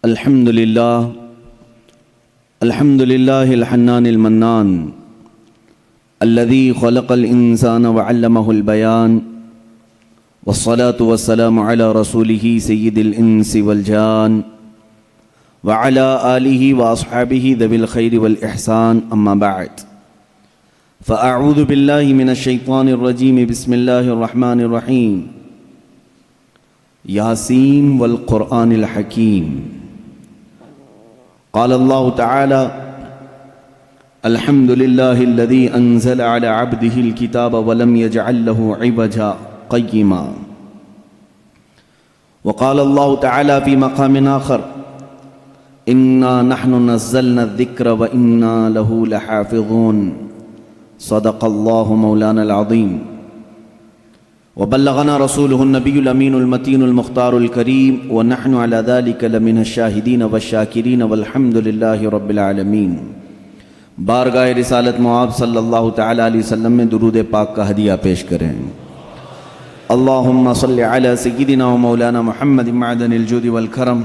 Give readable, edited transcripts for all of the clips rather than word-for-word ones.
الحمد لله الحنان المنان الذي خلق الإنسان وعلمه البيان والصلاة والسلام على رسوله سيد الإنس والجان وعلى آله وأصحابه ذوي الخير والإحسان أما بعد فأعوذ بالله من الشيطان الرجيم بسم الله الرحمن الرحيم ياسين والقرآن الحكيم قال الله تعالى الحمد لله الذي أنزل على عبده الكتاب ولم يجعل له عوجا قيما وقال الله تعالى في مقام آخر إنا نحن نزلنا الذكر وإنا له لحافظون صدق الله مولانا العظيم وبلغنا رسوله النبي الأمين المتين المختار الكريم ونحن على ذلك لمن الشاهدين والشاكرين والحمد لله رب العالمين۔ بارگاہ رسالت معاب صلی اللہ تعالی علیہ وسلم میں درود پاک کا ہدیہ پیش کریں۔ اللہم صلی علی سیدنا و مولانا محمد معدن الجود والکرم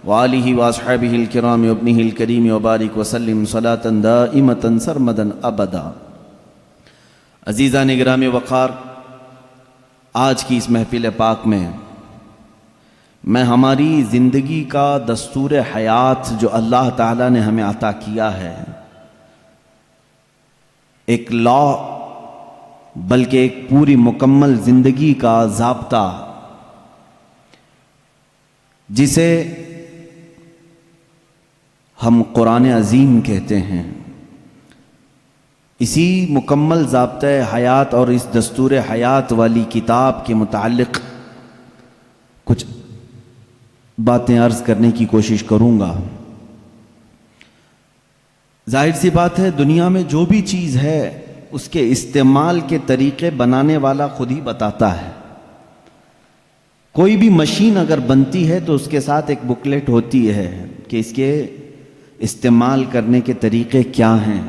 وآلہ واصحابہ الکرام وابنہ الکریم وبارک وسلم صلاة دائمة سرمدا ابدا۔ عزیزان گرامی وقار، آج کی اس محفل پاک میں ہماری زندگی کا دستور حیات جو اللہ تعالیٰ نے ہمیں عطا کیا ہے، ایک لا بلکہ ایک پوری مکمل زندگی کا ضابطہ، جسے ہم قرآن عظیم کہتے ہیں، اسی مکمل ضابطۂ حیات اور اس دستور حیات والی کتاب کے متعلق کچھ باتیں عرض کرنے کی کوشش کروں گا۔ ظاہر سی بات ہے، دنیا میں جو بھی چیز ہے اس کے استعمال کے طریقے بنانے والا خود ہی بتاتا ہے۔ کوئی بھی مشین اگر بنتی ہے تو اس کے ساتھ ایک بکلیٹ ہوتی ہے کہ اس کے استعمال کرنے کے طریقے کیا ہیں۔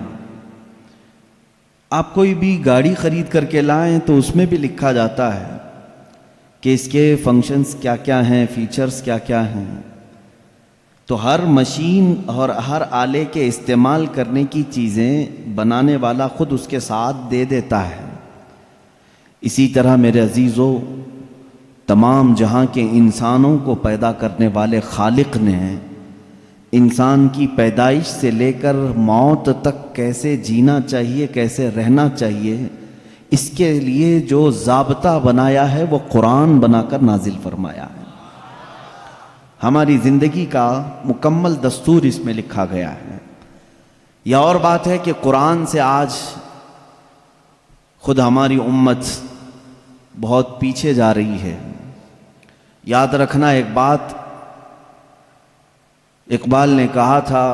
آپ کوئی بھی گاڑی خرید کر کے لائیں تو اس میں بھی لکھا جاتا ہے کہ اس کے فنکشنز کیا کیا ہیں، فیچرز کیا کیا ہیں۔ تو ہر مشین اور ہر آلے کے استعمال کرنے کی چیزیں بنانے والا خود اس کے ساتھ دے دیتا ہے۔ اسی طرح میرے عزیزو، تمام جہاں کے انسانوں کو پیدا کرنے والے خالق نے انسان کی پیدائش سے لے کر موت تک کیسے جینا چاہیے، کیسے رہنا چاہیے، اس کے لیے جو ضابطہ بنایا ہے وہ قرآن بنا کر نازل فرمایا ہے۔ ہماری زندگی کا مکمل دستور اس میں لکھا گیا ہے۔ یہ اور بات ہے کہ قرآن سے آج خود ہماری امت بہت پیچھے جا رہی ہے۔ یاد رکھنا ایک بات، اقبال نے کہا تھا،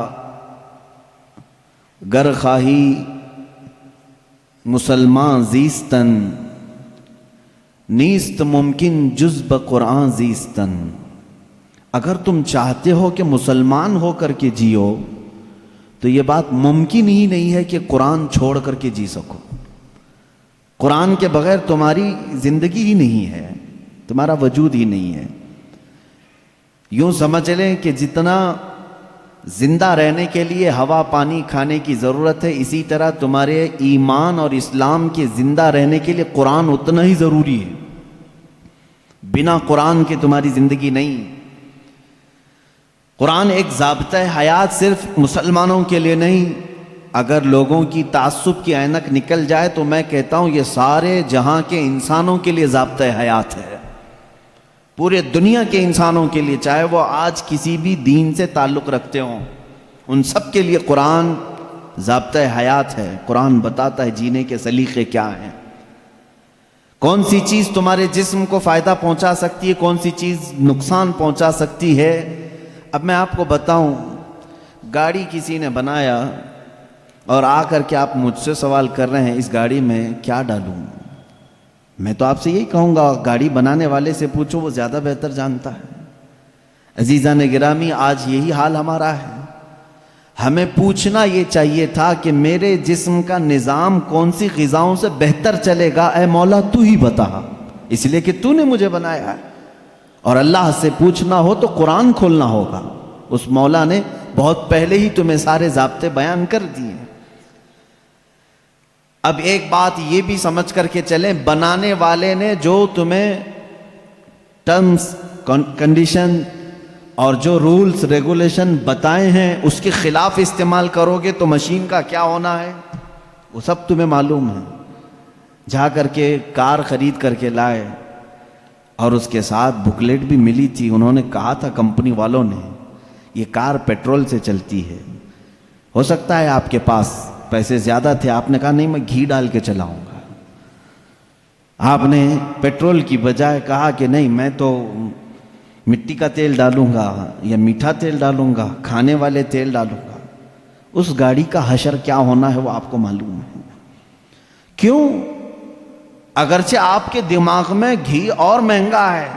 گر خواہی مسلمان زیستن نیست ممکن جز بقرآن زیستن۔ اگر تم چاہتے ہو کہ مسلمان ہو کر کے جیو تو یہ بات ممکن ہی نہیں ہے کہ قرآن چھوڑ کر کے جی سکو۔ قرآن کے بغیر تمہاری زندگی ہی نہیں ہے، تمہارا وجود ہی نہیں ہے۔ یوں سمجھ لیں کہ جتنا زندہ رہنے کے لیے ہوا پانی کھانے کی ضرورت ہے، اسی طرح تمہارے ایمان اور اسلام کے زندہ رہنے کے لیے قرآن اتنا ہی ضروری ہے۔ بنا قرآن کے تمہاری زندگی نہیں۔ قرآن ایک ضابطۂ حیات صرف مسلمانوں کے لیے نہیں، اگر لوگوں کی تعصب کی اینک نکل جائے تو میں کہتا ہوں یہ سارے جہاں کے انسانوں کے لیے ضابطۂ حیات ہے، پورے دنیا کے انسانوں کے لیے، چاہے وہ آج کسی بھی دین سے تعلق رکھتے ہوں، ان سب کے لیے قرآن ضابطۂ حیات ہے۔ قرآن بتاتا ہے جینے کے سلیقے کیا ہیں، کون سی چیز تمہارے جسم کو فائدہ پہنچا سکتی ہے، کون سی چیز نقصان پہنچا سکتی ہے۔ اب میں آپ کو بتاؤں، گاڑی کسی نے بنایا اور آ کر کے آپ مجھ سے سوال کر رہے ہیں اس گاڑی میں کیا ڈالوں، میں تو آپ سے یہی کہوں گا گاڑی بنانے والے سے پوچھو، وہ زیادہ بہتر جانتا ہے۔ عزیزان گرامی، آج یہی حال ہمارا ہے۔ ہمیں پوچھنا یہ چاہیے تھا کہ میرے جسم کا نظام کون سی غذاؤں سے بہتر چلے گا، اے مولا تو ہی بتا، اس لیے کہ تو نے مجھے بنایا ہے۔ اور اللہ سے پوچھنا ہو تو قرآن کھولنا ہوگا، اس مولا نے بہت پہلے ہی تمہیں سارے ضابطے بیان کر دیے۔ اب ایک بات یہ بھی سمجھ کر کے چلیں، بنانے والے نے جو تمہیں ٹرمز کنڈیشن اور جو رولز ریگولیشن بتائے ہیں اس کے خلاف استعمال کرو گے تو مشین کا کیا ہونا ہے وہ سب تمہیں معلوم ہے۔ جا کر کے کار خرید کر کے لائے اور اس کے ساتھ بکلیٹ بھی ملی تھی، انہوں نے کہا تھا کمپنی والوں نے یہ کار پیٹرول سے چلتی ہے۔ ہو سکتا ہے آپ کے پاس پیسے زیادہ تھے، آپ نے کہا نہیں میں گھی ڈال کے چلاؤں گا، آپ نے پیٹرول کی بجائے کہا کہ نہیں میں تو مٹی کا تیل ڈالوں گا یا میٹھا تیل ڈالوں گا، کھانے والے تیل ڈالوں گا۔ اس گاڑی کا حشر کیا ہونا ہے وہ آپ کو معلوم ہے۔ کیوں؟ اگرچہ آپ کے دماغ میں گھی اور مہنگا ہے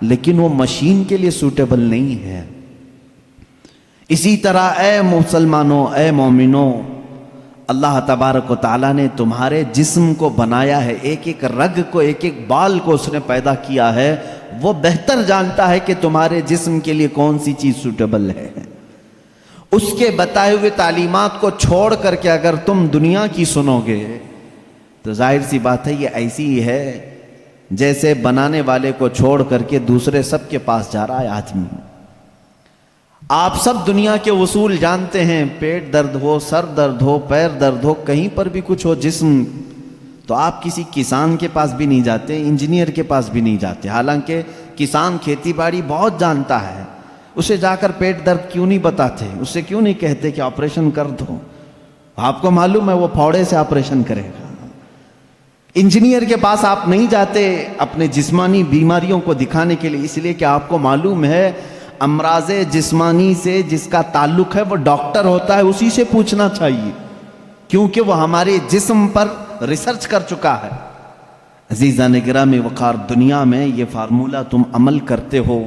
لیکن وہ مشین کے لیے سوٹیبل نہیں ہے۔ اسی طرح اے مسلمانوں، اے مومنوں، اللہ تبارک و تعالیٰ نے تمہارے جسم کو بنایا ہے، ایک ایک رگ کو، ایک ایک بال کو اس نے پیدا کیا ہے۔ وہ بہتر جانتا ہے کہ تمہارے جسم کے لیے کون سی چیز سوٹیبل ہے۔ اس کے بتائے ہوئے تعلیمات کو چھوڑ کر کے اگر تم دنیا کی سنو گے تو ظاہر سی بات ہے یہ ایسی ہی ہے جیسے بنانے والے کو چھوڑ کر کے دوسرے سب کے پاس جا رہا ہے آدمی۔ آپ سب دنیا کے اصول جانتے ہیں، پیٹ درد ہو، سر درد ہو، پیر درد ہو، کہیں پر بھی کچھ ہو جسم، تو آپ کسی کسان کے پاس بھی نہیں جاتے، انجینئر کے پاس بھی نہیں جاتے، حالانکہ کسان کھیتی باڑی بہت جانتا ہے، اسے جا کر پیٹ درد کیوں نہیں بتاتے، اسے کیوں نہیں کہتے کہ آپریشن کر دو، آپ کو معلوم ہے وہ پھوڑے سے آپریشن کرے گا۔ انجینئر کے پاس آپ نہیں جاتے اپنے جسمانی بیماریوں کو دکھانے کے لیے، اس لیے کہ آپ کو معلوم ہے امراض جسمانی سے جس کا تعلق ہے وہ ڈاکٹر ہوتا ہے، اسی سے پوچھنا چاہیے کیونکہ وہ ہمارے جسم پر ریسرچ کر چکا ہے۔ عزیزان گرامی وقار، دنیا میں یہ فارمولہ تم عمل کرتے ہو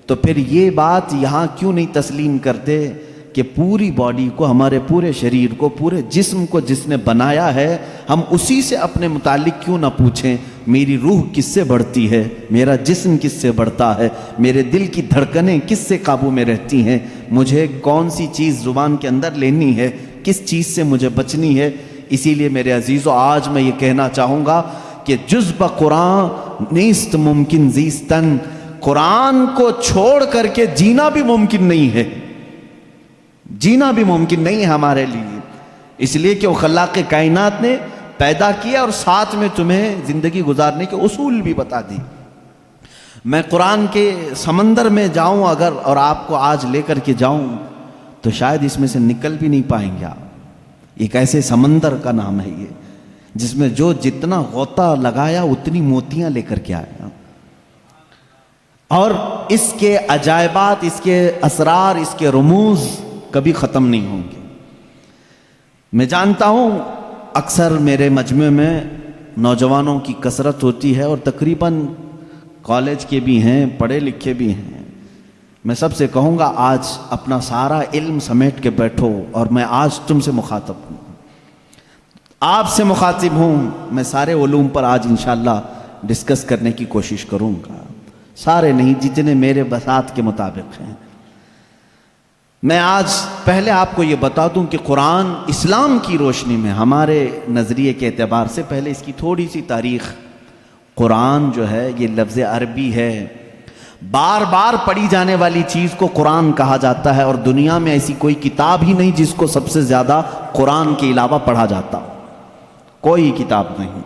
تو پھر یہ بات یہاں کیوں نہیں تسلیم کرتے کہ پوری باڈی کو، ہمارے پورے شریر کو، پورے جسم کو جس نے بنایا ہے ہم اسی سے اپنے متعلق کیوں نہ پوچھیں میری روح کس سے بڑھتی ہے، میرا جسم کس سے بڑھتا ہے، میرے دل کی دھڑکنیں کس سے قابو میں رہتی ہیں، مجھے کون سی چیز زبان کے اندر لینی ہے، کس چیز سے مجھے بچنی ہے۔ اسی لیے میرے عزیزو آج میں یہ کہنا چاہوں گا کہ جز بقرآن نیست ممکن زیستن، قرآن کو چھوڑ کر کے جینا بھی ممکن نہیں ہے، جینا بھی ممکن نہیں ہے ہمارے لیے، اس لیے کہ وہ خلاق کائنات نے پیدا کیا اور ساتھ میں تمہیں زندگی گزارنے کے اصول بھی بتا دی۔ میں قرآن کے سمندر میں جاؤں اگر اور آپ کو آج لے کر کے جاؤں تو شاید اس میں سے نکل بھی نہیں پائیں گے آپ۔ ایک ایسے سمندر کا نام ہے یہ جس میں جو جتنا غوطہ لگایا اتنی موتیاں لے کر کے آیا، اور اس کے عجائبات، اس کے اسرار، اس کے رموز کبھی ختم نہیں ہوں گے۔ میں جانتا ہوں اکثر میرے مجمع میں نوجوانوں کی کثرت ہوتی ہے اور تقریباً کالج کے بھی ہیں، پڑھے لکھے بھی ہیں۔ میں سب سے کہوں گا آج اپنا سارا علم سمیٹ کے بیٹھو، اور میں آج تم سے مخاطب ہوں، آپ سے مخاطب ہوں۔ میں سارے علوم پر آج انشاءاللہ ڈسکس کرنے کی کوشش کروں گا، سارے نہیں، جتنے میرے بساط کے مطابق ہیں۔ میں آج پہلے آپ کو یہ بتا دوں کہ قرآن اسلام کی روشنی میں ہمارے نظریے کے اعتبار سے، پہلے اس کی تھوڑی سی تاریخ۔ قرآن جو ہے یہ لفظ عربی ہے، بار بار پڑھی جانے والی چیز کو قرآن کہا جاتا ہے، اور دنیا میں ایسی کوئی کتاب ہی نہیں جس کو سب سے زیادہ قرآن کے علاوہ پڑھا جاتا، کوئی کتاب نہیں۔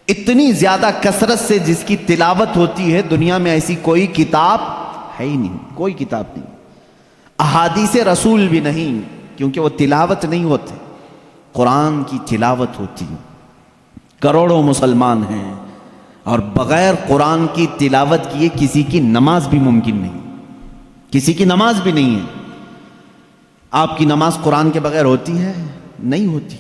اتنی زیادہ کثرت سے جس کی تلاوت ہوتی ہے دنیا میں ایسی کوئی کتاب ہے ہی نہیں، کوئی کتاب نہیں۔ احادیث رسول بھی نہیں، کیونکہ وہ تلاوت نہیں ہوتے، قرآن کی تلاوت ہوتی۔ کروڑوں مسلمان ہیں اور بغیر قرآن کی تلاوت کیے کسی کی نماز بھی ممکن نہیں، کسی کی نماز بھی نہیں ہے۔ آپ کی نماز قرآن کے بغیر ہوتی ہے؟ نہیں ہوتی۔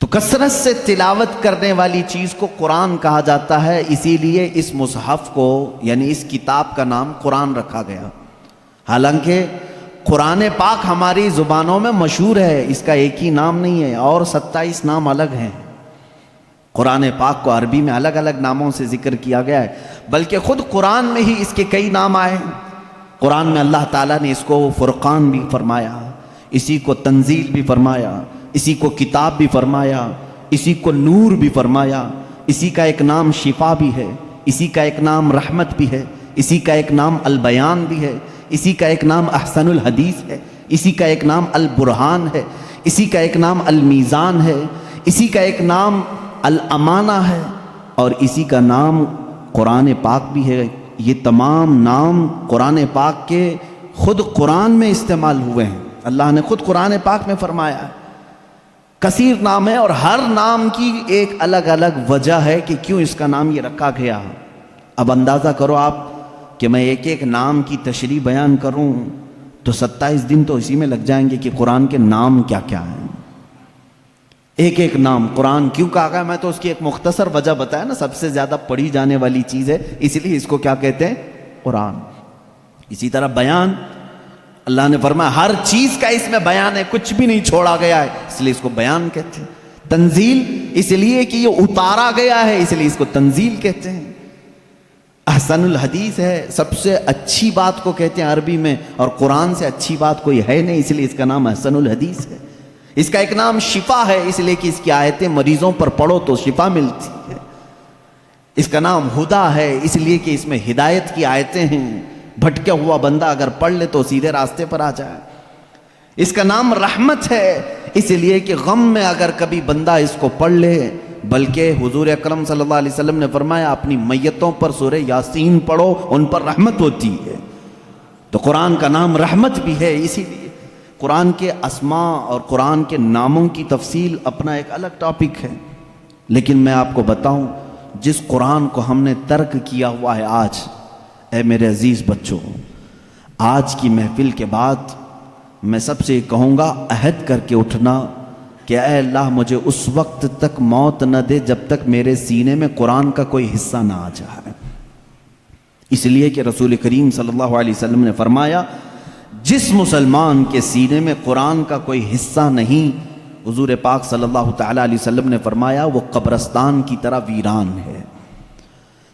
تو کثرت سے تلاوت کرنے والی چیز کو قرآن کہا جاتا ہے، اسی لیے اس مصحف کو یعنی اس کتاب کا نام قرآن رکھا گیا۔ حالانکہ قرآن پاک ہماری زبانوں میں مشہور ہے، اس کا ایک ہی نام نہیں ہے، اور 27 نام الگ ہیں۔ قرآن پاک کو عربی میں الگ الگ ناموں سے ذکر کیا گیا ہے، بلکہ خود قرآن میں ہی اس کے کئی نام آئے ہیں۔ قرآن میں اللہ تعالیٰ نے اس کو فرقان بھی فرمایا، اسی کو تنزیل بھی فرمایا، اسی کو کتاب بھی فرمایا، اسی کو نور بھی فرمایا، اسی کا ایک نام شفا بھی ہے، اسی کا ایک نام رحمت بھی ہے، اسی کا ایک نام البیان بھی ہے، اسی کا ایک نام احسن الحدیث ہے، اسی کا ایک نام البرہان ہے، اسی کا ایک نام المیزان ہے، اسی کا ایک نام الامانہ ہے، اور اسی کا نام قرآن پاک بھی ہے۔ یہ تمام نام قرآن پاک کے خود قرآن میں استعمال ہوئے ہیں، اللہ نے خود قرآن پاک میں فرمایا ہے۔ کثیر نام ہے اور ہر نام کی ایک الگ الگ وجہ ہے کہ کیوں اس کا نام یہ رکھا گیا۔ اب اندازہ کرو آپ کہ میں ایک ایک نام کی تشریح بیان کروں تو 27 دن تو اسی میں لگ جائیں گے کہ قرآن کے نام کیا کیا ہیں۔ ایک ایک نام قرآن کیوں کہا گیا، میں تو اس کی ایک مختصر وجہ بتایا نا، سب سے زیادہ پڑھی جانے والی چیز ہے، اس لیے اس کو کیا کہتے ہیں؟ قرآن۔ اسی طرح بیان، اللہ نے فرمایا ہر چیز کا اس میں بیان ہے، کچھ بھی نہیں چھوڑا گیا ہے، اس لیے اس کو بیان کہتے ہیں۔ تنزیل اس لیے کہ یہ اتارا گیا ہے، اس لیے اس کو تنزیل کہتے ہیں۔ احسن الحدیث ہے، سب سے اچھی بات کو کہتے ہیں عربی میں، اور قرآن سے اچھی بات کوئی ہے نہیں، اس لیے اس کا نام احسن الحدیث ہے۔ اس کا ایک نام شفا ہے، اس لیے کہ اس کی آیتیں مریضوں پر پڑھو تو شفا ملتی ہے۔ اس کا نام ہدا ہے، اس لیے کہ اس میں ہدایت کی آیتیں ہیں، بھٹکا ہوا بندہ اگر پڑھ لے تو سیدھے راستے پر آ جائے۔ اس کا نام رحمت ہے، اس لیے کہ غم میں اگر کبھی بندہ اس کو پڑھ لے، بلکہ حضور اکرم صلی اللہ علیہ وسلم نے فرمایا اپنی میتوں پر سورہ یاسین پڑھو، ان پر رحمت ہوتی ہے۔ تو قرآن کا نام رحمت بھی ہے، اسی لیے قرآن کے اسماء اور قرآن کے ناموں کی تفصیل اپنا ایک الگ ٹاپک ہے۔ لیکن میں آپ کو بتاؤں، جس قرآن کو ہم نے ترک کیا ہوا ہے آج، اے میرے عزیز بچوں، آج کی محفل کے بعد میں سب سے کہوں گا عہد کر کے اٹھنا کہ اے اللہ مجھے اس وقت تک موت نہ دے جب تک میرے سینے میں قرآن کا کوئی حصہ نہ آ جائے۔ اس لیے کہ رسول کریم صلی اللہ علیہ وسلم نے فرمایا جس مسلمان کے سینے میں قرآن کا کوئی حصہ نہیں، حضور پاک صلی اللہ تعالیٰ علیہ وسلم نے فرمایا وہ قبرستان کی طرح ویران ہے۔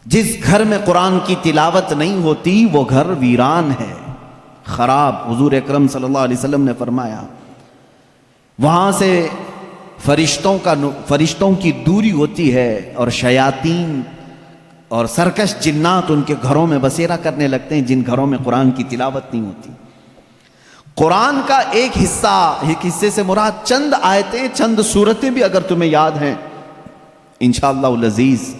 جس گھر میں قرآن کی تلاوت نہیں ہوتی وہ گھر ویران ہے، خراب۔ حضور اکرم صلی اللہ علیہ وسلم نے فرمایا وہاں سے فرشتوں کی دوری ہوتی ہے، اور شیاطین اور سرکش جنات ان کے گھروں میں بسیرا کرنے لگتے ہیں جن گھروں میں قرآن کی تلاوت نہیں ہوتی۔ قرآن کا ایک حصے سے مراد چند آیتیں، چند سورتیں بھی اگر تمہیں یاد ہیں، انشاءاللہ العزیز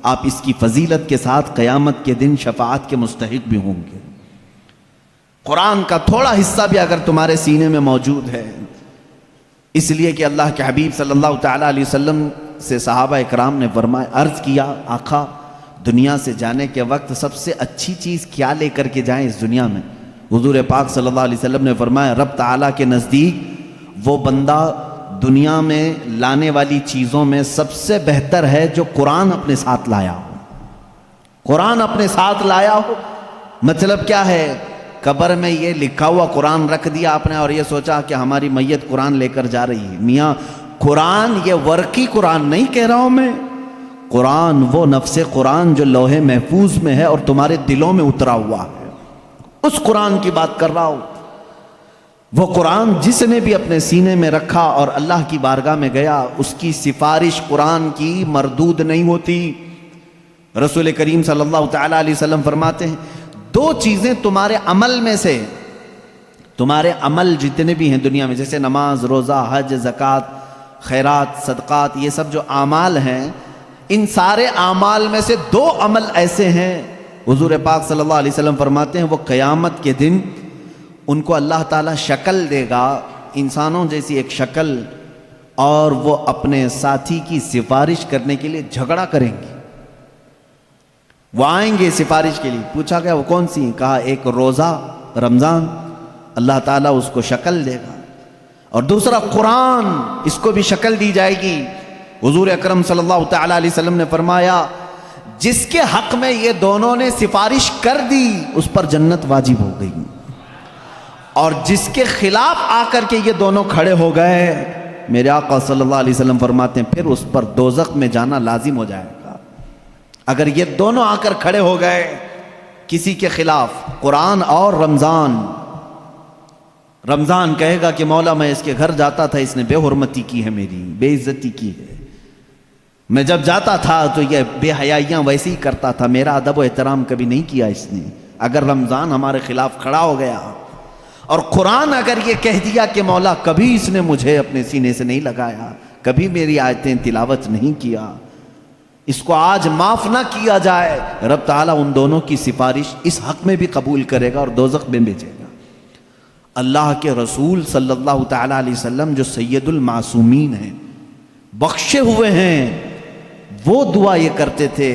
آپ اس کی فضیلت کے ساتھ قیامت کے دن شفاعت کے مستحق بھی ہوں گے۔ قرآن کا تھوڑا حصہ بھی اگر تمہارے سینے میں موجود ہے، اس لیے کہ اللہ کے حبیب صلی اللہ تعالیٰ علیہ وسلم سے صحابہ اکرام نے فرمایا، عرض کیا آقا دنیا سے جانے کے وقت سب سے اچھی چیز کیا لے کر کے جائیں اس دنیا میں؟ حضور پاک صلی اللہ علیہ وسلم نے فرمایا رب تعالیٰ کے نزدیک وہ بندہ دنیا میں لانے والی چیزوں میں سب سے بہتر ہے جو قرآن اپنے ساتھ لایا ہو۔ قرآن اپنے ساتھ لایا ہو مطلب کیا ہے؟ قبر میں یہ لکھا ہوا قرآن رکھ دیا آپ نے اور یہ سوچا کہ ہماری میت قرآن لے کر جا رہی ہے۔ میاں قرآن یہ ورقی قرآن نہیں کہہ رہا ہوں میں، قرآن وہ نفس قرآن جو لوح محفوظ میں ہے اور تمہارے دلوں میں اترا ہوا ہے، اس قرآن کی بات کر رہا ہوں۔ وہ قرآن جس نے بھی اپنے سینے میں رکھا اور اللہ کی بارگاہ میں گیا، اس کی سفارش قرآن کی مردود نہیں ہوتی۔ رسول کریم صلی اللہ تعالیٰ علیہ وسلم فرماتے ہیں دو چیزیں تمہارے عمل میں سے، تمہارے عمل جتنے بھی ہیں دنیا میں، جیسے نماز، روزہ، حج، زکوٰۃ، خیرات، صدقات، یہ سب جو اعمال ہیں، ان سارے اعمال میں سے دو عمل ایسے ہیں، حضور پاک صلی اللہ علیہ وسلم فرماتے ہیں وہ قیامت کے دن ان کو اللہ تعالیٰ شکل دے گا، انسانوں جیسی ایک شکل، اور وہ اپنے ساتھی کی سفارش کرنے کے لیے جھگڑا کریں گے۔ وہ آئیں گے سفارش کے لیے، پوچھا گیا وہ کون سی؟ کہا ایک روزہ رمضان، اللہ تعالیٰ اس کو شکل دے گا، اور دوسرا قرآن، اس کو بھی شکل دی جائے گی۔ حضور اکرم صلی اللہ تعالیٰ علیہ وسلم نے فرمایا جس کے حق میں یہ دونوں نے سفارش کر دی اس پر جنت واجب ہو گئی، اور جس کے خلاف آ کر کے یہ دونوں کھڑے ہو گئے، میرے آقا صلی اللہ علیہ وسلم فرماتے ہیں پھر اس پر دوزخ میں جانا لازم ہو جائے گا۔ اگر یہ دونوں آ کر کھڑے ہو گئے کسی کے خلاف، قرآن اور رمضان۔ رمضان کہے گا کہ مولا میں اس کے گھر جاتا تھا، اس نے بے حرمتی کی ہے، میری بے عزتی کی ہے، میں جب جاتا تھا تو یہ بے حیائیاں ویسے ہی کرتا تھا، میرا ادب و احترام کبھی نہیں کیا اس نے۔ اگر رمضان ہمارے خلاف کھڑا ہو گیا اور قرآن اگر یہ کہہ دیا کہ مولا کبھی اس نے مجھے اپنے سینے سے نہیں لگایا، کبھی میری آیتیں تلاوت نہیں کیا، اس کو آج معاف نہ کیا جائے، رب تعالیٰ ان دونوں کی سفارش اس حق میں بھی قبول کرے گا اور دوزخ میں بھیجے گا۔ اللہ کے رسول صلی اللہ تعالیٰ علیہ وسلم جو سید المعصومین ہیں، بخشے ہوئے ہیں، وہ دعا یہ کرتے تھے،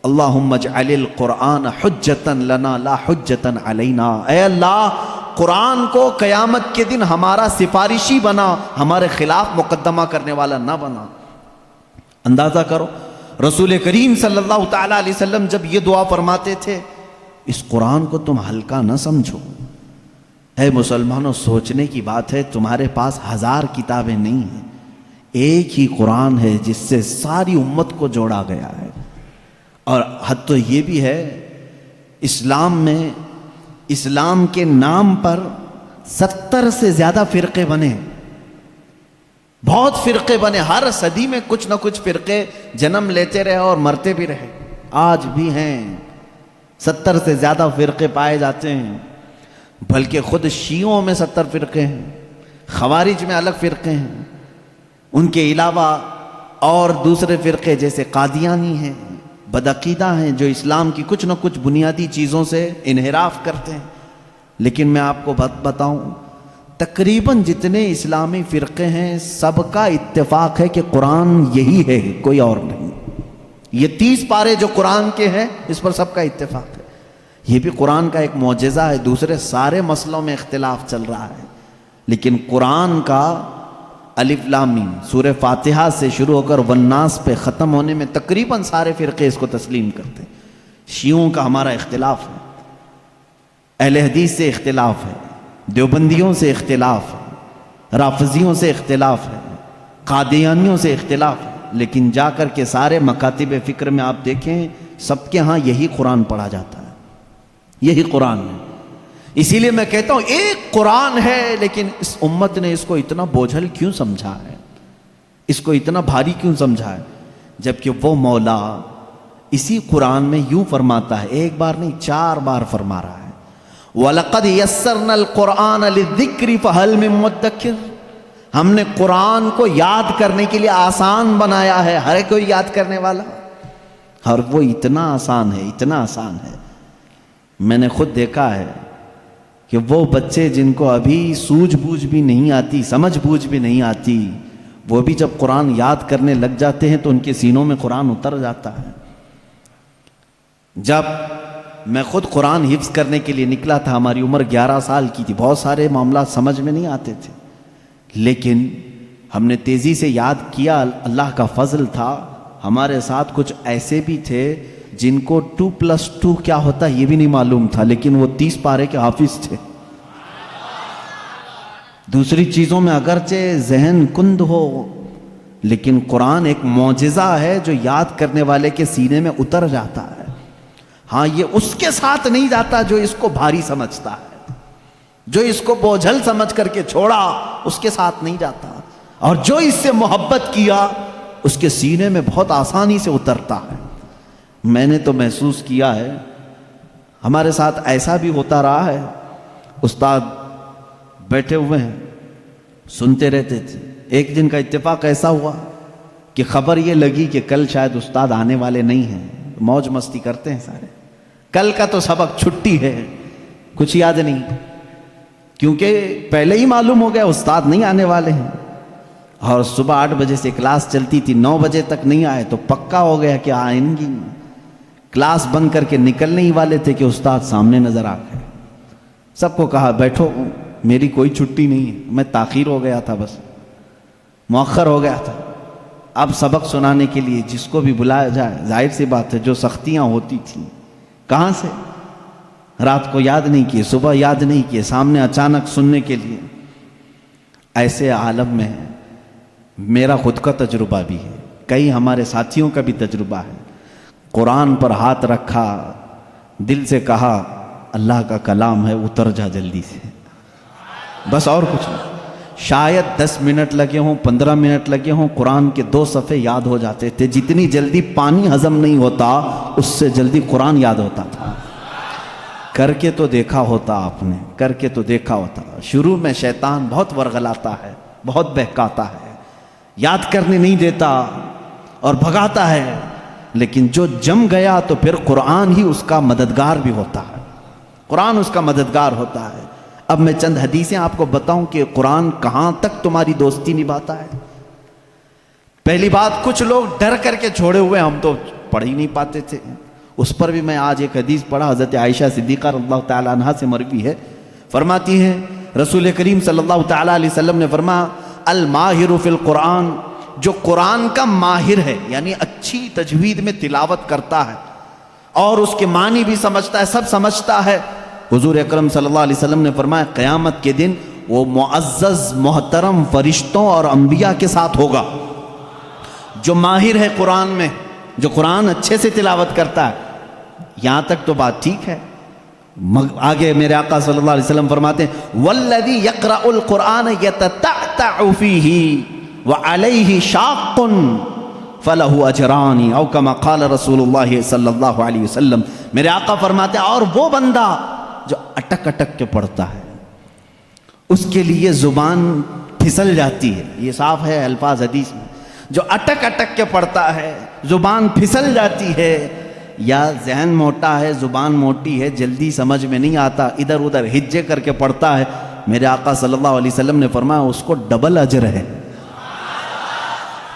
اللہم اجعل القرآن حجتا لنا لا حجتا علینا، اے اللہ قرآن کو قیامت کے دن ہمارا سفارشی بنا، ہمارے خلاف مقدمہ کرنے والا نہ بنا۔ اندازہ کرو رسول کریم صلی اللہ تعالیٰ علیہ وسلم جب یہ دعا فرماتے تھے، اس قرآن کو تم ہلکا نہ سمجھو۔ اے مسلمانوں، سوچنے کی بات ہے، تمہارے پاس 1000 کتابیں نہیں ہیں، ایک ہی قرآن ہے جس سے ساری امت کو جوڑا گیا ہے۔ اور حد تو یہ بھی ہے، اسلام میں اسلام کے نام پر 70 سے زیادہ فرقے بنے، بہت فرقے بنے، ہر صدی میں کچھ نہ کچھ فرقے جنم لیتے رہے اور مرتے بھی رہے، آج بھی ہیں 70 سے زیادہ فرقے پائے جاتے ہیں، بلکہ خود شیعوں میں 70 فرقے ہیں، خوارج میں الگ فرقے ہیں، ان کے علاوہ اور دوسرے فرقے جیسے قادیانی ہیں، بدعقیدہ ہیں، جو اسلام کی کچھ نہ کچھ بنیادی چیزوں سے انحراف کرتے ہیں۔ لیکن میں آپ کو بتاؤں، تقریباً جتنے اسلامی فرقے ہیں سب کا اتفاق ہے کہ قرآن یہی ہے، کوئی اور نہیں۔ یہ 30 پارے جو قرآن کے ہیں اس پر سب کا اتفاق ہے۔ یہ بھی قرآن کا ایک معجزہ ہے، دوسرے سارے مسئلوں میں اختلاف چل رہا ہے، لیکن قرآن کا الف لام میم سورہ فاتحہ سے شروع ہو کر والناس پہ ختم ہونے میں تقریباً سارے فرقے اس کو تسلیم کرتے ہیں۔ شیعوں کا ہمارا اختلاف ہے، اہل حدیث سے اختلاف ہے، دیوبندیوں سے اختلاف ہے، رافضیوں سے اختلاف ہے، قادیانیوں سے اختلاف ہے، لیکن جا کر کے سارے مکاتب فکر میں آپ دیکھیں سب کے ہاں یہی قرآن پڑھا جاتا ہے، یہی قرآن ہے۔ اسی لیے میں کہتا ہوں ایک قرآن ہے، لیکن اس امت نے اس کو اتنا بوجھل کیوں سمجھا ہے، اس کو اتنا بھاری کیوں سمجھا ہے، جبکہ وہ مولا اسی قرآن میں یوں فرماتا ہے، ایک بار نہیں 4 بار فرما رہا ہے، وَلَقَدْ يَسَّرْنَا الْقُرْآنَ لِلذِّكْرِ فَهَلْ مِن مُدَّكِرٍ، ہم نے قرآن کو یاد کرنے کے لیے آسان بنایا ہے، ہر کوئی یاد کرنے والا، اور وہ اتنا آسان ہے، اتنا آسان ہے۔ میں نے خود دیکھا ہے کہ وہ بچے جن کو ابھی سوجھ بوجھ بھی نہیں آتی، سمجھ بوجھ بھی نہیں آتی، وہ بھی جب قرآن یاد کرنے لگ جاتے ہیں تو ان کے سینوں میں قرآن اتر جاتا ہے۔ جب میں خود قرآن حفظ کرنے کے لیے نکلا تھا، ہماری عمر 11 سال کی تھی، بہت سارے معاملات سمجھ میں نہیں آتے تھے، لیکن ہم نے تیزی سے یاد کیا، اللہ کا فضل تھا، ہمارے ساتھ کچھ ایسے بھی تھے جن کو 2+2 کیا ہوتا ہے یہ بھی نہیں معلوم تھا، لیکن وہ 30 پارے کے حافظ تھے۔ دوسری چیزوں میں اگرچہ ذہن کند ہو، لیکن قرآن ایک معجزہ ہے جو یاد کرنے والے کے سینے میں اتر جاتا ہے۔ ہاں یہ اس کے ساتھ نہیں جاتا جو اس کو بھاری سمجھتا ہے، جو اس کو بوجھل سمجھ کر کے چھوڑا اس کے ساتھ نہیں جاتا، اور جو اس سے محبت کیا اس کے سینے میں بہت آسانی سے اترتا ہے۔ میں نے تو محسوس کیا ہے، ہمارے ساتھ ایسا بھی ہوتا رہا ہے، استاد بیٹھے ہوئے ہیں سنتے رہتے تھے، ایک دن کا اتفاق ایسا ہوا کہ خبر یہ لگی کہ کل شاید استاد آنے والے نہیں ہیں، موج مستی کرتے ہیں سارے، کل کا تو سبق چھٹی ہے، کچھ یاد نہیں، کیونکہ پہلے ہی معلوم ہو گیا استاد نہیں آنے والے ہیں، اور صبح 8 بجے سے کلاس چلتی تھی، 9 بجے تک نہیں آئے تو پکا ہو گیا کہ آئیں گی، کلاس بند کر کے نکلنے ہی والے تھے کہ استاد سامنے نظر آ گئے۔ سب کو کہا بیٹھو، میری کوئی چھٹی نہیں ہے، میں تاخیر ہو گیا تھا، بس مؤخر ہو گیا تھا، اب سبق سنانے کے لیے جس کو بھی بلایا جائے، ظاہر سی بات ہے جو سختیاں ہوتی تھیں کہاں سے، رات کو یاد نہیں کیے، صبح یاد نہیں کیے، سامنے اچانک سننے کے لیے۔ ایسے عالم میں میرا خود کا تجربہ بھی ہے، کئی ہمارے ساتھیوں کا بھی تجربہ ہے، قرآن پر ہاتھ رکھا، دل سے کہا اللہ کا کلام ہے، اتر جا جلدی سے، بس اور کچھ نہیں۔ شاید 10 منٹ لگے ہوں، 15 منٹ لگے ہوں، قرآن کے 2 صفحے یاد ہو جاتے تھے۔ جتنی جلدی پانی ہضم نہیں ہوتا اس سے جلدی قرآن یاد ہوتا تھا۔ کر کے تو دیکھا ہوتا آپ نے، کر کے تو دیکھا ہوتا۔ شروع میں شیطان بہت ورغلاتا ہے، بہت بہکاتا ہے، یاد کرنے نہیں دیتا اور بھگاتا ہے، لیکن جو جم گیا تو پھر قرآن ہی اس کا مددگار بھی ہوتا ہے، قرآن اس کا مددگار ہوتا ہے۔ اب میں چند حدیثیں آپ کو بتاؤں کہ قرآن کہاں تک تمہاری دوستی نبھاتا ہے۔ پہلی بات، کچھ لوگ ڈر کر کے چھوڑے ہوئے، ہم تو پڑھ ہی نہیں پاتے تھے، اس پر بھی میں آج ایک حدیث پڑھا، حضرت عائشہ صدیقہ رضی اللہ تعالیٰ عنہا سے مروی ہے، فرماتی ہیں رسول کریم صلی اللہ تعالیٰ علیہ وسلم نے فرمایا الماہر فی القرآن، جو قرآن کا ماہر ہے یعنی اچھی تجوید میں تلاوت کرتا ہے اور اس کے معنی بھی سمجھتا ہے، سب سمجھتا ہے، حضور اکرم صلی اللہ علیہ وسلم نے فرمایا قیامت کے دن وہ معزز محترم فرشتوں اور انبیاء کے ساتھ ہوگا۔ جو ماہر ہے قرآن میں، جو قرآن اچھے سے تلاوت کرتا ہے، یہاں تک تو بات ٹھیک ہے۔ آگے میرے آقا صلی اللہ علیہ وسلم فرماتے ہیں والذی یقرأ القرآن یتتعتع فیہ وعلیہ شاق فلہ اجران او کما قال رسول اللہ صلی اللہ علیہ وسلم۔ میرے آقا فرماتے ہیں اور وہ بندہ جو اٹک اٹک کے پڑھتا ہے، اس کے لیے زبان پھسل جاتی ہے، یہ صاف ہے الفاظ حدیث میں، جو اٹک اٹک کے پڑھتا ہے زبان پھسل جاتی ہے، یا ذہن موٹا ہے، زبان موٹی ہے، جلدی سمجھ میں نہیں آتا، ادھر ادھر ہجے کر کے پڑھتا ہے، میرے آقا صلی اللہ علیہ وسلم نے فرمایا اس کو ڈبل اجر ہے،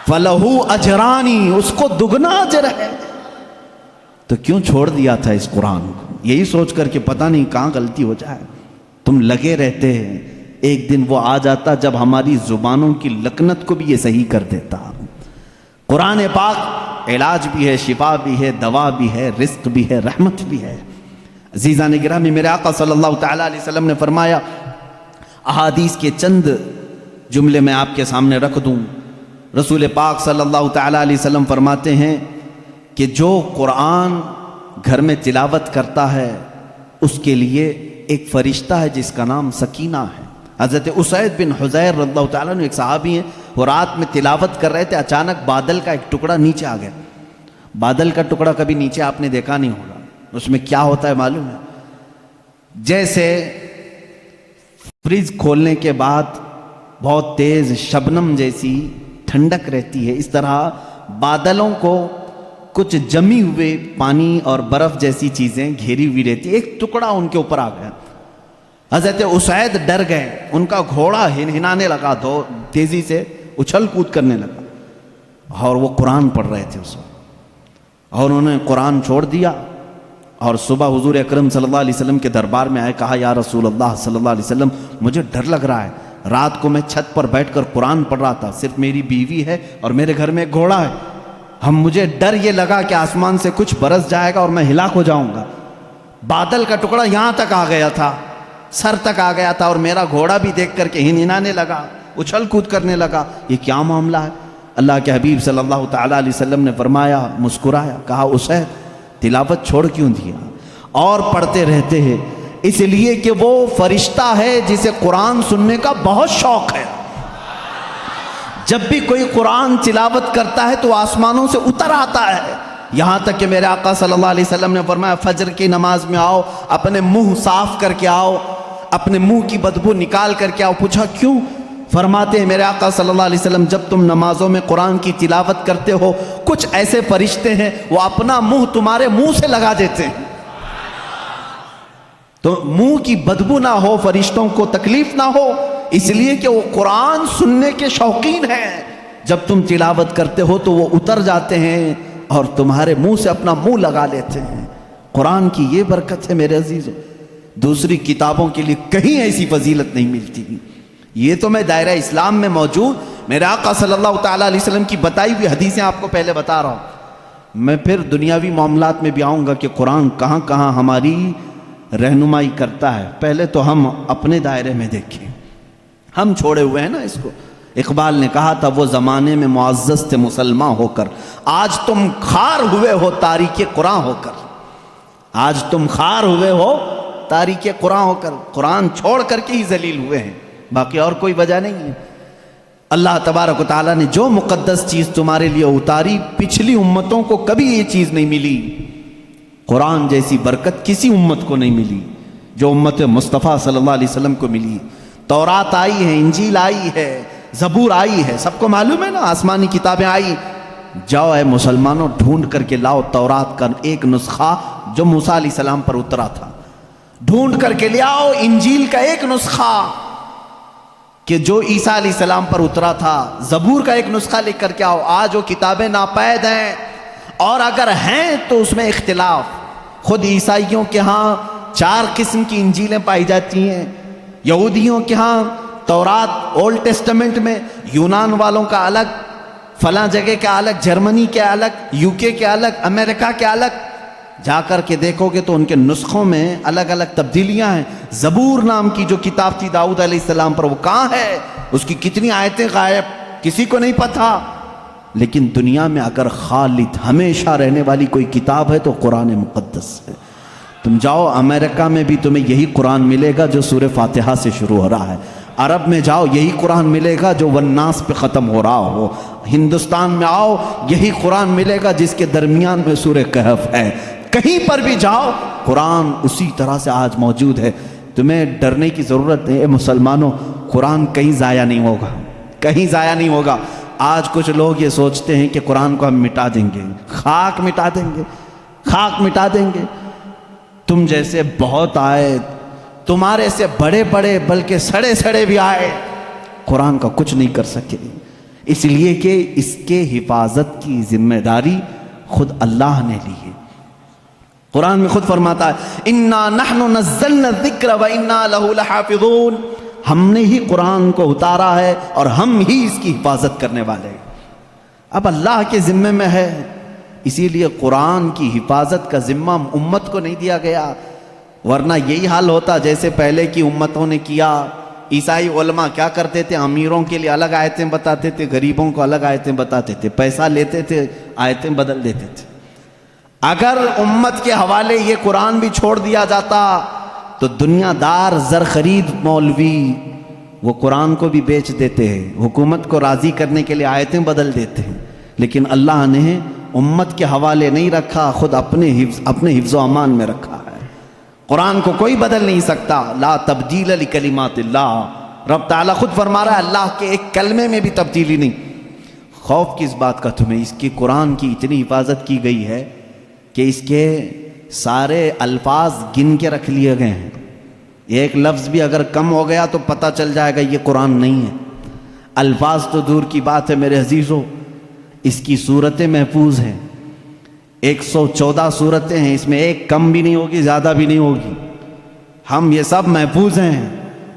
فَلَهُ أَجْرَانِ، اس کو دگنا اجر ہے۔ تو کیوں چھوڑ دیا تھا اس قرآن کو؟ یہی سوچ کر کہ پتہ نہیں کہاں غلطی ہو جائے، تم لگے رہتے ہیں، ایک دن وہ آ جاتا جب ہماری زبانوں کی لکنت کو بھی یہ صحیح کر دیتا۔ قرآن پاک علاج بھی ہے، شفا بھی ہے، دوا بھی ہے، رزق بھی ہے، رحمت بھی ہے۔ عزیزان گرامی، میرے آقا صلی اللہ تعالیٰ علیہ وسلم نے فرمایا، احادیث کے چند جملے میں آپ کے سامنے رکھ دوں۔ رسول پاک صلی اللہ تعالیٰ علیہ وسلم فرماتے ہیں کہ جو قرآن گھر میں تلاوت کرتا ہے اس کے لیے ایک فرشتہ ہے جس کا نام سکینہ ہے۔ حضرت اسید بن حضیر رضی اللہ تعالیٰ عنہ ایک صحابی ہیں، وہ رات میں تلاوت کر رہے تھے، اچانک بادل کا ایک ٹکڑا نیچے آ گیا۔ بادل کا ٹکڑا کبھی نیچے آپ نے دیکھا نہیں ہوگا، اس میں کیا ہوتا ہے معلوم ہے؟ جیسے فریج کھولنے کے بعد بہت تیز شبنم جیسی ٹھنڈک رہتی ہے، اس طرح بادلوں کو کچھ جمی ہوئے پانی اور برف جیسی چیزیں گھیری ہوئی رہتی، ایک ٹکڑا ان کے اوپر آ گیا۔ حضرت اسید ڈر گئے، ان کا گھوڑا ہنانے لگا، تیزی سے اچھل کود کرنے لگا، اور وہ قرآن پڑھ رہے تھے اس وقت، اور انہوں نے قرآن چھوڑ دیا، اور صبح حضور اکرم صلی اللہ علیہ وسلم کے دربار میں آئے، کہا یا رسول اللہ صلی اللہ علیہ وسلم مجھے ڈر لگ رہا ہے، رات کو میں چھت پر بیٹھ کر قرآن پڑھ رہا تھا، صرف میری بیوی ہے اور میرے گھر میں ایک گھوڑا ہے، مجھے ڈر یہ لگا کہ آسمان سے کچھ برس جائے گا اور میں ہلاک ہو جاؤں گا۔ بادل کا ٹکڑا یہاں تک آ گیا تھا، سر تک آ گیا تھا، اور میرا گھوڑا بھی دیکھ کر کے ہنانے لگا، اچھل کود کرنے لگا، یہ کیا معاملہ ہے؟ اللہ کے حبیب صلی اللہ تعالیٰ علیہ وسلم نے فرمایا، مسکرایا، کہا اسید تلاوت چھوڑ کیوں دیا؟ اور پڑھتے رہتے ہیں، اس لیے کہ وہ فرشتہ ہے جسے قرآن سننے کا بہت شوق ہے۔ جب بھی کوئی قرآن تلاوت کرتا ہے تو آسمانوں سے اتر آتا ہے، یہاں تک کہ میرے آقا صلی اللہ علیہ وسلم نے فرمایا فجر کی نماز میں آؤ، اپنے منہ صاف کر کے آؤ، اپنے منہ کی بدبو نکال کر کے آؤ۔ پوچھا کیوں؟ فرماتے ہیں میرے آقا صلی اللہ علیہ وسلم جب تم نمازوں میں قرآن کی تلاوت کرتے ہو کچھ ایسے فرشتے ہیں وہ اپنا منہ تمہارے منہ سے لگا دیتے ہیں، تو منہ کی بدبو نہ ہو، فرشتوں کو تکلیف نہ ہو، اس لیے کہ وہ قرآن سننے کے شوقین ہیں۔ جب تم تلاوت کرتے ہو تو وہ اتر جاتے ہیں اور تمہارے منہ سے اپنا منہ لگا لیتے ہیں۔ قرآن کی یہ برکت ہے میرے عزیزوں، دوسری کتابوں کے لیے کہیں ایسی فضیلت نہیں ملتی۔ یہ تو میں دائرہ اسلام میں موجود میرے آقا صلی اللہ تعالیٰ علیہ وسلم کی بتائی ہوئی حدیثیں آپ کو پہلے بتا رہا ہوں، میں پھر دنیاوی معاملات میں بھی آؤں گا کہ قرآن کہاں کہاں ہماری رہنمائی کرتا ہے۔ پہلے تو ہم اپنے دائرے میں دیکھیں، ہم چھوڑے ہوئے ہیں نا اس کو۔ اقبال نے کہا تھا وہ زمانے میں معزز تھے مسلمان ہو کر، آج تم خار ہوئے ہو تاریک قرآن ہو کر۔ آج تم خار ہوئے ہو تاریخ قرآن ہو کر، قرآن چھوڑ کر کے ہی ذلیل ہوئے ہیں، باقی اور کوئی وجہ نہیں ہے۔ اللہ تبارک و تعالیٰ نے جو مقدس چیز تمہارے لیے اتاری، پچھلی امتوں کو کبھی یہ چیز نہیں ملی، قرآن جیسی برکت کسی امت کو نہیں ملی جو امت مصطفیٰ صلی اللہ علیہ وسلم کو ملی۔ تورات آئی ہے، انجیل آئی ہے، زبور آئی ہے، سب کو معلوم ہے نا، آسمانی کتابیں آئی۔ جاؤ اے مسلمانوں، ڈھونڈ کر کے لاؤ تورات کا ایک نسخہ جو موسیٰ علیہ السلام پر اترا تھا، ڈھونڈ کر کے لے آؤ انجیل کا ایک نسخہ کہ جو عیسیٰ علیہ السلام پر اترا تھا، زبور کا ایک نسخہ لکھ کر کے آؤ۔ آج وہ کتابیں ناپید ہیں، اور اگر ہیں تو اس میں اختلاف۔ خود عیسائیوں کے ہاں 4 قسم کی انجیلیں پائی جاتی ہیں، یہودیوں کے ہاں تورات اولڈ ٹیسٹمنٹ میں، یونان والوں کا الگ، فلاں جگہ کا الگ، جرمنی کے الگ، UK کے الگ، امریکہ کے الگ۔ جا کر کے دیکھو گے تو ان کے نسخوں میں الگ الگ تبدیلیاں ہیں۔ زبور نام کی جو کتاب تھی داؤد علیہ السلام پر، وہ کہاں ہے؟ اس کی کتنی آیتیں غائب، کسی کو نہیں پتا۔ لیکن دنیا میں اگر خالد ہمیشہ رہنے والی کوئی کتاب ہے تو قرآن مقدس ہے۔ تم جاؤ امریکہ میں بھی تمہیں یہی قرآن ملے گا جو سورہ فاتحہ سے شروع ہو رہا ہے، عرب میں جاؤ یہی قرآن ملے گا جو والناس پہ ختم ہو رہا ہو، ہندوستان میں آؤ یہی قرآن ملے گا جس کے درمیان میں سورہ کہف ہے۔ کہیں پر بھی جاؤ قرآن اسی طرح سے آج موجود ہے۔ تمہیں ڈرنے کی ضرورت ہے، اے مسلمانوں، قرآن کہیں ضائع نہیں ہوگا، کہیں ضائع نہیں ہوگا۔ آج کچھ لوگ یہ سوچتے ہیں کہ قرآن کو ہم مٹا دیں گے، خاک مٹا دیں گے، خاک مٹا دیں گے۔ تم جیسے بہت آئے، تمہارے سے بڑے بڑے بلکہ سڑے سڑے بھی آئے، قرآن کا کچھ نہیں کر سکے، اس لیے کہ اس کے حفاظت کی ذمہ داری خود اللہ نے لی ہے۔ قرآن میں خود فرماتا ہے اِنَّا نَحْنُ نَزَّلْنَا الذِّكْرَ وَإِنَّا لَهُ لَحَافِظُونَ، ہم نے ہی قرآن کو اتارا ہے اور ہم ہی اس کی حفاظت کرنے والے ہیں۔ اب اللہ کے ذمے میں ہے، اسی لیے قرآن کی حفاظت کا ذمہ امت کو نہیں دیا گیا، ورنہ یہی حال ہوتا جیسے پہلے کی امتوں نے کیا۔ عیسائی علماء کیا کرتے تھے؟ امیروں کے لیے الگ آیتیں بتاتے تھے، غریبوں کو الگ آیتیں بتاتے تھے، پیسہ لیتے تھے، آیتیں بدل دیتے تھے۔ اگر امت کے حوالے یہ قرآن بھی چھوڑ دیا جاتا تو دنیا دار زر خرید مولوی وہ قرآن کو بھی بیچ دیتے ہیں، حکومت کو راضی کرنے کے لیے آیتیں بدل دیتے ہیں، لیکن اللہ نے امت کے حوالے نہیں رکھا، خود اپنے حفظ و امان میں رکھا ہے۔ قرآن کو کوئی بدل نہیں سکتا، لا تبدیل لکلمات اللہ، رب تعالیٰ خود فرما رہا ہے اللہ کے ایک کلمے میں بھی تبدیلی نہیں۔ خوف کس بات کا تمہیں؟ اس کی قرآن کی اتنی حفاظت کی گئی ہے کہ اس کے سارے الفاظ گن کے رکھ لیے گئے ہیں، ایک لفظ بھی اگر کم ہو گیا تو پتہ چل جائے گا یہ قرآن نہیں ہے۔ الفاظ تو دور کی بات ہے میرے عزیزو، اس کی صورتیں محفوظ ہیں، 114 صورتیں ہیں، اس میں ایک کم بھی نہیں ہوگی، زیادہ بھی نہیں ہوگی۔ ہم یہ سب محفوظ ہیں،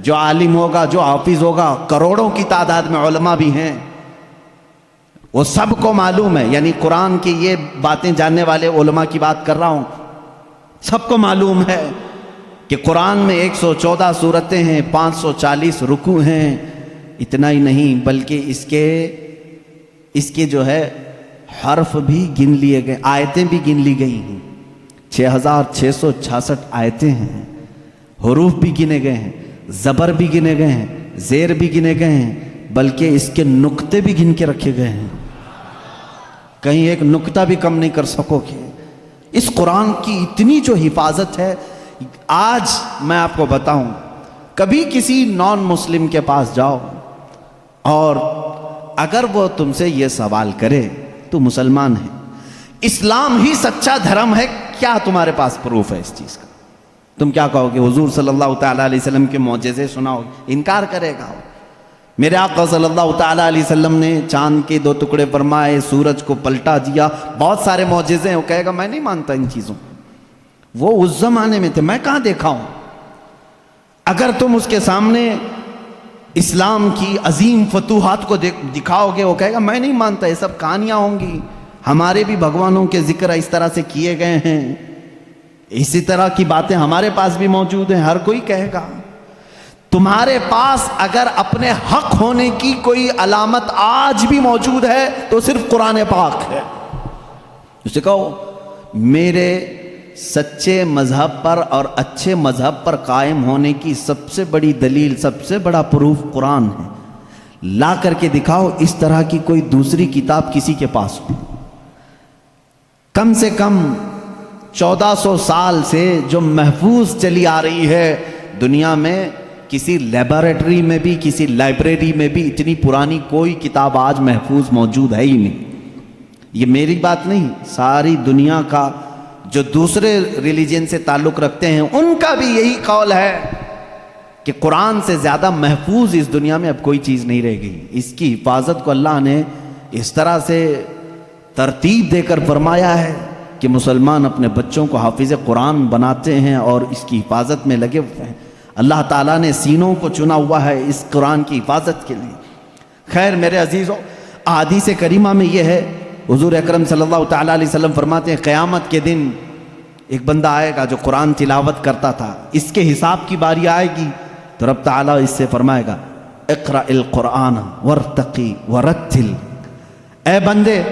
جو عالم ہوگا، جو حافظ ہوگا، کروڑوں کی تعداد میں علماء بھی ہیں، وہ سب کو معلوم ہے، یعنی قرآن کی یہ باتیں جاننے والے علماء کی بات کر رہا ہوں، سب کو معلوم ہے کہ قرآن میں 114 صورتیں ہیں، 540 رکوع ہیں۔ اتنا ہی نہیں بلکہ اس کے جو ہے حرف بھی گن لیے گئے، آیتیں بھی گن لی گئی ہیں، 6666 آیتیں ہیں، حروف بھی گنے گئے ہیں، زبر بھی گنے گئے ہیں، زیر بھی گنے گئے ہیں، بلکہ اس کے نقطے بھی گن کے رکھے گئے ہیں، کہیں ایک نقطہ بھی کم نہیں کر سکو گے۔ اس قرآن کی اتنی جو حفاظت ہے، آج میں آپ کو بتاؤں، کبھی کسی نان مسلم کے پاس جاؤ اور اگر وہ تم سے یہ سوال کرے تو مسلمان ہے، اسلام ہی سچا دھرم ہے، کیا تمہارے پاس پروف ہے اس چیز کا؟ تم کیا کہو گے؟ حضور صلی اللہ تعالیٰ علیہ وسلم کے معجزے سناؤ گے؟ انکار کرے گا۔ میرے آقا صلی اللہ تعالیٰ علیہ وسلم نے چاند کے 2 ٹکڑے فرمائے، سورج کو پلٹا دیا، بہت سارے معجزے ہیں، وہ کہے گا میں نہیں مانتا ان چیزوں، وہ اس زمانے میں تھے، میں کہاں دیکھا ہوں۔ اگر تم اس کے سامنے اسلام کی عظیم فتوحات کو دکھاؤ گے، وہ کہے گا میں نہیں مانتا، یہ سب کہانیاں ہوں گی، ہمارے بھی بھگوانوں کے ذکر اس طرح سے کیے گئے ہیں، اسی طرح کی باتیں ہمارے پاس بھی موجود ہیں، ہر کوئی کہے گا۔ تمہارے پاس اگر اپنے حق ہونے کی کوئی علامت آج بھی موجود ہے تو صرف قرآن پاک ہے۔ اسے کہو میرے سچے مذہب پر اور اچھے مذہب پر قائم ہونے کی سب سے بڑی دلیل، سب سے بڑا پروف قرآن ہے۔ لا کر کے دکھاؤ اس طرح کی کوئی دوسری کتاب کسی کے پاس ہو۔ کم سے کم 1400 سال سے جو محفوظ چلی آ رہی ہے دنیا میں، کسی لیبارٹری میں بھی، کسی لائبریری میں بھی اتنی پرانی کوئی کتاب آج محفوظ موجود ہے ہی نہیں۔ یہ میری بات نہیں، ساری دنیا کا جو دوسرے ریلیجن سے تعلق رکھتے ہیں ان کا بھی یہی قول ہے کہ قرآن سے زیادہ محفوظ اس دنیا میں اب کوئی چیز نہیں رہ گئی۔ اس کی حفاظت کو اللہ نے اس طرح سے ترتیب دے کر فرمایا ہے کہ مسلمان اپنے بچوں کو حافظ قرآن بناتے ہیں اور اس کی حفاظت میں لگے ہوئے ہیں۔ اللہ تعالیٰ نے سینوں کو چنا ہوا ہے اس قرآن کی حفاظت کے لیے۔ خیر میرے عزیزوں، احادیث کریمہ میں یہ ہے، حضور اکرم صلی اللہ تعالیٰ علیہ وسلم فرماتے ہیں قیامت کے دن ایک بندہ آئے گا جو قرآن تلاوت کرتا تھا، اس کے حساب کی باری آئے گی تو رب تعالیٰ اس سے فرمائے گا اقرأ القرآن وارتقی ورتل، اے بندے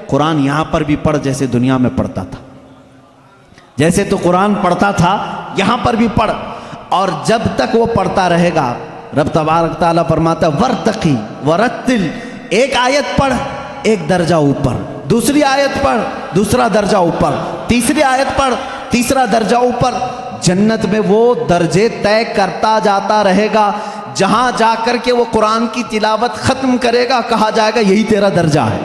قرآن یہاں پر بھی پڑھ جیسے دنیا میں پڑھتا تھا، جیسے تو قرآن پڑھتا تھا یہاں پر بھی پڑھ، اور جب تک وہ پڑھتا رہے گا رب تبارک تعالیٰ فرماتا ہے ورتقی ورتل، ایک آیت پڑھ ایک درجہ اوپر، دوسری آیت پڑھ دوسرا درجہ اوپر، تیسری آیت پڑھ تیسرا درجہ اوپر۔ جنت میں وہ درجے طے کرتا جاتا رہے گا، جہاں جا کر کے وہ قرآن کی تلاوت ختم کرے گا کہا جائے گا یہی تیرا درجہ ہے۔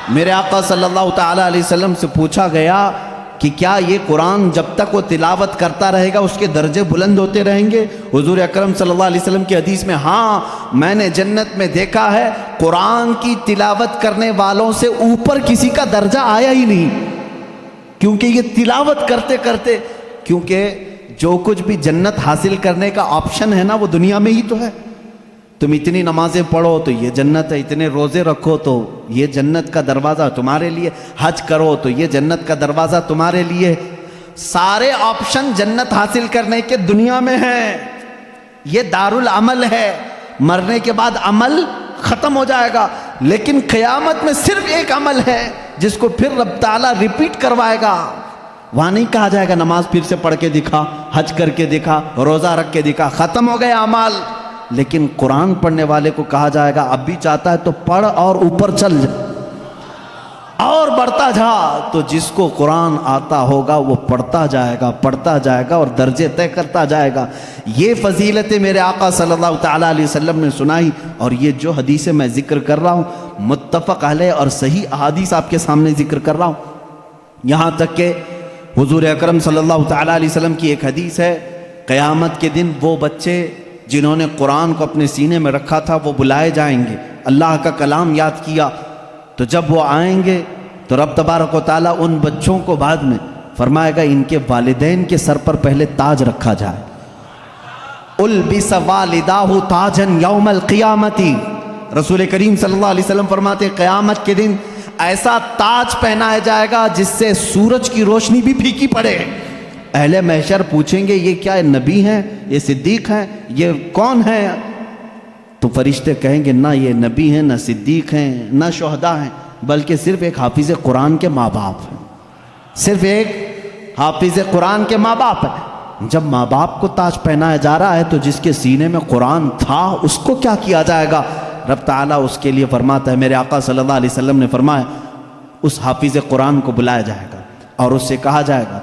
میرے آقا صلی اللہ تعالیٰ علیہ وسلم سے پوچھا گیا کہ کیا یہ قرآن جب تک وہ تلاوت کرتا رہے گا اس کے درجے بلند ہوتے رہیں گے؟ حضور اکرم صلی اللہ علیہ وسلم کی حدیث میں ہاں، میں نے جنت میں دیکھا ہے قرآن کی تلاوت کرنے والوں سے اوپر کسی کا درجہ آیا ہی نہیں، کیونکہ یہ تلاوت کرتے کرتے، کیونکہ جو کچھ بھی جنت حاصل کرنے کا آپشن ہے نا وہ دنیا میں ہی تو ہے۔ تم اتنی نمازیں پڑھو تو یہ جنت ہے، اتنے روزے رکھو تو یہ جنت کا دروازہ تمہارے لیے، حج کرو تو یہ جنت کا دروازہ تمہارے لیے، سارے آپشن جنت حاصل کرنے کے دنیا میں ہیں۔ یہ دارالعمل ہے، مرنے کے بعد عمل ختم ہو جائے گا، لیکن قیامت میں صرف ایک عمل ہے جس کو پھر رب تعالیٰ ریپیٹ کروائے گا۔ وہاں نہیں کہا جائے گا نماز پھر سے پڑھ کے دکھا، حج کر کے دکھا، روزہ رکھ کے دکھا، ختم ہو گئے اعمال، لیکن قرآن پڑھنے والے کو کہا جائے گا اب بھی چاہتا ہے تو پڑھ اور اوپر چل جا اور بڑھتا جا۔ تو جس کو قرآن آتا ہوگا وہ پڑھتا جائے گا اور درجے طے کرتا جائے گا۔ یہ فضیلتیں میرے آقا صلی اللہ تعالیٰ علیہ وسلم نے سنائی، اور یہ جو حدیثیں میں ذکر کر رہا ہوں متفق علیہ اور صحیح احادیث آپ کے سامنے ذکر کر رہا ہوں۔ یہاں تک کہ حضور اکرم صلی اللہ تعالیٰ علیہ وسلم کی ایک حدیث ہے، قیامت کے دن وہ بچے جنہوں نے قرآن کو اپنے سینے میں رکھا تھا وہ بلائے جائیں گے، اللہ کا کلام یاد کیا، تو جب وہ آئیں گے تو رب تبارک و تعالیٰ ان بچوں کو بعد میں فرمائے گا ان کے والدین کے سر پر پہلے تاج رکھا جائے۔ البس والداہ تاجا یوم القیامت، رسول کریم صلی اللہ علیہ وسلم فرماتے ہیں قیامت کے دن ایسا تاج پہنایا جائے گا جس سے سورج کی روشنی بھی پھیکی پڑے۔ اہل محشر پوچھیں گے یہ کیا نبی ہیں، یہ صدیق ہیں، یہ کون ہیں؟ تو فرشتے کہیں گے نہ یہ نبی ہیں، نہ صدیق ہیں، نہ شہداء ہیں، بلکہ صرف ایک حافظ قرآن کے ماں باپ ہیں، صرف ایک حافظ قرآن کے ماں باپ ہیں۔ جب ماں باپ کو تاج پہنایا جا رہا ہے تو جس کے سینے میں قرآن تھا اس کو کیا کیا جائے گا؟ رب تعالیٰ اس کے لیے فرماتا ہے، میرے آقا صلی اللہ علیہ وسلم نے فرمایا اس حافظ قرآن کو بلایا جائے گا اور اس سے کہا جائے گا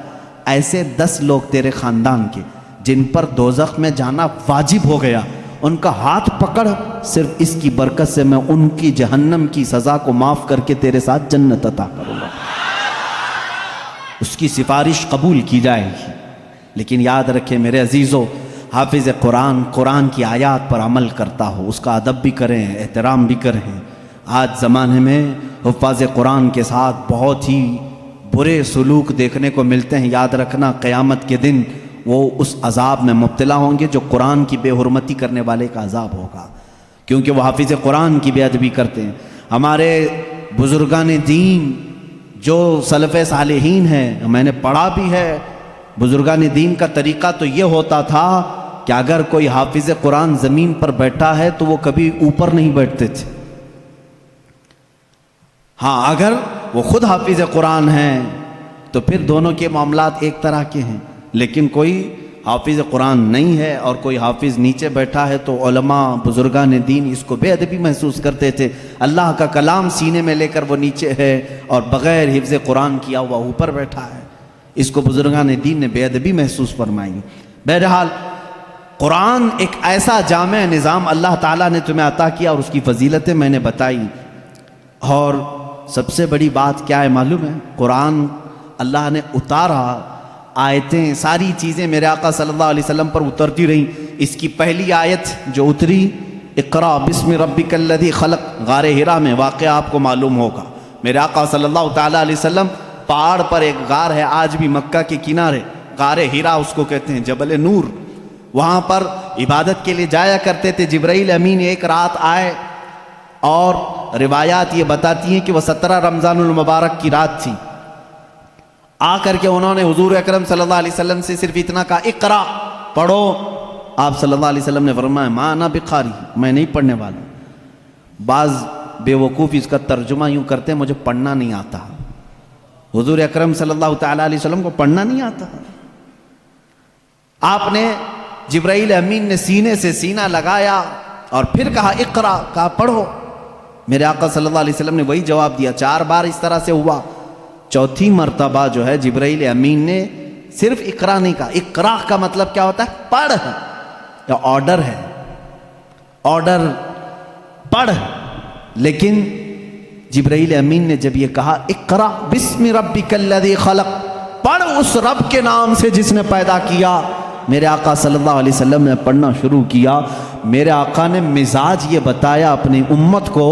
ایسے 10 لوگ تیرے خاندان کے جن پر دوزخ میں جانا واجب ہو گیا، ان کا ہاتھ پکڑ، صرف اس کی برکت سے میں ان کی جہنم کی سزا کو معاف کر کے تیرے ساتھ جنت عطا کروں گا۔ اس کی سفارش قبول کی جائے گی۔ لیکن یاد رکھیں میرے عزیزو، حافظ قرآن قرآن کی آیات پر عمل کرتا ہو، اس کا ادب بھی کریں، احترام بھی کریں۔ آج زمانے میں حفاظ قرآن کے ساتھ بہت ہی برے سلوک دیکھنے کو ملتے ہیں۔ یاد رکھنا قیامت کے دن وہ اس عذاب میں مبتلا ہوں گے جو قرآن کی بے حرمتی کرنے والے کا عذاب ہوگا، کیونکہ وہ حافظ قرآن کی بے ادبی کرتے ہیں۔ ہمارے بزرگان دین جو سلف صالحین ہیں، میں نے پڑھا بھی ہے، بزرگان دین کا طریقہ تو یہ ہوتا تھا کہ اگر کوئی حافظ قرآن زمین پر بیٹھا ہے تو وہ کبھی اوپر نہیں بیٹھتے تھے۔ ہاں اگر وہ خود حافظ قرآن ہیں تو پھر دونوں کے معاملات ایک طرح کے ہیں. لیکن کوئی حافظ قرآن نہیں ہے اور کوئی حافظ نیچے بیٹھا ہے تو علماء بزرگان دین اس کو بے ادبی محسوس کرتے تھے. اللہ کا کلام سینے میں لے کر وہ نیچے ہے اور بغیر حفظ قرآن کیا ہوا اوپر بیٹھا ہے. اس کو بزرگان دین نے بے ادبی محسوس فرمائی. بہرحال قرآن ایک ایسا جامع نظام اللہ تعالیٰ نے تمہیں عطا کیا اور اس کی فضیلتیں میں نے بتائی. اور سب سے بڑی بات کیا ہے معلوم ہے؟ قرآن اللہ نے اتارا، آیتیں ساری چیزیں میرے آقا صلی اللہ علیہ وسلم پر اترتی رہیں. اس کی پہلی آیت جو اتری اقرا بسم ربک الذی خلق، غار حرا میں واقعہ آپ کو معلوم ہوگا. میرے آقا صلی اللہ تعالیٰ علیہ وسلم پہاڑ پر ایک غار ہے آج بھی مکہ کے کنارے، غار حرا اس کو کہتے ہیں، جبل نور. وہاں پر عبادت کے لیے جایا کرتے تھے. جبرائیل امین ایک رات آئے اور روایات یہ بتاتی ہیں کہ وہ 17 رمضان المبارک کی رات تھی. آ کر کے انہوں نے حضور اکرم صلی اللہ علیہ وسلم سے صرف اتنا کہا اقرا، پڑھو. آپ صلی اللہ علیہ وسلم نے فرمایا ما انا بقاری، میں نہیں پڑھنے والا. بعض بے وقوف اس کا ترجمہ یوں کرتے ہیں مجھے پڑھنا نہیں آتا. حضور اکرم صلی اللہ تعالیٰ علیہ وسلم کو پڑھنا نہیں آتا. آپ نے جبرائیل امین نے سینے سے سینہ لگایا اور پھر کہا اقرا، کہا پڑھو. میرے آقا صلی اللہ علیہ وسلم نے وہی جواب دیا. 4 بار اس طرح سے ہوا. چوتھی مرتبہ جو ہے جبرائیل امین نے صرف اقرا نہیں کہا. اقرا کا مطلب کیا ہوتا ہے؟ پڑھ، یا آرڈر ہے، آرڈر پڑھ. لیکن جبرائیل امین نے جب یہ کہا اقرا بسم ربک الذی خلق، پڑھ اس رب کے نام سے جس نے پیدا کیا، میرے آقا صلی اللہ علیہ وسلم نے پڑھنا شروع کیا. میرے آقا نے مزاج یہ بتایا اپنی امت کو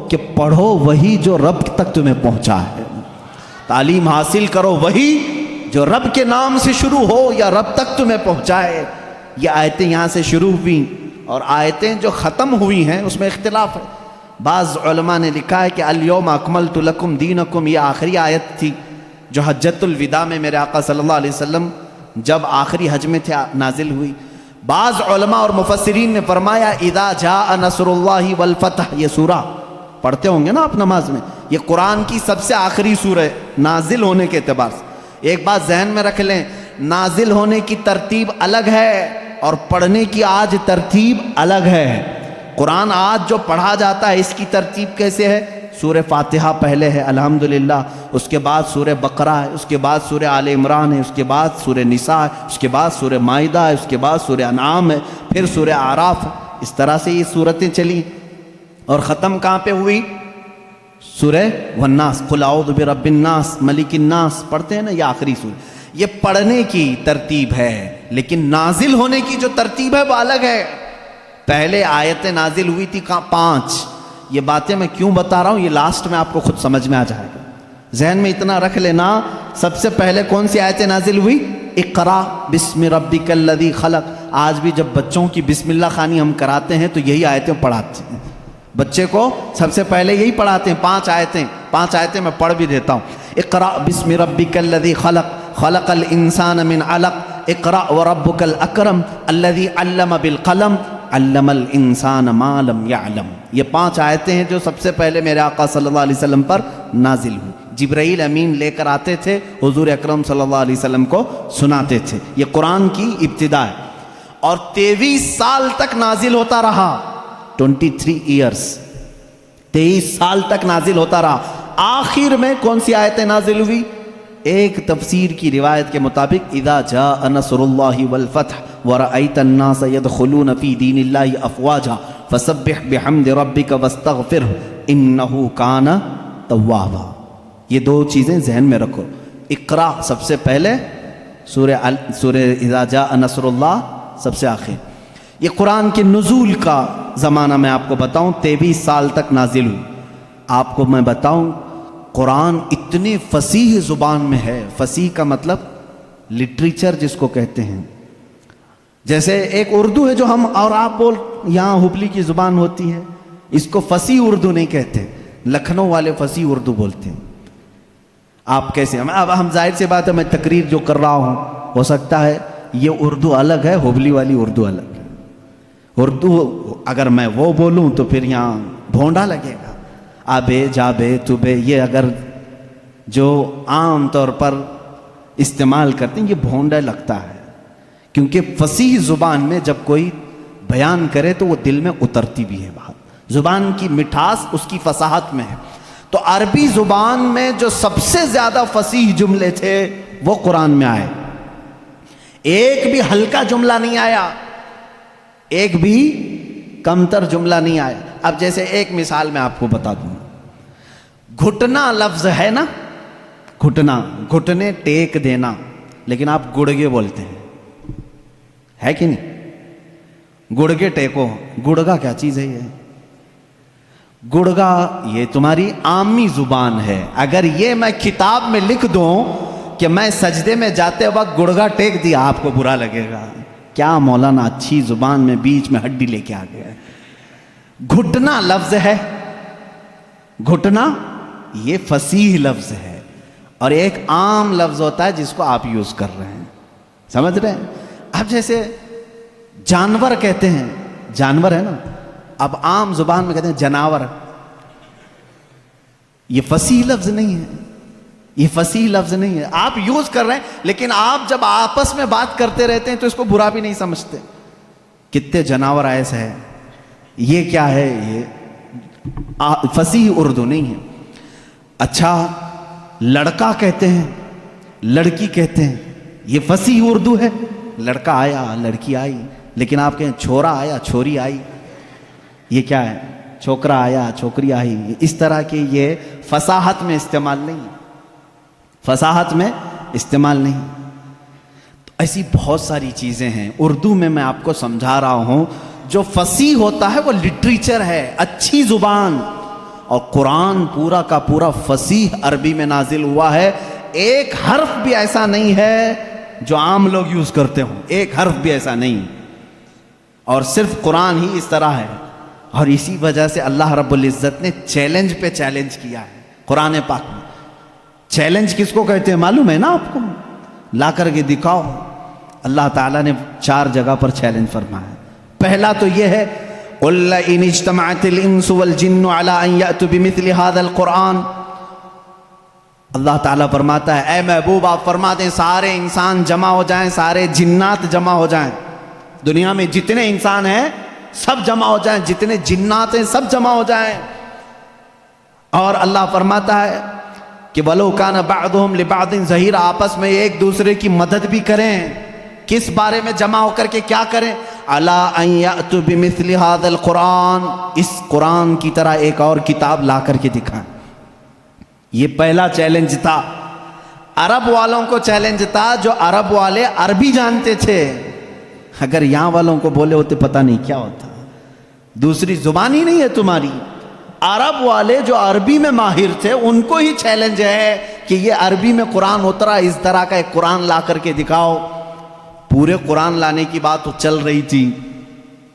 کہ پڑھو وہی جو رب تک تمہیں پہنچا ہے، تعلیم حاصل کرو وہی جو رب کے نام سے شروع ہو یا رب تک تمہیں پہنچائے. یہ آیتیں یہاں سے شروع ہوئیں اور آیتیں جو ختم ہوئی ہیں اس میں اختلاف ہے. بعض علماء نے لکھا ہے کہ الیوم اکملت لکم دینکم، یہ آخری آیت تھی جو حجۃ الوداع میں میرے آقا صلی اللہ علیہ وسلم جب آخری حج میں تھے نازل ہوئی. بعض علماء اور مفسرین نے فرمایا اذا جاء نصر اللہ والفتح، یہ سورہ پڑھتے ہوں گے نا آپ نماز میں، یہ قرآن کی سب سے آخری سورہ ہے نازل ہونے کے اعتبار سے. ایک بات ذہن میں رکھ لیں، نازل ہونے کی ترتیب الگ ہے اور پڑھنے کی آج ترتیب الگ ہے. قرآن آج جو پڑھا جاتا ہے اس کی ترتیب کیسے ہے؟ سورہ فاتحہ پہلے ہے الحمدللہ، اس کے بعد سورہ بقرہ ہے، اس کے بعد سورہ آل عمران ہے، اس کے بعد سورہ نساء ہے، اس کے بعد سورہ مائدہ ہے، اس کے بعد سورہ انعام ہے، پھر سورہ اعراف ہے. اس طرح سے یہ سورتیں چلی اور ختم کہاں پہ ہوئی؟ سورہ والناس، قل اعوذ برب الناس ملک الناس پڑھتے ہیں نا، یہ آخری سورہ. یہ پڑھنے کی ترتیب ہے لیکن نازل ہونے کی جو ترتیب ہے وہ الگ ہے. پہلے آیتیں نازل ہوئی تھی 5. یہ باتیں میں کیوں بتا رہا ہوں یہ لاسٹ میں آپ کو خود سمجھ میں آ جائے گا. ذہن میں اتنا رکھ لینا، سب سے پہلے کون سی آیتیں نازل ہوئی؟ اقرا بسم ربک الذی خلق. آج بھی جب بچوں کی بسم اللہ خوانی ہم کراتے ہیں تو یہی آیتیں پڑھاتے ہیں بچے کو. سب سے پہلے یہی پڑھاتے ہیں. 5 آیتیں میں پڑھ بھی دیتا ہوں. اقرا بسم ربک الذی خلق، خلق الانسان من علق، اقرا وربک الاکرم الذی علم بالقلم، علم الانسان ما لم يعلم. یہ 5 آیتیں ہیں جو سب سے پہلے میرے آقا صلی اللہ علیہ وسلم پر نازل ہوئی. جبرائیل امین لے کر آتے تھے، حضور اکرم صلی اللہ علیہ وسلم کو سناتے تھے. یہ قرآن کی ابتدا ہے اور 23 سال تک نازل ہوتا رہا. 23 ایئرس، 23 سال تک نازل ہوتا رہا. آخر میں کون سی آیتیں نازل ہوئی؟ ایک تفسیر کی روایت کے مطابق اذا جاء نصر اللہ والفتح ورأیت الناس يدخلون فی دین اللہ افواجا فسبح بحمد ربک واستغفرہ انہ کان توابا. یہ 2 چیزیں ذہن میں رکھو. اقرا سب سے پہلے، سورہ اذا جاء نصر اللہ سب سے آخر. یہ قرآن کے نزول کا زمانہ میں آپ کو بتاؤں 23 سال تک نازل ہوئی. آپ کو میں بتاؤں قرآن اتنی فصیح زبان میں ہے. فصیح کا مطلب لٹریچر جس کو کہتے ہیں. جیسے ایک اردو ہے جو ہم اور آپ بول، یہاں ہبلی کی زبان ہوتی ہے، اس کو فصیح اردو نہیں کہتے، لکھنؤ والے فصیح اردو بولتے ہیں. آپ کیسے؟ اب ہم ظاہر سی بات ہے میں تقریر جو کر رہا ہوں ہو سکتا ہے یہ اردو الگ ہے، ہبلی والی اردو الگ ہے. اردو اگر میں وہ بولوں تو پھر یہاں بھونڈا لگے گا. آبے جابے توبے، یہ اگر جو عام طور پر استعمال کرتے ہیں، یہ بھونڈا لگتا ہے، کیونکہ فصیح زبان میں جب کوئی بیان کرے تو وہ دل میں اترتی بھی ہے بات، زبان کی مٹھاس اس کی فصاحت میں ہے۔ تو عربی زبان میں جو سب سے زیادہ فصیح جملے تھے وہ قرآن میں آئے، ایک بھی ہلکا جملہ نہیں آیا، ایک بھی کمتر جملہ نہیں آیا۔ اب جیسے ایک مثال میں آپ کو بتا دوں، گھٹنا لفظ ہے نا، گھٹنا، گھٹنے ٹیک دینا، لیکن آپ گڑگے بولتے ہیں، ہے کہ نہیں؟ گڑگے ٹیکو، گڑگا کیا چیز ہے؟ یہ گڑگا یہ تمہاری عامی زبان ہے، اگر یہ میں کتاب میں لکھ دوں کہ میں سجدے میں جاتے وقت گڑگا ٹیک دیا، آپ کو برا لگے گا، کیا مولانا اچھی زبان میں بیچ میں ہڈی لے کے آ گیا ہے۔ گھٹنا لفظ ہے، گھٹنا یہ فصیح لفظ ہے، اور ایک عام لفظ ہوتا ہے جس کو آپ یوز کر رہے ہیں، سمجھ رہے ہیں؟ اب جیسے جانور کہتے ہیں، جانور ہے نا، اب عام زبان میں کہتے ہیں جناور، یہ فصیح لفظ نہیں ہے، یہ فصیح لفظ نہیں ہے، آپ یوز کر رہے ہیں، لیکن آپ جب آپس میں بات کرتے رہتے ہیں تو اس کو برا بھی نہیں سمجھتے، کتنے جناور ایسے ہیں، یہ کیا ہے، یہ فصیح اردو نہیں ہے۔ اچھا لڑکا کہتے ہیں، لڑکی کہتے ہیں، یہ فصیح اردو ہے، لڑکا آیا لڑکی آئی، لیکن آپ کہیں چھورا آیا چھوری آئی، یہ کیا ہے، چھوکرا آیا چھوکری آئی، اس طرح کے یہ فصاحت میں استعمال نہیں، فصاحت میں استعمال نہیں۔ تو ایسی بہت ساری چیزیں ہیں اردو میں آپ کو سمجھا رہا ہوں، جو فصیح ہوتا ہے وہ لٹریچر ہے، اچھی زبان، اور قرآن پورا کا پورا فصیح عربی میں نازل ہوا ہے، ایک حرف بھی ایسا نہیں ہے جو عام لوگ یوز کرتے ہوں، ایک حرف بھی ایسا نہیں، اور صرف قرآن ہی اس طرح ہے۔ اور اسی وجہ سے اللہ رب العزت نے چیلنج پہ چیلنج کیا ہے قرآن پاک میں۔ چیلنج کس کو کہتے ہیں معلوم ہے نا آپ کو؟ لا کر کے دکھاؤ۔ اللہ تعالیٰ نے 4 جگہ پر چیلنج فرمایا۔ پہلا تو یہ ہے قُلْ لَئِنِ اجْتَمَعَتِ الْإِنسُ وَالْجِنُّ عَلَىٰ أَن يَأْتُوا بِمِثْلِ هَذَا الْقُرْآنِ، اللہ تعالیٰ فرماتا ہے اے محبوب آپ فرما دیں سارے انسان جمع ہو جائیں، سارے جنات جمع ہو جائیں، دنیا میں جتنے انسان ہیں سب جمع ہو جائیں، جتنے جنات ہیں سب جمع ہو جائیں، اور اللہ فرماتا ہے کہ وَلَوْ كَانَ بَعْضُهُمْ لِبَعْضٍ ظَهِيرًا، آپس میں ایک دوسرے کی مدد بھی کریں۔ کس بارے میں جمع ہو کر کے کیا کریں؟ عَلَىٰ أَن يَأْتُوا بِمِثْلِ هَذَا الْقُرْآنِ، اس قرآن کی طرح ایک اور کتاب لا کر کے دکھائیں۔ یہ پہلا چیلنج تھا، عرب والوں کو چیلنج تھا، جو عرب والے عربی جانتے تھے، اگر یہاں والوں کو بولے ہوتے پتہ نہیں کیا ہوتا، دوسری زبان ہی نہیں ہے تمہاری۔ عرب والے جو عربی میں ماہر تھے ان کو ہی چیلنج ہے کہ یہ عربی میں قرآن اترا، اس طرح کا ایک قرآن لا کر کے دکھاؤ۔ پورے قرآن لانے کی بات تو چل رہی تھی،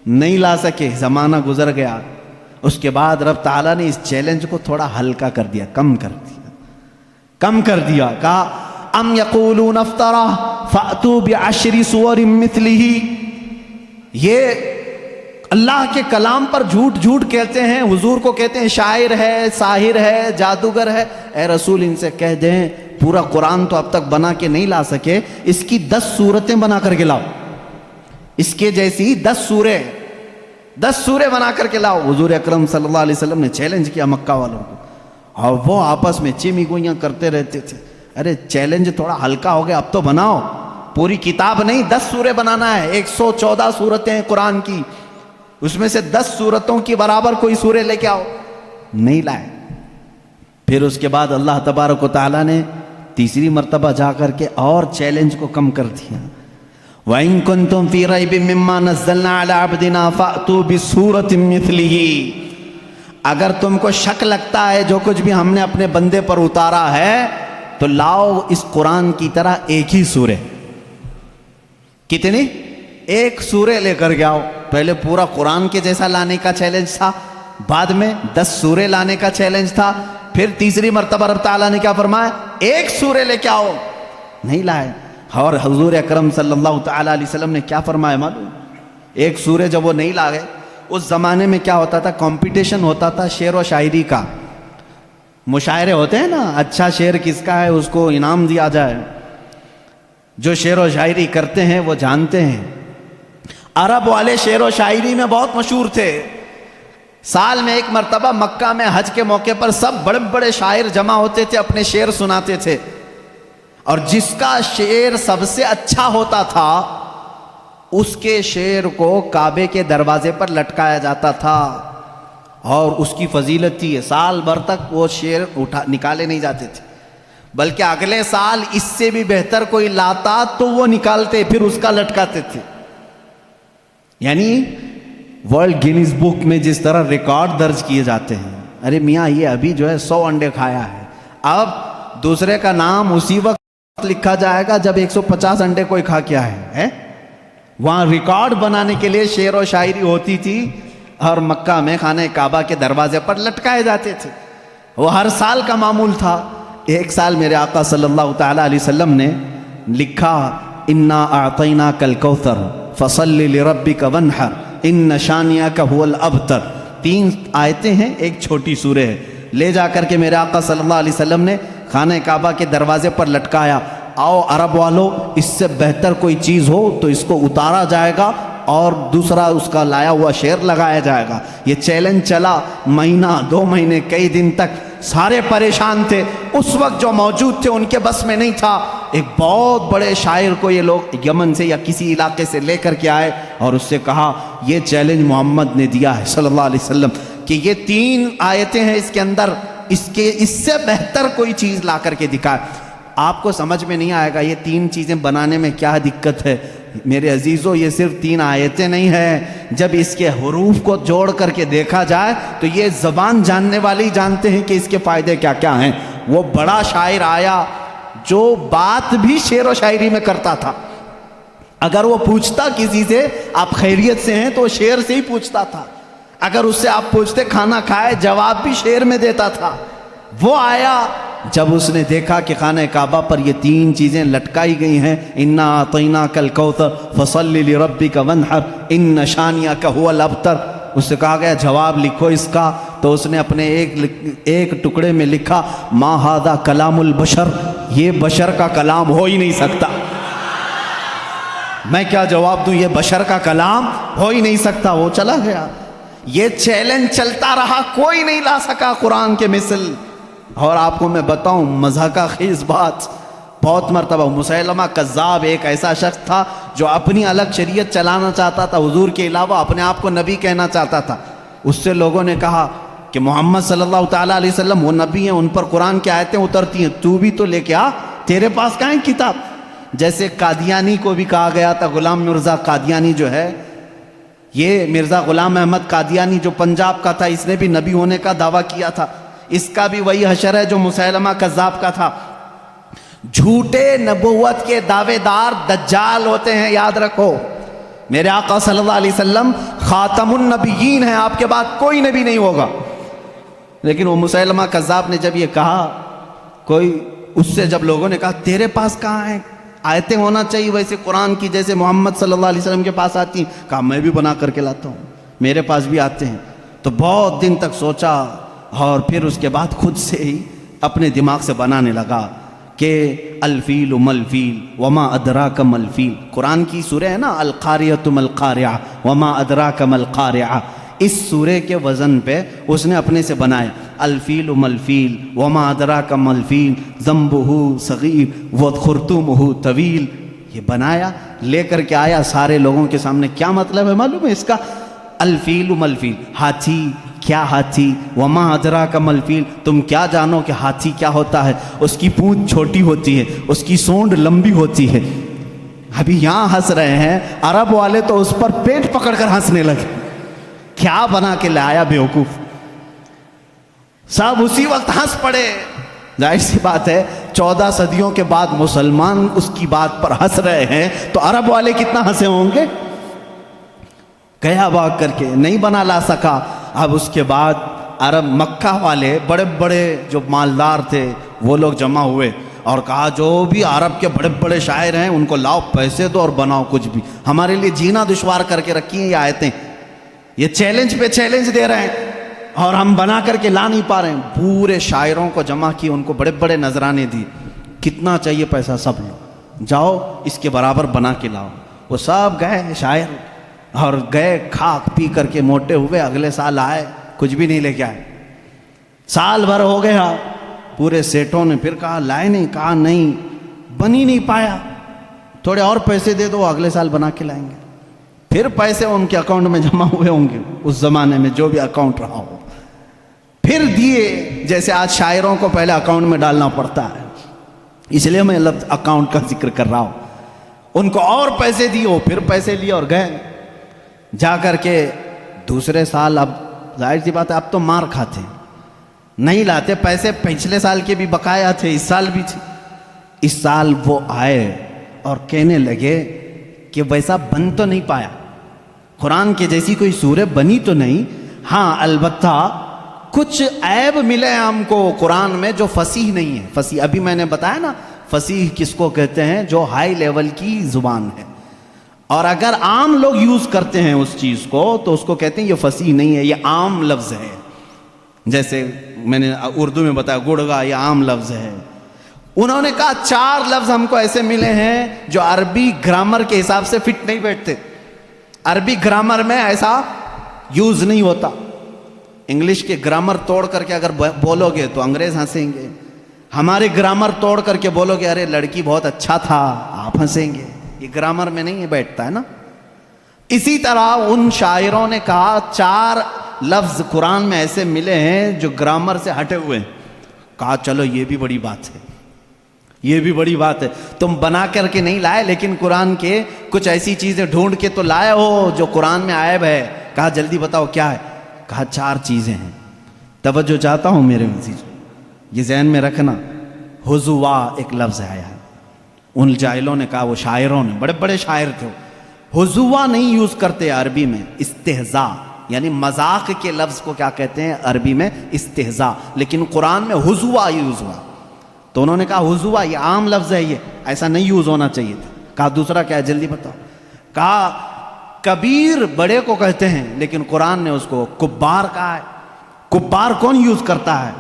نہیں لا سکے، زمانہ گزر گیا۔ اس کے بعد رب تعالیٰ نے اس چیلنج کو تھوڑا ہلکا کر دیا، کم کر دیا، کہا ام یقولون افطرا فأتوا بعشر سور مثلہ، یہ اللہ کے کلام پر جھوٹ کہتے ہیں، حضور کو کہتے ہیں شاعر ہے، ساحر ہے، جادوگر ہے۔ اے رسول ان سے کہہ دیں پورا قرآن تو اب تک بنا کے نہیں لا سکے، اس کی 10 سورتیں بنا کر کے لاؤ، اس کے جیسی 10 سورے بنا کر کے لاؤ۔ حضور اکرم صلی اللہ علیہ وسلم نے چیلنج کیا مکہ والوں کو، اور وہ آپس میں چیمی گوئیاں کرتے رہتے تھے، ارے چیلنج تھوڑا ہلکا ہو گیا، اب تو بناؤ، پوری کتاب نہیں 10 سورے بنانا ہے، 114 سورتیں ہیں قرآن کی، اس میں سے 10 سورتوں کی برابر کوئی سورے لے کے آؤ، نہیں لائے۔ پھر اس کے بعد اللہ تبارک و تعالیٰ نے تیسری مرتبہ جا کر کے اور چیلنج کو کم کر دیا، وَإِن كُنتُمْ فِي رَيْبٍ مِّمَّا نَزَّلْنَا عَلَىٰ عَبْدِنَا فَأْتُوا بِسُورَةٍ مِّثْلِهِ، اگر تم کو شک لگتا ہے جو کچھ بھی ہم نے اپنے بندے پر اتارا ہے تو لاؤ اس قرآن کی طرح ایک ہی سورے۔ کتنی؟ ایک سورے لے کر کے آؤ۔ پہلے پورا قرآن کے جیسا لانے کا چیلنج تھا، بعد میں 10 سورے لانے کا چیلنج تھا، پھر تیسری مرتبہ رب تعالیٰ نے کیا فرمایا؟ ایک سورے لے کے آؤ، نہیں لائے۔ اور حضور اکرم صلی اللہ تعالیٰ علیہ وسلم نے کیا فرمایا معلوم؟ ایک سورے جب وہ نہیں لائے، اس زمانے میں کیا ہوتا تھا؟ کمپٹیشن ہوتا تھا شعر و شاعری کا، مشاعرے ہوتے ہیں نا، اچھا شعر کس کا ہے اس کو انعام دیا جائے۔ جو شعر و شاعری کرتے ہیں وہ جانتے ہیں، عرب والے شعر و شاعری میں بہت مشہور تھے۔ سال میں ایک مرتبہ مکہ میں حج کے موقع پر سب بڑے بڑے شاعر جمع ہوتے تھے، اپنے شعر سناتے تھے، اور جس کا شعر سب سے اچھا ہوتا تھا اس کے شعر کو کعبے کے دروازے پر لٹکایا جاتا تھا، اور اس کی فضیلت تھی سال بھر تک وہ شعر نکالے نہیں جاتے تھے، بلکہ اگلے سال اس سے بھی بہتر کوئی لاتا تو وہ نکالتے پھر اس کا لٹکاتے تھے۔ یعنی ورلڈ گینیز بک میں جس طرح ریکارڈ درج کیے جاتے ہیں، ارے میاں یہ ابھی جو ہے 100 انڈے کھایا ہے، اب دوسرے کا نام اسی وقت لکھا جائے گا جب 150 انڈے کوئی کھا کے آئے ہے۔ وہاں ریکارڈ بنانے کے لیے شعر و شاعری ہوتی تھی اور مکہ میں خانہ کعبہ کے دروازے پر لٹکائے جاتے تھے، وہ ہر سال کا معمول تھا۔ ایک سال میرے آقا صلی اللہ تعالی علیہ وسلم نے لکھا انا اعطیناک الکوثر فصل لربک وانحر ان شانئک هو الابتر، 3 آیتیں ہیں، ایک چھوٹی سورہ ہے، لے جا کر کے میرے آقا صلی اللہ علیہ وسلم نے خانہ کعبہ کے دروازے پر لٹکایا۔ آؤ عرب والو، اس سے بہتر کوئی چیز ہو تو اس کو اتارا جائے گا اور دوسرا اس کا لایا ہوا شعر لگایا جائے گا۔ یہ چیلنج چلا مہینہ 2 مہینے کئی دن تک، سارے پریشان تھے، اس وقت جو موجود تھے ان کے بس میں نہیں تھا۔ ایک بہت بڑے شاعر کو یہ لوگ یمن سے یا کسی علاقے سے لے کر کے آئے اور اس سے کہا یہ چیلنج محمد نے دیا ہے صلی اللہ علیہ وسلم کہ یہ 3 آیتیں ہیں اس کے اندر، اس سے بہتر کوئی چیز لا کر کے دکھائے۔ آپ کو سمجھ میں نہیں آئے گا یہ 3 چیزیں بنانے میں کیا دقت ہے۔ میرے عزیزو یہ صرف 3 آیتیں نہیں ہیں، جب اس کے حروف کو جوڑ کر کے دیکھا جائے تو یہ زبان جاننے والے ہی جانتے ہیں کہ اس کے فائدے کیا کیا ہیں۔ وہ بڑا شاعر آیا جو بات بھی شعر و شاعری میں کرتا تھا، اگر وہ پوچھتا کسی سے آپ خیریت سے ہیں تو وہ شعر سے ہی پوچھتا تھا، اگر اس سے آپ پوچھتے کھانا کھائے جواب بھی شعر میں دیتا تھا۔ وہ آیا جب اس نے دیکھا کہ خانہ کعبہ پر یہ 3 چیزیں لٹکائی گئی ہیں، انا اعطیناک الکوثر فصل لربک وانحر ان شانئک هو الابتر، اس سے کہا گیا جواب لکھو اس کا، تو اس نے اپنے ایک ٹکڑے میں لکھا ما ھذا کلام البشر، یہ بشر کا کلام ہو ہی نہیں سکتا۔ میں کیا جواب دوں، یہ بشر کا کلام ہو ہی نہیں سکتا۔ وہ چلا گیا، یہ چیلنج چلتا رہا، کوئی نہیں لا سکا قرآن کے مثل۔ اور آپ کو میں بتاؤں مضحکہ خیز بات، بہت مرتبہ مسیلمہ کذاب ایک ایسا شخص تھا جو اپنی الگ شریعت چلانا چاہتا تھا، حضور کے علاوہ اپنے آپ کو نبی کہنا چاہتا تھا۔ اس سے لوگوں نے کہا کہ محمد صلی اللہ تعالیٰ علیہ وسلم وہ نبی ہیں، ان پر قرآن کی آیتیں اترتی ہیں، تو بھی تو لے کے آ، تیرے پاس کہاں ہے کتاب؟ جیسے قادیانی کو بھی کہا گیا تھا، غلام مرزا قادیانی جو ہے، یہ مرزا غلام احمد قادیانی جو پنجاب کا تھا، اس نے بھی نبی ہونے کا دعویٰ کیا تھا، اس کا بھی وہی حشر ہے جو مسیلمہ کذاب کا تھا۔ جھوٹے نبوت کے دعوے دار دجال ہوتے ہیں، یاد رکھو۔ میرے آقا صلی اللہ علیہ وسلم خاتم النبیین ہیں، آپ کے بعد کوئی نبی نہیں ہوگا۔ لیکن وہ مسیلمہ کذاب نے جب یہ کہا، کوئی اس سے جب لوگوں نے کہا تیرے پاس کہاں ہیں آیتیں، ہونا چاہیے ویسے قرآن کی جیسے محمد صلی اللہ علیہ وسلم کے پاس آتی ہیں، کہا میں بھی بنا کر کے لاتا ہوں، میرے پاس بھی آتے ہیں۔ تو بہت دن تک سوچا اور پھر اس کے بعد خود سے ہی اپنے دماغ سے بنانے لگا کہ الفیل ملفیل وما ادراک ملفیل، قرآن کی سورہ ہے نا القاریۃ ملقاریہ وما ادراک ملقاریہ، اس سورہ کے وزن پہ اس نے اپنے سے بنایا الفیل ملفیل وما ادراک ملفیل ذنبہ صغیر وخرطومہ طویل، یہ بنایا لے کر کے آیا سارے لوگوں کے سامنے۔ کیا مطلب ہے معلوم ہے اس کا؟ الفیل ملفیل، ہاتھی، کیا ہاتھی، وما ادراک ملفیل، تم کیا جانو کہ ہاتھی کیا ہوتا ہے؟ اس کی پونچھ چھوٹی ہوتی ہے، اس کی سونڈ لمبی ہوتی ہے۔ ابھی یہاں ہنس رہے ہیں، عرب والے تو اس پر پیٹ پکڑ کر ہنسنے لگے، کیا بنا کے لایا بیوقوف۔ سب اسی وقت ہنس پڑے۔ ظاہر سی بات ہے 14 صدیوں کے بعد مسلمان اس کی بات پر ہنس رہے ہیں تو عرب والے کتنا ہنسے ہوں گے۔ گیا بھاگ کر کے، نہیں بنا لا سکا۔ اب اس کے بعد عرب مکہ والے بڑے بڑے جو مالدار تھے وہ لوگ جمع ہوئے اور کہا جو بھی عرب کے بڑے بڑے شاعر ہیں ان کو لاؤ، پیسے دو اور بناؤ کچھ بھی، ہمارے لیے جینا دشوار کر کے رکھی ہیں یہ آیتیں، یہ چیلنج پہ چیلنج دے رہے ہیں اور ہم بنا کر کے لا نہیں پا رہے ہیں۔ پورے شاعروں کو جمع کی، ان کو بڑے بڑے نذرانے دی، کتنا چاہیے پیسہ سب لو، جاؤ اس کے برابر بنا کے لاؤ۔ وہ سب گئے شاعر، اور گئے کھا پی کر کے موٹے ہوئے، اگلے سال آئے کچھ بھی نہیں لے کے آئے۔ سال بھر ہو گیا، پورے سیٹوں نے پھر کہا لائے نہیں، کہا نہیں بن ہی نہیں پایا، تھوڑے اور پیسے دے دو اگلے سال بنا کے لائیں گے۔ پھر پیسے ان کے اکاؤنٹ میں جمع ہوئے ہوں گے اس زمانے میں، جو بھی اکاؤنٹ رہا ہو، پھر دیے، جیسے آج شاعروں کو پہلے اکاؤنٹ میں ڈالنا پڑتا ہے، اس لیے میں لفظ اکاؤنٹ کا ذکر کر رہا ہوں۔ ان کو اور پیسے دیے، پھر پیسے لیے اور گئے۔ جا کر کے دوسرے سال، اب ظاہر سی بات ہے اب تو مار کھاتے، نہیں لاتے پیسے، پچھلے سال کے بھی بقایا تھے، اس سال بھی تھے۔ اس سال وہ آئے اور کہنے لگے کہ ویسا بن تو نہیں پایا، قرآن کے جیسی کوئی سورہ بنی تو نہیں، ہاں البتہ کچھ عیب ملے ہم کو قرآن میں جو فصیح نہیں ہے۔ فصیح ابھی میں نے بتایا نا، فصیح کس کو کہتے ہیں؟ جو ہائی لیول کی زبان ہے، اور اگر عام لوگ یوز کرتے ہیں اس چیز کو تو اس کو کہتے ہیں یہ فصیح نہیں ہے، یہ عام لفظ ہے۔ جیسے میں نے اردو میں بتایا گڑگا، یہ عام لفظ ہے۔ انہوں نے کہا 4 لفظ ہم کو ایسے ملے ہیں جو عربی گرامر کے حساب سے فٹ نہیں بیٹھتے، عربی گرامر میں ایسا یوز نہیں ہوتا۔ انگلش کے گرامر توڑ کر کے اگر بولو گے تو انگریز ہنسیں گے، ہمارے گرامر توڑ کر کے بولو گے ارے لڑکی بہت اچھا تھا، آپ ہنسیں گے، یہ گرامر میں نہیں بیٹھتا ہے نا۔ اسی طرح ان شاعروں نے کہا 4 لفظ قرآن میں ایسے ملے ہیں جو گرامر سے ہٹے ہوئے ہیں۔ کہا چلو یہ بھی بڑی بات ہے، یہ بھی بڑی بات ہے، تم بنا کر کے نہیں لائے لیکن قرآن کے کچھ ایسی چیزیں ڈھونڈ کے تو لائے ہو جو قرآن میں عیب ہے۔ کہا جلدی بتاؤ کیا ہے؟ کہا 4 چیزیں ہیں۔ توجہ چاہتا ہوں میرے عزیز، یہ ذہن میں رکھنا، حضوا ایک لفظ آیا ہے۔ ان جاہلوں نے کہا، وہ شاعروں نے، بڑے بڑے شاعر تھے، حضوا نہیں یوز کرتے عربی میں، استہزاء، یعنی مذاق کے لفظ کو کیا کہتے ہیں عربی میں؟ استہزاء، لیکن قرآن میں حضوا یوز ہوا۔ تو انہوں نے کہا حضوا یہ عام لفظ ہے، یہ ایسا نہیں یوز ہونا چاہیے تھا۔ کہا دوسرا کیا ہے؟ جلدی بتاؤ۔ کہا کبیر بڑے کو کہتے ہیں لیکن قرآن نے اس کو کبار کہا ہے۔ کبار کون یوز کرتا ہے؟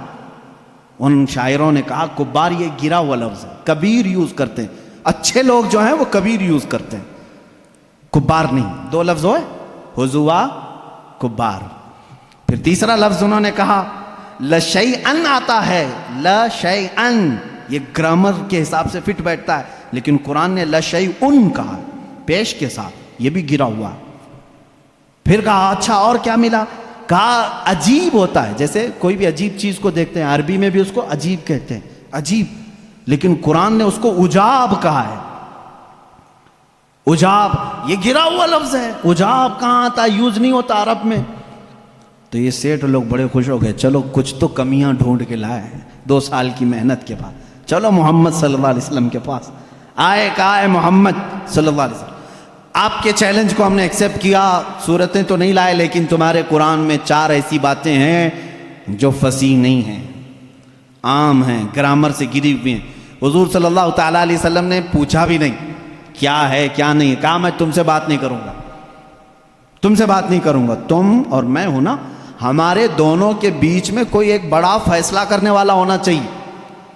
ان شاعروں نے کہا کبار یہ گرا ہوا لفظ ہے، کبیر یوز کرتے ہیں، اچھے لوگ جو ہیں وہ کبیر یوز کرتے ہیں، کبار نہیں۔ 2 لفظ ہوئے، حضوا، کبار۔ پھر تیسرا لفظ انہوں نے کہا لشیئن آتا ہے، لشیئن، یہ گرامر کے حساب سے فٹ بیٹھتا ہے، لیکن قرآن نے لشیئن کہا پیش کے ساتھ، یہ بھی گرا ہوا۔ پھر کہا اچھا اور کیا ملا؟ کہا عجیب ہوتا ہے، جیسے کوئی بھی عجیب چیز کو دیکھتے ہیں عربی میں بھی اس کو عجیب کہتے ہیں، عجیب، لیکن قرآن نے اس کو عجاب کہا ہے۔ عجاب یہ گرا ہوا لفظ ہے، عجاب کہاں آتا؟ یوز نہیں ہوتا عرب میں۔ تو یہ سیٹھ لوگ بڑے خوش ہو گئے، چلو کچھ تو کمیاں ڈھونڈ کے لائے ہیں 2 سال کی محنت کے بعد، چلو محمد صلی اللہ علیہ وسلم کے پاس آئے، کہا ہے محمد صلی اللہ علیہ وسلم آپ کے چیلنج کو ہم نے ایکسیپٹ کیا، صورتیں تو نہیں لائے لیکن تمہارے قرآن میں 4 ایسی باتیں ہیں جو فصیح نہیں ہیں، عام ہیں، گرامر سے گری ہوئی ہیں۔ حضور صلی اللہ تعالیٰ علیہ وسلم نے پوچھا بھی نہیں کیا ہے کیا نہیں، کہا میں تم سے بات نہیں کروں گا، تم سے بات نہیں کروں گا، تم اور میں ہوں نا، ہمارے دونوں کے بیچ میں کوئی ایک بڑا فیصلہ کرنے والا ہونا چاہیے۔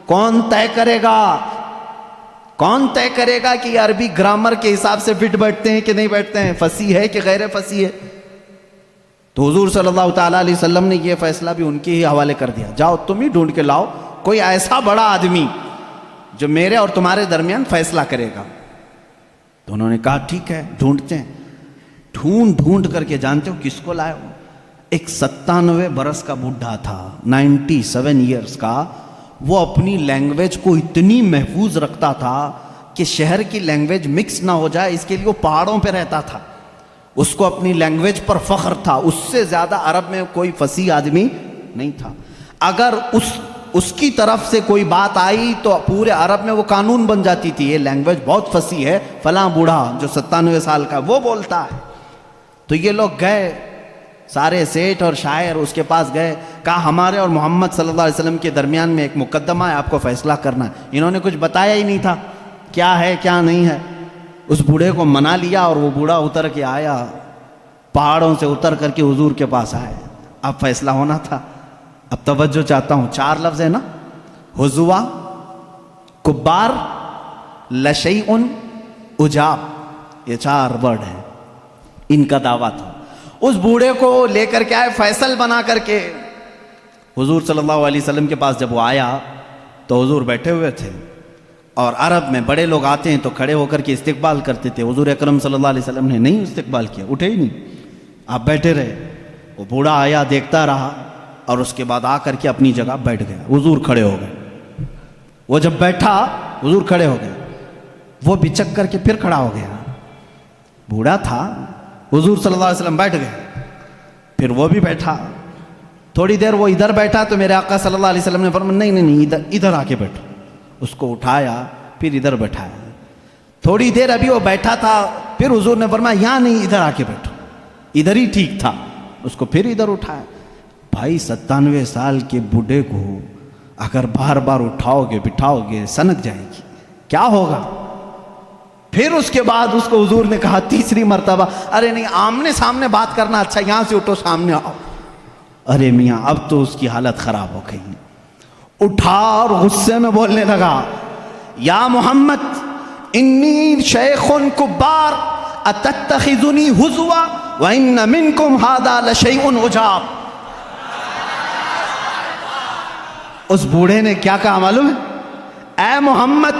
کون طے کرے گا؟ کون طے کرے گا کہ یہ عربی گرامر کے حساب سے فٹ بیٹھتے ہیں کہ نہیں بیٹھتے ہیں، فصیح ہے کہ غیر فصیح ہے؟ تو حضور صلی اللہ تعالیٰ علیہ وسلم نے یہ فیصلہ بھی ان کے ہی حوالے کر دیا، جاؤ تم ہی ڈھونڈ کے لاؤ کوئی ایسا بڑا آدمی جو میرے اور تمہارے درمیان فیصلہ کرے گا۔ تو انہوں نے کہا ٹھیک ہے ڈھونڈتے ہیں۔ ڈھونڈ کر کے جانتے ہو کس کو لائے ہو؟ ایک 97 برس کا بڈھا تھا، 97 ایئرز کا، وہ اپنی لینگویج کو اتنی محفوظ رکھتا تھا کہ شہر کی لینگویج مکس نہ ہو جائے، اس کے لیے وہ پہاڑوں پہ رہتا تھا، اس کو اپنی لینگویج پر فخر تھا، اس سے زیادہ عرب میں کوئی فصیح آدمی نہیں تھا۔ اگر اس کی طرف سے کوئی بات آئی تو پورے عرب میں وہ قانون بن جاتی تھی، یہ لینگویج بہت فصیح ہے، فلاں بوڑھا جو 97 سال کا وہ بولتا ہے۔ تو یہ لوگ گئے، سارے سیٹھ اور شاعر اس کے پاس گئے، کہا ہمارے اور محمد صلی اللہ علیہ وسلم کے درمیان میں ایک مقدمہ ہے، آپ کو فیصلہ کرنا ہے۔ انہوں نے کچھ بتایا ہی نہیں تھا کیا ہے کیا نہیں ہے۔ اس بوڑھے کو منا لیا اور وہ بوڑھا اتر کے آیا، پہاڑوں سے اتر کر کے حضور کے پاس آئے، اب فیصلہ ہونا تھا۔ اب توجہ چاہتا ہوں، 4 لفظ ہے نا، حضوا، کبار، لشیء عجاب، یہ 4 ورڈ ہیں، ان کا دعویٰ تھا۔ اس بوڑھے کو لے کر کے آئے فیصل بنا کر کے حضور صلی اللہ علیہ وسلم کے پاس۔ جب وہ آیا تو حضور بیٹھے ہوئے تھے، اور عرب میں بڑے لوگ آتے ہیں تو کھڑے ہو کر کے استقبال کرتے تھے۔ حضور اکرم صلی اللہ علیہ وسلم نے نہیں استقبال کیا، اٹھے ہی نہیں، آپ بیٹھے رہے۔ وہ بوڑھا آیا، دیکھتا رہا، اور اس کے بعد آ کر کے اپنی جگہ بیٹھ گیا۔ حضور کھڑے ہو گئے۔ وہ جب بیٹھا حضور کھڑے ہو گئے، وہ بچک کر کے پھر کھڑا ہو گیا۔ بوڑھا تھا، حضور صلی اللہ علیہ وسلم بیٹھ گئے، پھر وہ بھی بیٹھا۔ تھوڑی دیر وہ ادھر بیٹھا تو میرے آقا صلی اللہ علیہ وسلم نے فرمایا نہیں نہیں نہیں، ادھر آ کے بیٹھو۔ اس کو اٹھایا، پھر ادھر بیٹھایا۔ تھوڑی دیر ابھی وہ بیٹھا تھا، پھر حضور نے فرمایا یہاں نہیں، ادھر آ کے بیٹھو، ادھر ہی ٹھیک تھا۔ اس کو پھر ادھر اٹھایا۔ بھائی 97 سال کے بوڑھے کو اگر بار بار اٹھاؤ گے بٹھاؤ گے سنک جائے گی، کیا ہوگا؟ پھر اس کے بعد اس کو حضور نے کہا تیسری مرتبہ، ارے نہیں، آمنے سامنے بات کرنا اچھا، یہاں سے اٹھو، سامنے آؤ۔ ارے میاں اب تو اس کی حالت خراب ہو گئی، اٹھا اور غصے میں بولنے لگا، یا محمد انی شیخ کبار اتتخذنی ہزوا وان منکم ھذا لشیء عجاب۔ اس بوڑھے نے کیا کہا معلوم ہے؟ اے محمد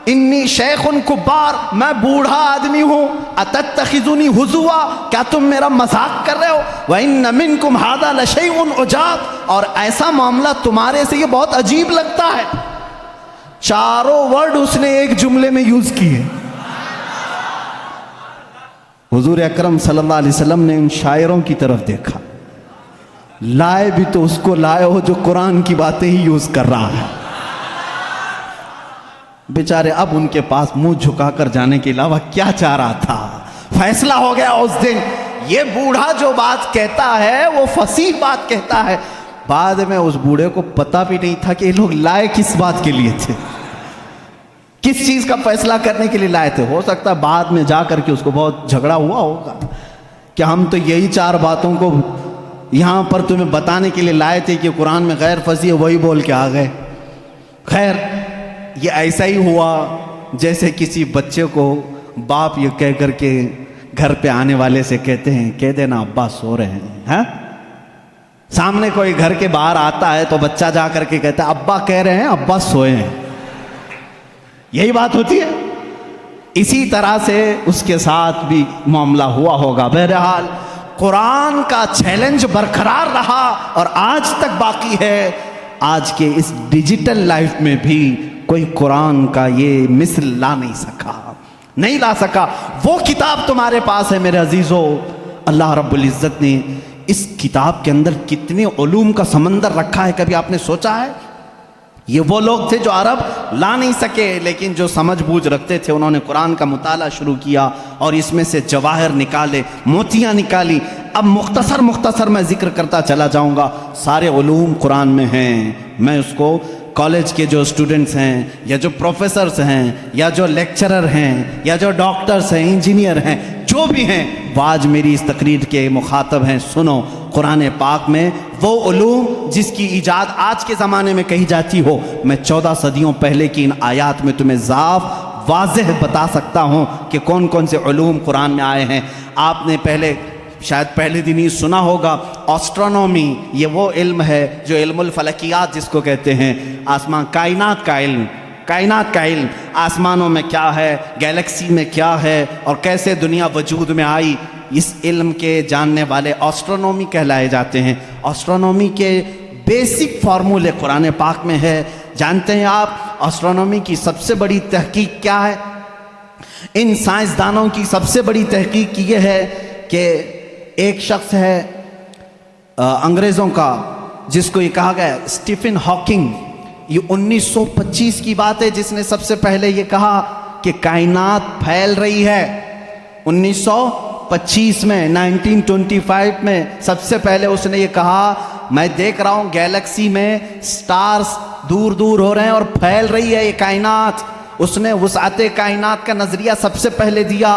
انی شیخ کبار، میں بوڑھا آدمی ہوں، اتتخذنی ہزوا، کیا تم میرا مذاق کر رہے ہو؟ وَإِنَّ مِنْكُمْ هَذَا لَشَيْءٌ عُجَابٌ، اور ایسا معاملہ تمہارے سے یہ بہت عجیب لگتا ہے۔ چاروں ورڈ اس نے ایک جملے میں یوز کیے۔ حضور اکرم صلی اللہ علیہ وسلم نے ان شاعروں کی طرف دیکھا، لائے بھی تو اس کو لائے ہو جو قرآن کی باتیں ہی یوز کر رہا ہے۔ بیچارے اب ان کے پاس منہ جھکا کر جانے کے علاوہ کیا چاہ رہا تھا؟ فیصلہ ہو گیا اس دن۔ یہ بوڑھا جو بات کہتا ہے وہ فصیح بات کہتا ہے۔ بعد میں اس بوڑھے کو پتہ بھی نہیں تھا کہ یہ لوگ لائے کس بات کے لیے تھے، کس چیز کا فیصلہ کرنے کے لیے لائے تھے۔ ہو سکتا ہے بعد میں جا کر کے اس کو بہت جھگڑا ہوا ہوگا کہ ہم تو یہی 4 باتوں کو یہاں پر تمہیں بتانے کے لیے لائے تھے کہ قرآن میں غیر فصیح وہی بول کے آ گئے۔ خیر، یہ ایسا ہی ہوا جیسے کسی بچے کو باپ یہ کہہ کر کے گھر پہ آنے والے سے کہتے ہیں کہہ دینا ابا سو رہے ہیں، ہاں؟ سامنے کوئی گھر کے باہر آتا ہے تو بچہ جا کر کے کہتا ہے ابا کہہ رہے ہیں ابا سوئے ہیں۔ یہی بات ہوتی ہے۔ اسی طرح سے اس کے ساتھ بھی معاملہ ہوا ہوگا۔ بہرحال قرآن کا چیلنج برقرار رہا اور آج تک باقی ہے۔ آج کے اس ڈیجیٹل لائف میں بھی کوئی قرآن کا یہ مثل لا نہیں سکا، نہیں لا سکا۔ وہ کتاب تمہارے پاس ہے میرے عزیزو۔ اللہ رب العزت نے اس کتاب کے اندر کتنے علوم کا سمندر رکھا ہے، کبھی آپ نے سوچا ہے؟ یہ وہ لوگ تھے جو عرب لا نہیں سکے، لیکن جو سمجھ بوجھ رکھتے تھے انہوں نے قرآن کا مطالعہ شروع کیا اور اس میں سے جواہر نکالے، موتیاں نکالی۔ اب مختصر میں ذکر کرتا چلا جاؤں گا۔ سارے علوم قرآن میں ہیں۔ میں اس کو کالج کے جو اسٹوڈنٹس ہیں یا جو پروفیسرز ہیں یا جو لیکچرر ہیں یا جو ڈاکٹرز ہیں، انجینئر ہیں، جو بھی ہیں، وہ آج میری اس تقریر کے مخاطب ہیں۔ سنو، قرآن پاک میں وہ علوم جس کی ایجاد آج کے زمانے میں کہی جاتی ہو، میں 14 صدیوں پہلے کی ان آیات میں تمہیں صاف واضح بتا سکتا ہوں کہ کون کون سے علوم قرآن میں آئے ہیں۔ آپ نے شاید پہلے دن ہی سنا ہوگا، آسٹرونومی، یہ وہ علم ہے جو علم الفلکیات جس کو کہتے ہیں، آسمان کائنات کا علم، آسمانوں میں کیا ہے، گیلیکسی میں کیا ہے اور کیسے دنیا وجود میں آئی، اس علم کے جاننے والے آسٹرونومی کہلائے جاتے ہیں۔ آسٹرونومی کے بیسک فارمولے قرآن پاک میں ہے۔ جانتے ہیں آپ آسٹرونومی کی سب سے بڑی تحقیق کیا ہے؟ ان سائنسدانوں کی سب سے بڑی تحقیق یہ ہے کہ ایک شخص ہے انگریزوں کا، جس کو یہ کہا گیا اسٹیفن ہاکنگ، یہ 1925 کی بات ہے، جس نے سب سے پہلے یہ کہا کہ کائنات پھیل رہی ہے۔ 1925 میں 1925 میں سب سے پہلے اس نے یہ کہا، میں دیکھ رہا ہوں گیلیکسی میں سٹارز دور دور ہو رہے ہیں اور پھیل رہی ہے یہ کائنات۔ اس نے وسعت کائنات کا نظریہ سب سے پہلے دیا۔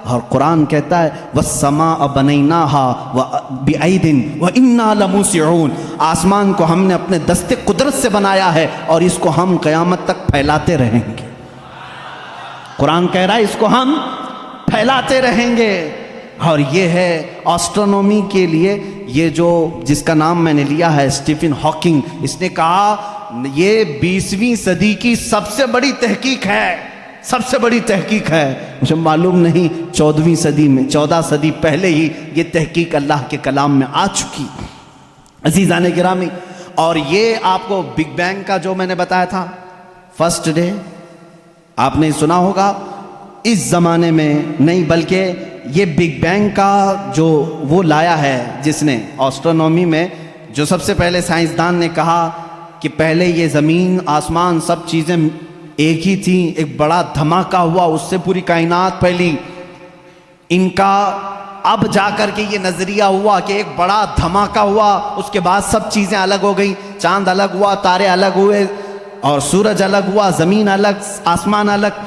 اور قرآن کہتا ہے وَالسَّمَاءَ بَنَيْنَاهَا بِأَيْدٍ وَإِنَّا لَمُوسِعُونَ، آسمان کو ہم نے اپنے دست قدرت سے بنایا ہے اور اس کو ہم قیامت تک پھیلاتے رہیں گے۔ قرآن کہہ رہا ہے اس کو ہم پھیلاتے رہیں گے. اور یہ ہے ایسٹرونومی کے لیے یہ جو جس کا نام میں نے لیا ہے اسٹیفن ہاکنگ, اس نے کہا یہ 20ویں صدی کی سب سے بڑی تحقیق ہے, سب سے بڑی تحقیق ہے. مجھے معلوم نہیں 14ویں صدی میں 14 صدی پہلے ہی یہ تحقیق اللہ کے کلام میں آ چکی. عزیزان گرامی, اور یہ آپ کو بگ بینگ کا جو میں نے بتایا تھا فرسٹ ڈے, آپ نے سنا ہوگا. اس زمانے میں نہیں بلکہ یہ بگ بینگ کا جو وہ لایا ہے جس نے ایسٹرونومی میں, جو سب سے پہلے سائنسدان نے کہا کہ پہلے یہ زمین آسمان سب چیزیں ایک ہی تھیں, ایک بڑا دھماکہ ہوا, اس سے پوری کائنات پھیلی. ان کا اب جا کر کے یہ نظریہ ہوا کہ ایک بڑا دھماکہ ہوا, اس کے بعد سب چیزیں الگ ہو گئیں, چاند الگ ہوا, تارے الگ ہوئے, اور سورج الگ ہوا, زمین الگ, آسمان الگ.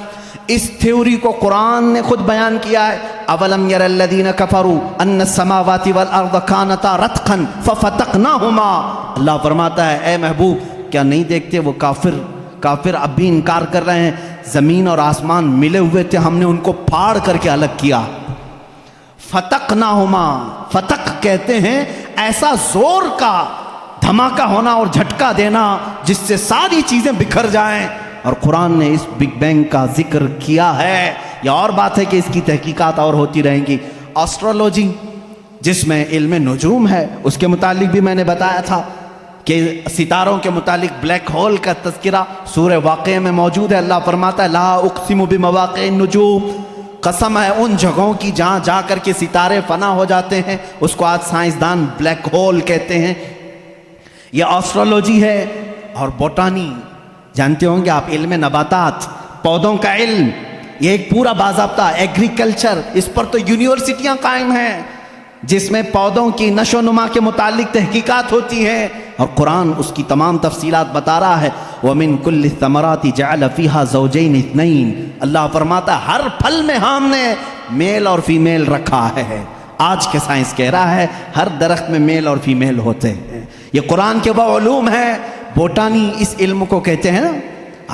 اس تھیوری کو قرآن نے خود بیان کیا ہے. اولم یر الذین کفروا ان السماوات والارض کانتا رتقا ففتقناہما. اللہ فرماتا ہے اے محبوب کیا نہیں دیکھتے وہ کافر اب بھی انکار کر رہے ہیں, زمین اور آسمان ملے ہوئے تھے, ہم نے ان کو پھاڑ کر کے الگ کیا. فتقناہما, فتق کہتے ہیں ایسا زور کا دھماکہ ہونا اور جھٹکا دینا جس سے ساری چیزیں بکھر جائیں. اور قرآن نے اس بگ بینگ کا ذکر کیا ہے. یہ اور بات ہے کہ اس کی تحقیقات اور ہوتی رہیں گی. ایسٹرولوجی جس میں علم نجوم ہے, اس کے متعلق بھی میں نے بتایا تھا کہ ستاروں کے متعلق بلیک ہول کا تذکرہ سورہ واقعہ میں موجود ہے. اللہ فرماتا ہے لا اقسم بمواقع النجوم, قسم ہے ان جگہوں کی جہاں جا کر کے ستارے فنا ہو جاتے ہیں, اس کو آج سائنسدان بلیک ہول کہتے ہیں. یہ ایسٹرولوجی ہے. اور بوٹانی جانتے ہوں گے آپ, علم نباتات, پودوں کا علم, یہ ایک پورا باضابطہ ایگریکلچر, اس پر تو یونیورسٹیاں قائم ہیں جس میں پودوں کی نشو و نما کے متعلق تحقیقات ہوتی ہیں. اور قرآن اس کی تمام تفصیلات بتا رہا ہے. وَمِن كُلِّ الثَّمَرَاتِ جَعَلَ فِيهَا زَوْجَيْنِ اثْنَيْنِ. اللہ فرماتا ہے ہر پھل میں ہم نے میل اور فیمیل رکھا ہے. آج کے سائنس کہہ رہا ہے ہر درخت میں میل اور فیمیل ہوتے ہیں. یہ قرآن کے وہ علوم ہے. بوٹانی اس علم کو کہتے ہیں نا.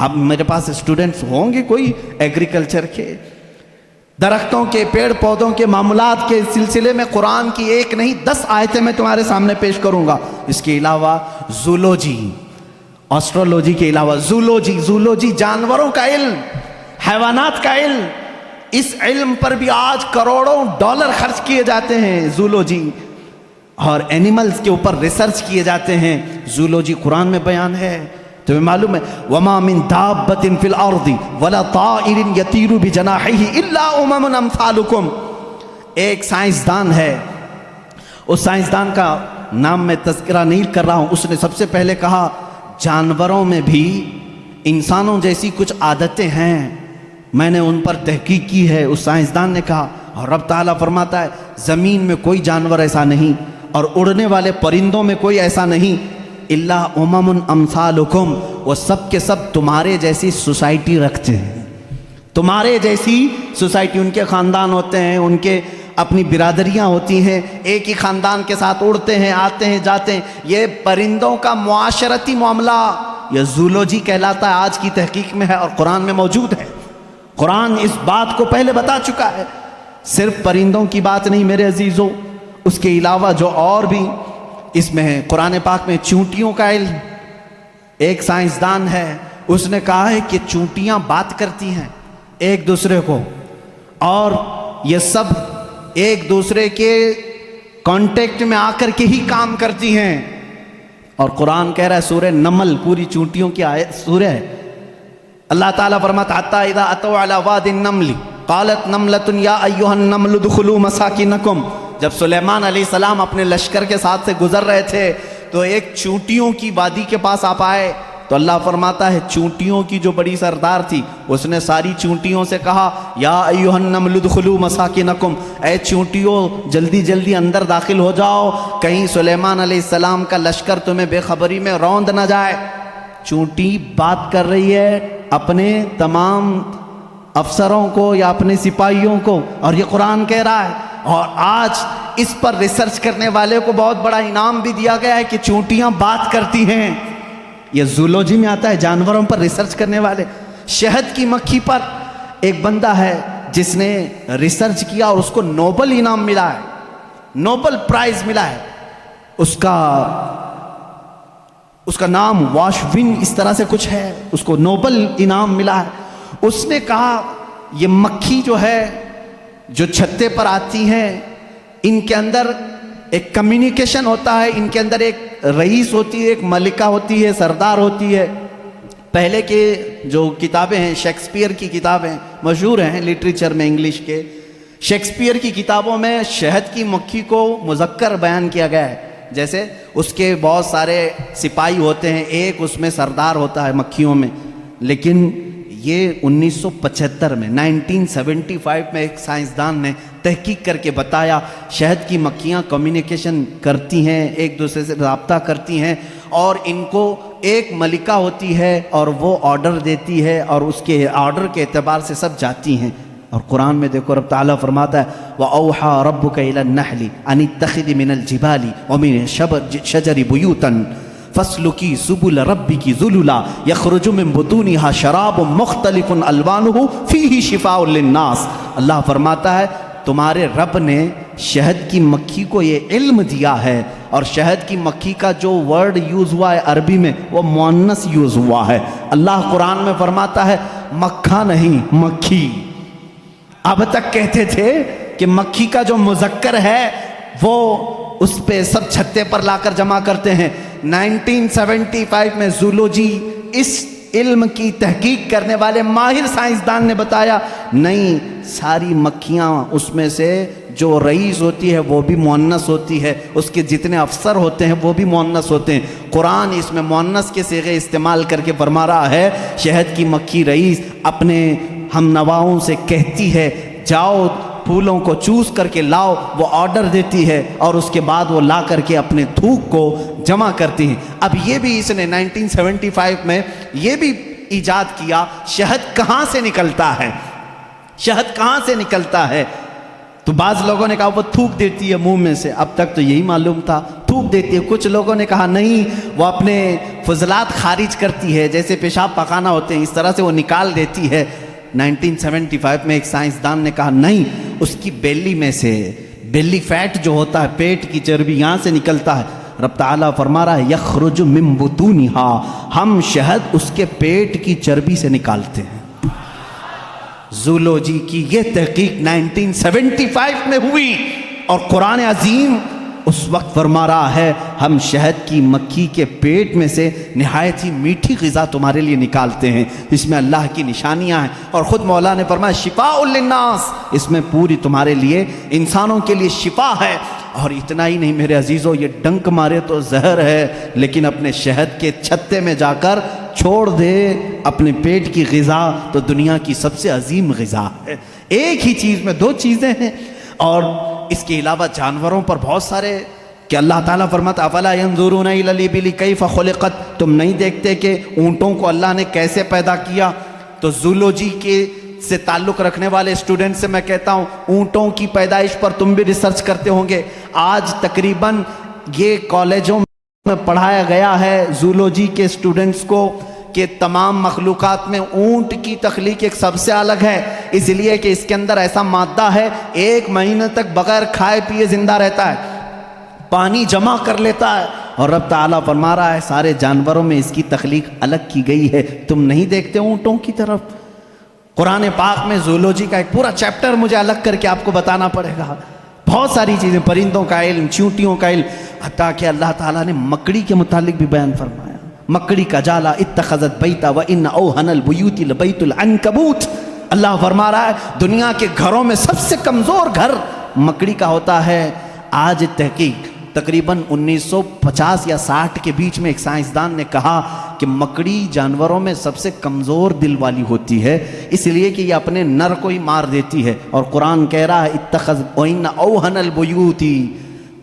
اب میرے پاس اسٹوڈنٹس ہوں گے کوئی ایگریکلچر کے, درختوں کے, پیڑ پودوں کے معاملات کے سلسلے میں قرآن کی ایک نہیں 10 آیتیں میں تمہارے سامنے پیش کروں گا. اس کے علاوہ زولوجی, ایسٹرولوجی کے علاوہ زولوجی جانوروں کا علم, حیوانات کا علم. اس علم پر بھی آج کروڑوں ڈالر خرچ کیے جاتے ہیں. زولوجی اور اینیملز کے اوپر ریسرچ کیے جاتے ہیں. زولوجی قرآن میں بیان ہے. تمہیں معلوم ہے وَمَا مِن دَابَّةٍ فِي الْأَرْضِ وَلَا طَائِرٍ يَطِيرُ بِجَنَاحِهِ إِلَّا أُمَمٌ أَمْثَالُكُمْ. ایک سائنسدان ہے, اس سائنسدان کا نام میں تذکرہ نہیں کر رہا ہوں, اس نے سب سے پہلے کہا جانوروں میں بھی انسانوں جیسی کچھ عادتیں ہیں, میں نے ان پر تحقیق کی ہے. اس سائنسدان نے کہا. اور رب تعالیٰ فرماتا ہے زمین میں کوئی جانور ایسا نہیں, اور اڑنے والے پرندوں میں کوئی ایسا نہیں. الا امم امثالکم, وہ سب کے سب تمہارے جیسی سوسائٹی رکھتے ہیں, تمہارے جیسی سوسائٹی. ان کے خاندان ہوتے ہیں, ان کے اپنی برادریاں ہوتی ہیں, ایک ہی خاندان کے ساتھ اڑتے ہیں, آتے ہیں, جاتے ہیں. یہ پرندوں کا معاشرتی معاملہ یہ زولوجی کہلاتا ہے, آج کی تحقیق میں ہے اور قرآن میں موجود ہے. قرآن اس بات کو پہلے بتا چکا ہے. صرف پرندوں کی بات نہیں میرے عزیزوں, اس کے علاوہ جو اور بھی اس میں ہے. قرآن پاک میں چونٹیوں کا علم, ایک سائنسدان ہے, اس نے کہا ہے کہ چونٹیاں بات کرتی ہیں ایک دوسرے کو, اور یہ سب ایک دوسرے کے کانٹیکٹ میں آ کر کے ہی کام کرتی ہیں. اور قرآن کہہ رہا ہے سورہ نمل پوری چونٹیوں کی آیت سورہ ہے. اللہ تعالیٰ فرماتا حتی اذا اتوا علی واد النمل قالت نملۃ یا ایھا النمل ادخلوا مساکنکم. جب سلیمان علیہ السلام اپنے لشکر کے ساتھ سے گزر رہے تھے تو ایک چونٹیوں کی وادی کے پاس آپ آئے, تو اللہ فرماتا ہے چونٹیوں کی جو بڑی سردار تھی اس نے ساری چونٹیوں سے کہا یا ایھا النمل ادخلوا مساکنکم, اے چونٹیوں جلدی جلدی اندر داخل ہو جاؤ, کہیں سلیمان علیہ السلام کا لشکر تمہیں بے خبری میں روند نہ جائے. چونٹی بات کر رہی ہے اپنے تمام افسروں کو یا اپنے سپاہیوں کو, اور یہ قرآن کہہ رہا ہے. اور آج اس پر ریسرچ کرنے والے کو بہت بڑا انعام بھی دیا گیا ہے کہ چونٹیاں بات کرتی ہیں. یہ زولوجی میں آتا ہے, جانوروں پر ریسرچ کرنے والے. شہد کی مکھی پر ایک بندہ ہے جس نے ریسرچ کیا اور اس کو نوبل انعام ملا ہے، نوبل پرائز ملا ہے، اس کا نام واشوین اس طرح سے کچھ ہے، اس کو نوبل انعام ملا ہے۔ اس نے کہا یہ مکھی جو ہے جو چھتے پر آتی ہیں، ان کے اندر ایک کمیونیکیشن ہوتا ہے، ان کے اندر ایک رئیس ہوتی ہے، ایک ملکہ ہوتی ہے، سردار ہوتی ہے۔ پہلے کے جو کتابیں ہیں، شیکسپیئر کی کتابیں مشہور ہیں لٹریچر میں انگلش کے، شیکسپیئر کی کتابوں میں شہد کی مکھی کو مذکر بیان کیا گیا ہے، جیسے اس کے بہت سارے سپاہی ہوتے ہیں، ایک اس میں سردار ہوتا ہے مکھیوں میں۔ لیکن یہ 1975 میں 1975 میں ایک سائنسدان نے تحقیق کر کے بتایا شہد کی مکھیاں کمیونیکیشن کرتی ہیں، ایک دوسرے سے رابطہ کرتی ہیں، اور ان کو ایک ملکہ ہوتی ہے اور وہ آرڈر دیتی ہے اور اس کے آرڈر کے اعتبار سے سب جاتی ہیں۔ اور قرآن میں دیکھو رب تعالیٰ فرماتا ہے وَأَوْحَى رَبُّكَ إِلَى النَّحْلِ أَنِ اتَّخِذِ مِنَ الْجِبَالِ وَمِنَ الشَّجَرِ بُيُوتًا فَاسْلُكِي سُبُلَ رَبِّكِ ذُلُلًا يَخْرُجُ مِن بُطُونِهَا شَرَابٌ مُخْتَلِفٌ أَلْوَانُهُ فِيهِ شِفَاءٌ لِلنَّاسِ۔ اللہ فرماتا ہے تمہارے رب نے شہد کی مکھی کو یہ علم دیا ہے، اور شہد کی مکھی کا جو ورڈ یوز ہوا ہے عربی میں وہ مؤنث یوز ہوا ہے۔ اللہ قرآن میں فرماتا ہے مکھا نہیں مکھی۔ اب تک کہتے تھے کہ مکھی کا جو مذکر ہے وہ اس پہ سب چھتے پر لا کر جمع کرتے ہیں۔ 1975 میں زولوجی اس علم کی تحقیق کرنے والے ماہر سائنسدان نے بتایا نہیں، ساری مکھیاں اس میں سے جو رئیس ہوتی ہے وہ بھی مؤنث ہوتی ہے، اس کے جتنے افسر ہوتے ہیں وہ بھی مؤنث ہوتے ہیں۔ قرآن اس میں مؤنث کے صیغے استعمال کر کے فرما رہا ہے شہد کی مکھی رئیس اپنے ہم نواؤں سے کہتی ہے جاؤ پھولوں کو چوس کر کے لاؤ، وہ آرڈر دیتی ہے اور اس کے بعد وہ لا کر کے اپنے تھوک کو جمع کرتی ہیں۔ اب یہ بھی اس نے 1975 میں یہ بھی ایجاد کیا شہد کہاں سے نکلتا ہے، شہد کہاں سے نکلتا ہے؟ تو بعض لوگوں نے کہا وہ تھوک دیتی ہے منہ میں سے، اب تک تو یہی معلوم تھا تھوک دیتی ہے۔ کچھ لوگوں نے کہا نہیں وہ اپنے فضلات خارج کرتی ہے، جیسے پیشاب پخانہ ہوتے ہیں اس طرح سے وہ نکال دیتی ہے۔ 1975 میں ایک سائنسدان نے کہا نہیں، اس کی بیلی میں سے، بیلی فیٹ جو ہوتا ہے پیٹ کی چربی یہاں سے نکلتا ہے۔ رب تعالیٰ فرما رہا ہے یخرج من بطونها، ہم شہد اس کے پیٹ کی چربی سے نکالتے ہیں۔ زولوجی کی یہ تحقیق 1975 میں ہوئی، اور قرآن عظیم اس وقت فرما رہا ہے ہم شہد کی مکھی کے پیٹ میں سے نہایت ہی میٹھی غذا تمہارے لیے نکالتے ہیں، اس میں اللہ کی نشانیاں ہیں، اور خود مولا نے فرمایا شفاء للناس، اس میں پوری تمہارے لیے انسانوں کے لیے شفا ہے۔ اور اتنا ہی نہیں میرے عزیزو، یہ ڈنک مارے تو زہر ہے، لیکن اپنے شہد کے چھتے میں جا کر چھوڑ دے اپنے پیٹ کی غذا تو دنیا کی سب سے عظیم غذا ہے۔ ایک ہی چیز میں دو چیزیں ہیں، اور اس کے علاوہ جانوروں پر بہت سارے کہ اللہ تعالیٰ فرماتا افلا ينظرون الى الابل كيف خلقت، تم نہیں دیکھتے کہ اونٹوں کو اللہ نے کیسے پیدا کیا؟ تو زولوجی کے سے تعلق رکھنے والے اسٹوڈنٹ سے میں کہتا ہوں اونٹوں کی پیدائش پر تم بھی ریسرچ کرتے ہوں گے۔ آج تقریباً یہ کالجوں میں پڑھایا گیا ہے زولوجی کے اسٹوڈنٹس کو کہ تمام مخلوقات میں اونٹ کی تخلیق ایک سب سے الگ ہے، اس لیے کہ اس کے اندر ایسا مادہ ہے 1 مہینے تک بغیر کھائے پیے زندہ رہتا ہے، پانی جمع کر لیتا ہے، اور رب تعالیٰ فرما رہا ہے سارے جانوروں میں اس کی تخلیق الگ کی گئی ہے، تم نہیں دیکھتے اونٹوں کی طرف۔ قرآن پاک میں زولوجی کا ایک پورا چیپٹر مجھے الگ کر کے آپ کو بتانا پڑے گا، بہت ساری چیزیں، پرندوں کا علم، چیونٹیوں کا علم، حتیٰ کہ اللہ تعالیٰ نے مکڑی کے متعلق بھی بیان فرمایا، مکڑی کا جالا اتخذت بیتا وان اوہن البیوت لبیت العنکبوت۔ اللہ فرما رہا ہے دنیا کے گھروں میں سب سے کمزور گھر مکڑی کا ہوتا ہے۔ آج تحقیق تقریباً 1950 یا 60 کے بیچ میں ایک سائنسدان نے کہا کہ مکڑی جانوروں میں سب سے کمزور دل والی ہوتی ہے، اس لیے کہ یہ اپنے نر کو ہی مار دیتی ہے، اور قرآن کہہ رہا ہے اتخذت وان اوہن البیوت،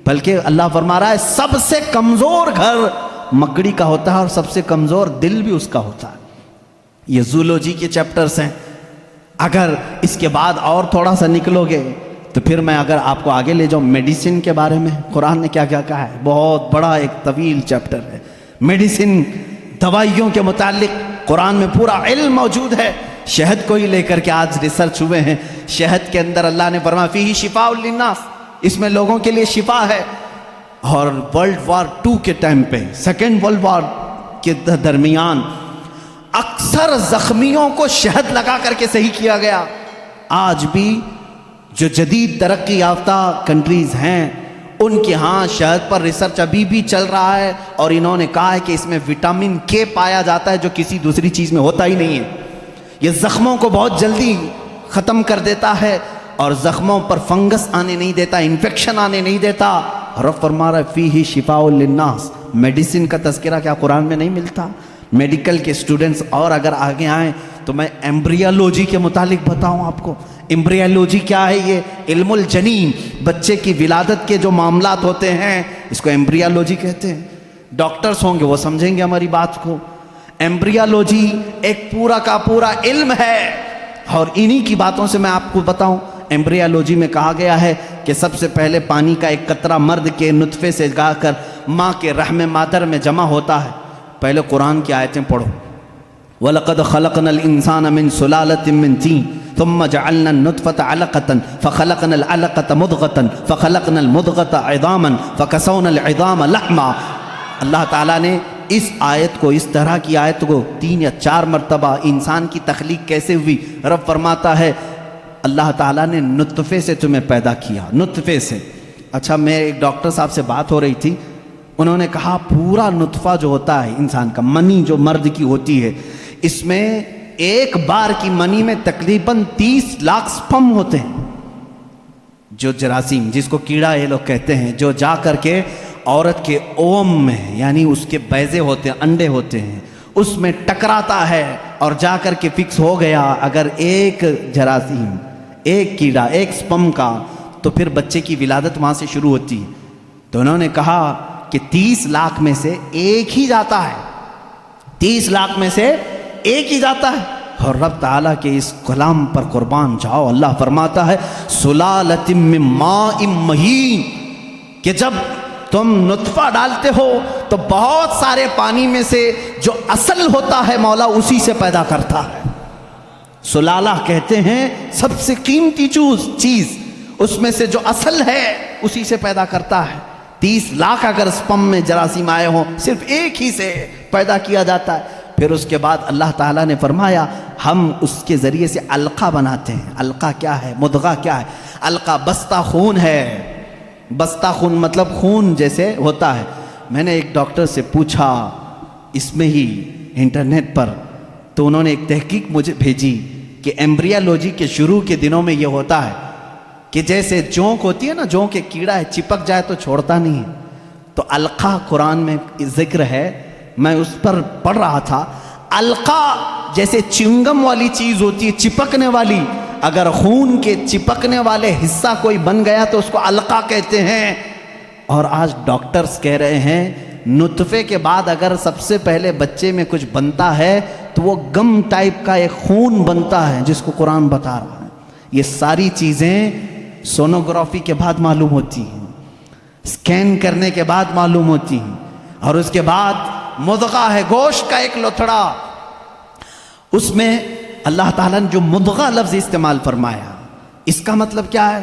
بلکہ اللہ فرما رہا ہے سب سے کمزور گھر مکڑی کا ہوتا ہے اور سب سے کمزور دل بھی اس کا ہوتا ہے۔ یہ زولوجی کے چیپٹرز ہیں۔ اگر اس کے بعد اور تھوڑا سا نکلو گے تو پھر میں اگر آپ کو آگے لے جاؤں میڈیسن کے بارے میں، قرآن نے کیا کیا کہا ہے، بہت بڑا ایک طویل چیپٹر ہے۔ میڈیسن، دوائیوں کے متعلق قرآن میں پورا علم موجود ہے۔ شہد کو ہی لے کر کے آج ریسرچ ہوئے ہیں. شہد کے اندر اللہ نے فرمایا فیہ شفاء للناس، اس میں لوگوں کے لیے شفا ہے. اور ورلڈ وار 2 کے ٹائم پہ، سیکنڈ ورلڈ وار کے درمیان اکثر زخمیوں کو شہد لگا کر کے صحیح کیا گیا. آج بھی جو جدید ترقی یافتہ کنٹریز ہیں ان کے ہاں شہد پر ریسرچ ابھی بھی چل رہا ہے، اور انہوں نے کہا ہے کہ اس میں وٹامن کے پایا جاتا ہے جو کسی دوسری چیز میں ہوتا ہی نہیں ہے. یہ زخموں کو بہت جلدی ختم کر دیتا ہے اور زخموں پر فنگس آنے نہیں دیتا، انفیکشن آنے نہیں دیتا. رب فرما رہا ہے فیہ شفاء للناس. میڈیسن کا تذکرہ کیا قرآن میں نہیں ملتا؟ میڈیکل کے اسٹوڈنٹس اور اگر آگے آئیں تو میں ایمبریالوجی کے متعلق بتاؤں آپ کو. ایمبریالوجی کیا ہے؟ یہ علم الجنین، بچے کی ولادت کے جو معاملات ہوتے ہیں اس کو ایمبریالوجی کہتے ہیں. ڈاکٹرز ہوں گے وہ سمجھیں گے ہماری بات کو. ایمبریالوجی ایک پورا کا پورا علم ہے، اور انہی کی باتوں سے میں آپ کو بتاؤں. ایمبریالوجی میں کہا گیا ہے کہ سب سے پہلے پانی کا ایک قطرہ مرد کے نطفے سے گا کر ماں کے رحم مادر میں جمع ہوتا ہے. پہلے قرآن کی آیتیں پڑھو. وَلَقَدْ خَلَقْنَا الْإِنسَانَ مِنْ سُلَالَةٍ مِنْ طِينٍ ثُمَّ جَعَلْنَا النُّطْفَةَ عَلَقَةً فَخَلَقْنَا الْعَلَقَةَ مُضْغَةً فَخَلَقْنَا الْمُضْغَةَ عِظَامًا فَكَسَوْنَا الْعِظَامَ لَحْمًا. اللہ تعالیٰ نے اس آیت کو، اس طرح کی آیت کو 3 یا 4 مرتبہ انسان کی تخلیق کیسے ہوئی. رب فرماتا ہے اللہ تعالیٰ نے نطفے سے تمہیں پیدا کیا، نطفے سے. اچھا، میں ایک ڈاکٹر صاحب سے بات ہو رہی تھی، انہوں نے کہا پورا نطفہ جو ہوتا ہے انسان کا، منی جو مرد کی ہوتی ہے، اس میں ایک بار کی منی میں تقریباً 30 لاکھ سپم ہوتے ہیں. جو جراثیم، جس کو کیڑا یہ لوگ کہتے ہیں، جو جا کر کے عورت کے اوم میں، یعنی اس کے بیضے ہوتے ہیں، انڈے ہوتے ہیں، اس میں ٹکراتا ہے اور جا کر کے فکس ہو گیا اگر ایک جراثیم، ایک کیڑا، ایک سپم کا، تو پھر بچے کی ولادت وہاں سے شروع ہوتی ہے. تو انہوں نے کہا کہ 30 لاکھ میں سے ایک ہی جاتا ہے، 30 لاکھ میں سے ایک ہی جاتا ہے. اور رب تعالیٰ کے اس کلام پر قربان جاؤ، اللہ فرماتا ہے سلالۃ من ماء مہین، کہ جب تم نطفہ ڈالتے ہو تو بہت سارے پانی میں سے جو اصل ہوتا ہے مولا اسی سے پیدا کرتا ہے. سلالہ کہتے ہیں سب سے قیمتی چیز، اس میں سے جو اصل ہے اسی سے پیدا کرتا ہے. 30 لاکھ اگر سپم میں جراثیم آئے ہوں، صرف ایک ہی سے پیدا کیا جاتا ہے. پھر اس کے بعد اللہ تعالیٰ نے فرمایا ہم اس کے ذریعے سے علقہ بناتے ہیں. علقہ کیا ہے؟ مضغہ کیا ہے؟ علقہ بستہ خون ہے. بستہ خون مطلب خون جیسے ہوتا ہے. میں نے ایک ڈاکٹر سے پوچھا اس میں ہی انٹرنیٹ پر، تو انہوں نے ایک تحقیق مجھے بھیجی کہ ایمبریالوجی کے شروع کے دنوں میں یہ ہوتا ہے کہ جیسے جونک ہوتی ہے نا، جونک ایک کیڑا ہے، چپک جائے تو چھوڑتا نہیں ہے. تو علقہ قرآن میں ذکر ہے، میں اس پر پڑھ رہا تھا. علقہ جیسے چنگم والی چیز ہوتی ہے، چپکنے والی، اگر خون کے چپکنے والے حصہ کوئی بن گیا تو اس کو علقہ کہتے ہیں. اور آج ڈاکٹرز کہہ رہے ہیں نطفے کے بعد اگر سب سے پہلے بچے میں کچھ بنتا ہے تو وہ گم ٹائپ کا ایک خون بنتا ہے جس کو قرآن بتا رہا ہے. یہ ساری چیزیں سونوگرافی کے بعد معلوم ہوتی ہیں، اسکین کرنے کے بعد معلوم ہوتی ہیں. اور اس کے بعد مضغہ ہے، گوشت کا ایک لوتھڑا، اس میں اللہ تعالیٰ نے جو مضغہ لفظ استعمال فرمایا، اس کا مطلب کیا ہے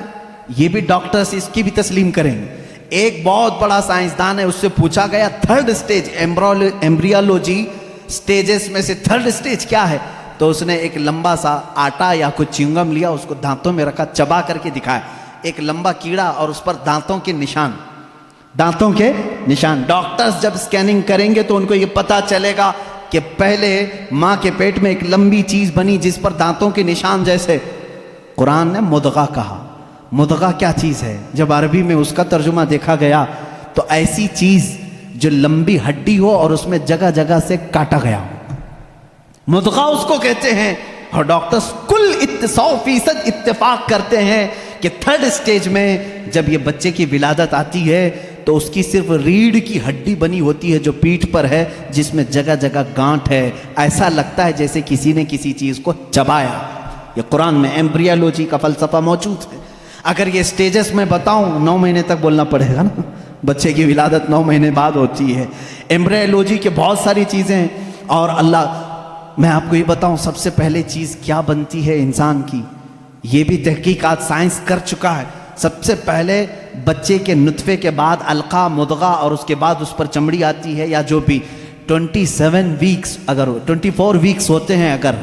یہ بھی ڈاکٹرز اس کی بھی تسلیم کریں گے. ایک بہت بڑا سائنسدان ہے، اس سے پوچھا گیا 3rd سٹیج ایمبریالوجی سٹیجز میں سے 3rd سٹیج کیا ہے؟ تو اس نے ایک لمبا سا آٹا یا کچھ چنگم لیا، اس کو دانتوں میں رکھا، چبا کر کے دکھایا، ایک لمبا کیڑا اور اس پر دانتوں کے نشان، دانتوں کے نشان. ڈاکٹرز جب اسکیننگ کریں گے تو ان کو یہ پتا چلے گا کہ پہلے ماں کے پیٹ میں ایک لمبی چیز بنی جس پر دانتوں کے نشان جیسے. قرآن نے مضغہ کہا. مضغہ کیا چیز ہے؟ جب عربی میں اس کا ترجمہ دیکھا گیا تو ایسی چیز جو لمبی ہڈی ہو اور اس میں جگہ جگہ سے کاٹا گیا ہو، مضغہ اس کو کہتے ہیں. اور ڈاکٹرز کل 100% اتفاق کرتے ہیں کہ 3rd سٹیج میں جب یہ بچے کی ولادت آتی ہے تو اس کی صرف ریڑھ کی ہڈی بنی ہوتی ہے جو پیٹھ پر ہے، جس میں جگہ جگہ گانٹھ ہے، ایسا لگتا ہے جیسے کسی نے کسی چیز کو چبایا. یہ قرآن میں ایمبریالوجی کا فلسفہ موجود ہے. اگر یہ سٹیجز میں بتاؤں 9 مہینے تک بولنا پڑے گا نا، بچے کی ولادت 9 مہینے بعد ہوتی ہے. ایمبریالوجی کے بہت ساری چیزیں ہیں. اور اللہ میں آپ کو یہ بتاؤں سب سے پہلے چیز کیا بنتی ہے انسان کی، یہ بھی تحقیقات سائنس کر چکا ہے. سب سے پہلے بچے کے نطفے کے بعد علقہ، مضغہ، اور اس کے بعد اس پر چمڑی آتی ہے، یا جو بھی 27 ویکس اگر 24 ویکس ہوتے ہیں اگر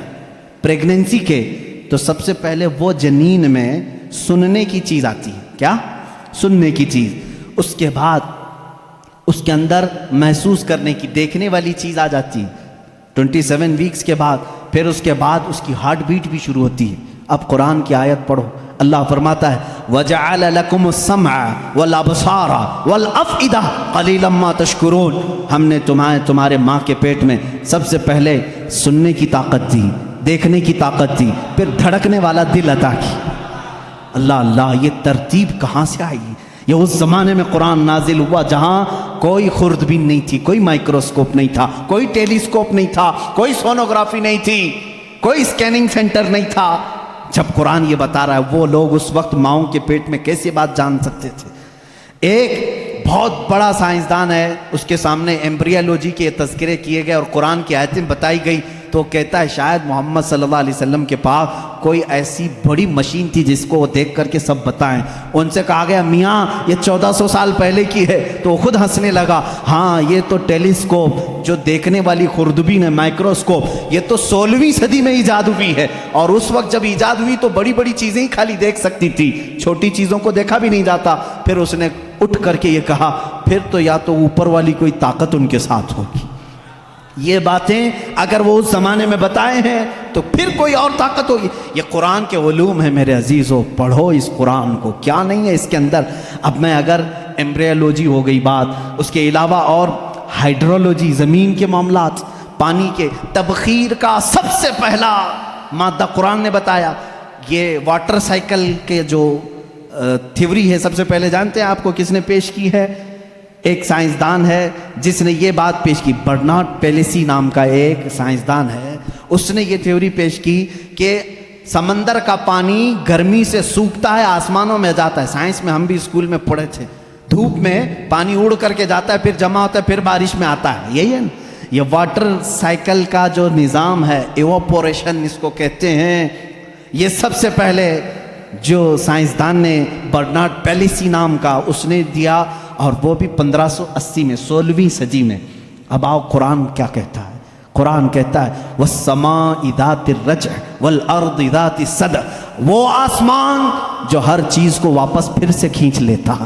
پریگننسی کے، تو سب سے پہلے وہ جنین میں سننے کی چیز آتی ہے. کیا؟ سننے کی چیز. اس کے بعد اس کے اندر محسوس کرنے کی، دیکھنے والی چیز آ جاتی ہے 27 ویکس کے بعد. پھر اس کے بعد اس کی ہارٹ بیٹ بھی شروع ہوتی ہے. اب قرآن کی آیت پڑھو، اللہ فرماتا ہے وَجَعَلَ لَكُمُ السَّمْعَ وَالْأَبْصَارَ وَالْأَفْئِدَةَ قَلِيلًا مَا تَشْكُرُونَ. ہم نے تمہارے ماں کے پیٹ میں سب سے پہلے سننے کی طاقت دی، دیکھنے کی طاقت دی، پھر دھڑکنے والا دل عطا کی. اللہ اللہ، یہ ترتیب کہاں سے آئی؟ یہ اس زمانے میں قرآن نازل ہوا جہاں کوئی خوردبین نہیں تھی، کوئی مائکروسکوپ نہیں تھا، کوئی ٹیلیسکوپ نہیں تھا، کوئی سونوگرافی نہیں تھی، کوئی اسکیننگ سینٹر نہیں تھا. جب قرآن یہ بتا رہا ہے وہ لوگ اس وقت ماؤں کے پیٹ میں کیسے بات جان سکتے تھے؟ ایک بہت بڑا سائنسدان ہے، اس کے سامنے ایمبریولوجی کے تذکرے کیے گئے اور قرآن کی آیتیں بتائی گئی، تو کہتا ہے شاید محمد صلی اللہ علیہ وسلم کے پاس کوئی ایسی بڑی مشین تھی جس کو وہ دیکھ کر کے سب بتائیں. ان سے کہا گیا میاں یہ 1400 سال پہلے کی ہے، تو وہ خود ہنسنے لگا. ہاں یہ تو ٹیلیسکوپ جو دیکھنے والی خوردبین ہے، مائکروسکوپ، یہ تو 16ویں صدی میں ایجاد ہوئی ہے، اور اس وقت جب ایجاد ہوئی تو بڑی بڑی چیزیں ہی خالی دیکھ سکتی تھی، چھوٹی چیزوں کو دیکھا بھی نہیں جاتا. پھر اس نے اٹھ کر کے یہ کہا پھر تو یا تو اوپر والی کوئی طاقت ان کے ساتھ ہوگی. یہ باتیں اگر وہ اس زمانے میں بتائے ہیں تو پھر کوئی اور طاقت ہوگی. یہ قرآن کے علوم ہیں میرے عزیزو، پڑھو اس قرآن کو، کیا نہیں ہے اس کے اندر. اب میں اگر ایمبریولوجی ہو گئی بات، اس کے علاوہ اور ہائیڈرولوجی، زمین کے معاملات، پانی کے تبخیر کا سب سے پہلا مادہ قرآن نے بتایا. یہ واٹر سائیکل کے جو تھیوری ہے سب سے پہلے جانتے ہیں آپ کو کس نے پیش کی ہے؟ ایک سائنسدان ہے جس نے یہ بات پیش کی، برنارڈ پیلیسی نام کا ایک سائنسدان ہے. اس نے یہ تھیوری پیش کی کہ سمندر کا پانی گرمی سے سوکھتا ہے، آسمانوں میں جاتا ہے. سائنس میں ہم بھی اسکول میں پڑھے تھے، دھوپ میں پانی اڑ کر کے جاتا ہے، پھر جمع ہوتا ہے، پھر بارش میں آتا ہے. یہی ہے نا یہ واٹر سائیکل کا جو نظام ہے، ایواپوریشن اس کو کہتے ہیں. یہ سب سے پہلے جو سائنسدان نے برنارڈ پیلیسی نام کا اس نے دیا، اور وہ بھی 1580 میں، 16ویں صدی میں. اب آؤ قرآن کیا کہتا ہے؟ قرآن کہتا ہے وَالسَّمَاءِ ذَاتِ الرَّجْعِ وَالْأَرْضِ ذَاتِ الصَّدْعِ، وہ آسمان جو ہر چیز کو واپس پھر سے کھینچ لیتا ہے.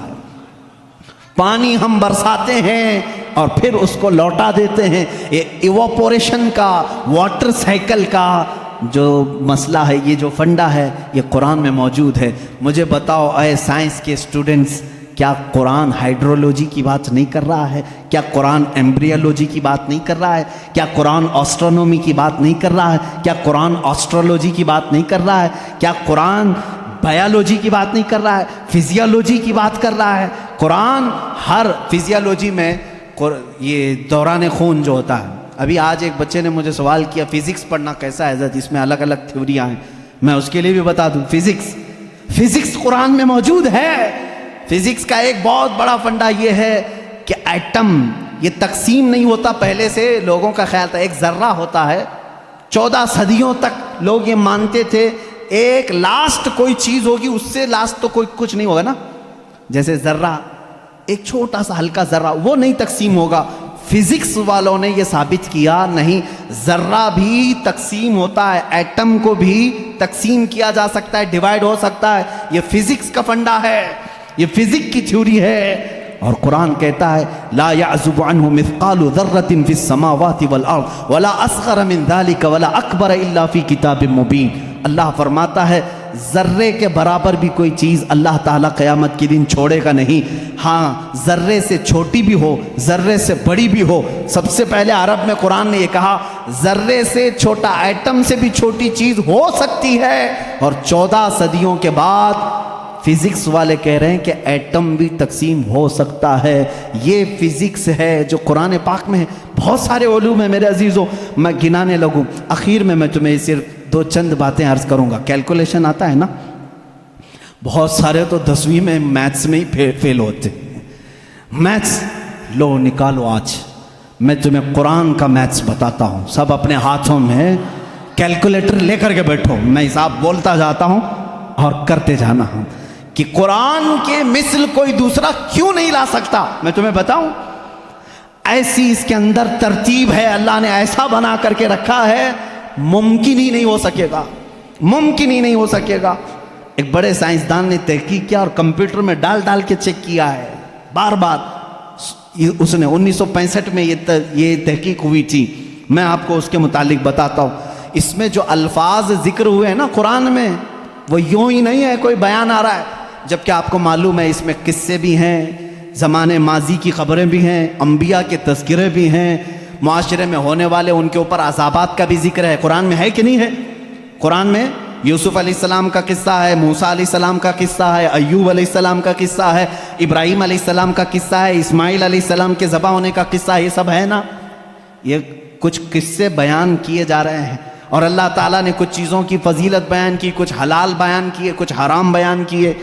پانی ہم برساتے ہیں اور پھر اس کو لوٹا دیتے ہیں. یہ ایواپوریشن کا، واٹر سائیکل کا جو مسئلہ ہے، یہ جو فنڈا ہے، یہ قرآن میں موجود ہے. مجھے بتاؤ اے سائنس کے اسٹوڈنٹس، کیا قرآن ہائیڈرولوجی کی بات نہیں کر رہا ہے؟ کیا قرآن ایمبریولوجی کی بات نہیں کر رہا ہے؟ کیا قرآن آسٹرونومی کی بات نہیں کر رہا ہے؟ کیا قرآن آسٹرولوجی کی بات نہیں کر رہا ہے؟ کیا قرآن بایولوجی کی بات نہیں کر رہا ہے؟ فزیولوجی کی بات کر رہا ہے. قرآن ہر فزیولوجی میں یہ دوران خون جو ہوتا ہے، ابھی آج ایک بچے نے مجھے سوال کیا فزکس پڑھنا کیسا ہے حضرت، اس میں الگ الگ تھیوریاں ہیں. میں اس کے لیے بھی بتا دوں، فزکس قرآن میں موجود ہے. فزکس کا ایک بہت بڑا فنڈا یہ ہے کہ ایٹم یہ تقسیم نہیں ہوتا. پہلے سے لوگوں کا خیال تھا ایک ذرہ ہوتا ہے. 14 صدیوں تک لوگ یہ مانتے تھے ایک لاسٹ کوئی چیز ہوگی، اس سے لاسٹ تو کوئی کچھ نہیں ہوگا نا. جیسے ذرہ، ایک چھوٹا سا ہلکا ذرہ، وہ نہیں تقسیم ہوگا. فزکس والوں نے یہ ثابت کیا نہیں، ذرہ بھی تقسیم ہوتا ہے، ایٹم کو بھی تقسیم کیا جا سکتا ہے، ڈیوائیڈ ہو سکتا ہے. یہ فزکس کا فنڈا ہے، یہ فزکس کی تھیوری ہے. اور قرآن کہتا ہے لا يعزب عنه مثقال ذرة في السماوات والارض ولا اصغر من ذلك ولا اکبر الا في کتاب مبین. اللہ فرماتا ہے ذرے کے برابر بھی کوئی چیز اللہ تعالیٰ قیامت کے دن چھوڑے گا نہیں. ہاں ذرے سے چھوٹی بھی ہو، ذرے سے بڑی بھی ہو. سب سے پہلے عرب میں قرآن نے یہ کہا ذرے سے چھوٹا، ایٹم سے بھی چھوٹی چیز ہو سکتی ہے. اور 14 صدیوں کے بعد فزکس والے کہہ رہے ہیں کہ ایٹم بھی تقسیم ہو سکتا ہے. یہ فزکس ہے جو قرآن پاک میں ہے. بہت سارے علوم ہیں میرے عزیزوں، میں گنانے لگوں. اخیر میں تمہیں صرف 2 چند باتیں عرض کروں گا. کیلکولیشن آتا ہے نا، بہت سارے تو 10ویں میں میتھس میں ہی فیل ہوتے. میتھس لو نکالو آج میں تمہیں قرآن کا میتھس بتاتا ہوں، سب اپنے ہاتھوں میں کیلکولیٹر لے کر کے بیٹھو، میں حساب بولتا جاتا ہوں اور کرتے جانا ہوں کہ قرآن کے مثل کوئی دوسرا کیوں نہیں لا سکتا۔ میں تمہیں بتاؤں، ایسی اس کے اندر ترتیب ہے، اللہ نے ایسا بنا کر کے رکھا ہے، ممکن ہی نہیں ہو سکے گا، ممکن ہی نہیں ہو سکے گا۔ ایک بڑے سائنسدان نے تحقیق کیا اور کمپیوٹر میں ڈال ڈال کے چیک کیا ہے بار بار، اس نے 1965 میں یہ تحقیق ہوئی تھی۔ میں آپ کو اس کے متعلق بتاتا ہوں۔ اس میں جو الفاظ ذکر ہوئے ہیں نا قرآن میں، وہ یوں ہی نہیں ہے کوئی بیان آ رہا ہے، جبکہ آپ کو معلوم ہے اس میں قصے بھی ہیں، زمانے ماضی کی خبریں بھی ہیں، انبیاء کے تذکرے بھی ہیں، معاشرے میں ہونے والے ان کے اوپر عذابات کا بھی ذکر ہے۔ قرآن میں ہے کہ نہیں ہے؟ قرآن میں یوسف علیہ السلام کا قصہ ہے، موسیٰ علیہ السلام کا قصہ ہے، ایوب علیہ السلام کا قصہ ہے، ابراہیم علیہ السلام کا قصہ ہے، اسماعیل علیہ السلام کے ذبح ہونے کا قصہ ہے، یہ سب ہے نا۔ یہ کچھ قصے بیان کیے جا رہے ہیں، اور اللہ تعالیٰ نے کچھ چیزوں کی فضیلت بیان کی، کچھ حلال بیان کیے، کچھ حرام بیان کیے۔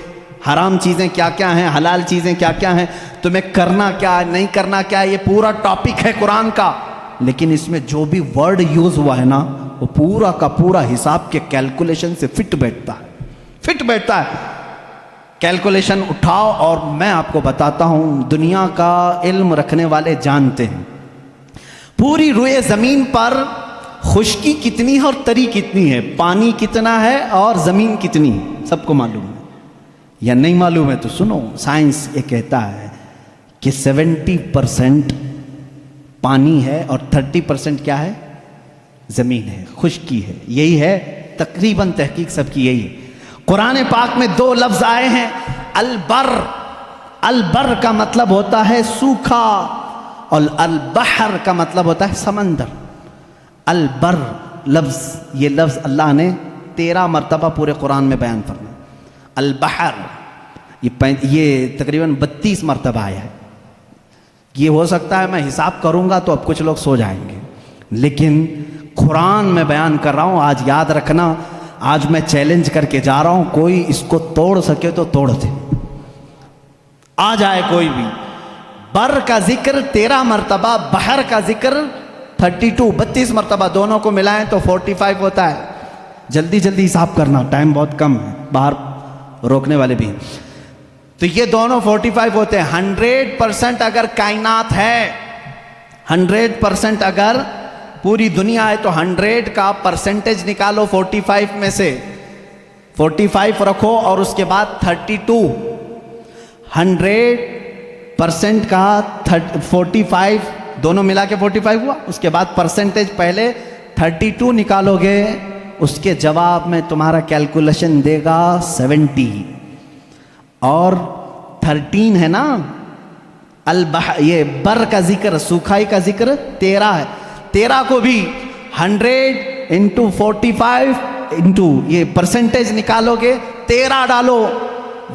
حرام چیزیں کیا کیا ہیں، حلال چیزیں کیا کیا ہیں، تمہیں کرنا کیا ہے، نہیں کرنا کیا ہے، یہ پورا ٹاپک ہے قرآن کا۔ لیکن اس میں جو بھی ورڈ یوز ہوا ہے نا، وہ پورا کا پورا حساب کے کیلکولیشن سے فٹ بیٹھتا ہے، فٹ بیٹھتا ہے۔ کیلکولیشن اٹھاؤ اور میں آپ کو بتاتا ہوں، دنیا کا علم رکھنے والے جانتے ہیں پوری روئے زمین پر خشکی کتنی ہے اور تری کتنی ہے، پانی کتنا ہے اور زمین کتنی ہے، سب کو معلوم ہے یا نہیں معلوم ہے؟ تو سنو، سائنس یہ کہتا ہے کہ 70% پانی ہے اور 30% کیا ہے؟ زمین ہے، خشکی ہے۔ یہی ہے تقریباً تحقیق سب کی یہی ہے۔ قرآن پاک میں 2 لفظ آئے ہیں، البر۔ البر کا مطلب ہوتا ہے سوکھا، اور البحر کا مطلب ہوتا ہے سمندر۔ البر لفظ، یہ لفظ اللہ نے 13 مرتبہ پورے قرآن میں بیان فرمایا۔ البحر یہ تقریباً 32 مرتبہ آیا ہے۔ یہ ہو سکتا ہے میں حساب کروں گا تو اب کچھ لوگ سو جائیں گے، لیکن قرآن میں بیان کر رہا ہوں۔ آج یاد رکھنا، آج میں چیلنج کر کے جا رہا ہوں، کوئی اس کو توڑ سکے تو توڑ دے، آ جائے کوئی بھی۔ بر کا ذکر 13 مرتبہ، بحر کا ذکر 32 مرتبہ، دونوں کو ملائیں تو 45 ہوتا ہے۔ جلدی جلدی حساب کرنا، ٹائم بہت کم ہے، باہر روکنے والے بھی ہیں۔ تو یہ دونوں 45 ہوتے ہیں۔ 100% اگر کائنات ہے، 100% اگر پوری دنیا ہے، تو 100 کا پرسنٹیج نکالو 45 میں سے، 45 رکھو اور اس کے بعد 32۔ 100% کا 45 دونوں ملا کے 45 ہوا، اس کے بعد پرسنٹیج پہلے 32 نکالو گے، اس کے جواب میں تمہارا کیلکولیشن دے گا 70، اور 13 ہے نا یہ بر کا ذکر، سوکھائی کا ذکر 13 ہے۔ 13 کو بھی 100 انٹو 45 انٹو یہ پرسنٹیج نکالو گے، 13 ڈالو،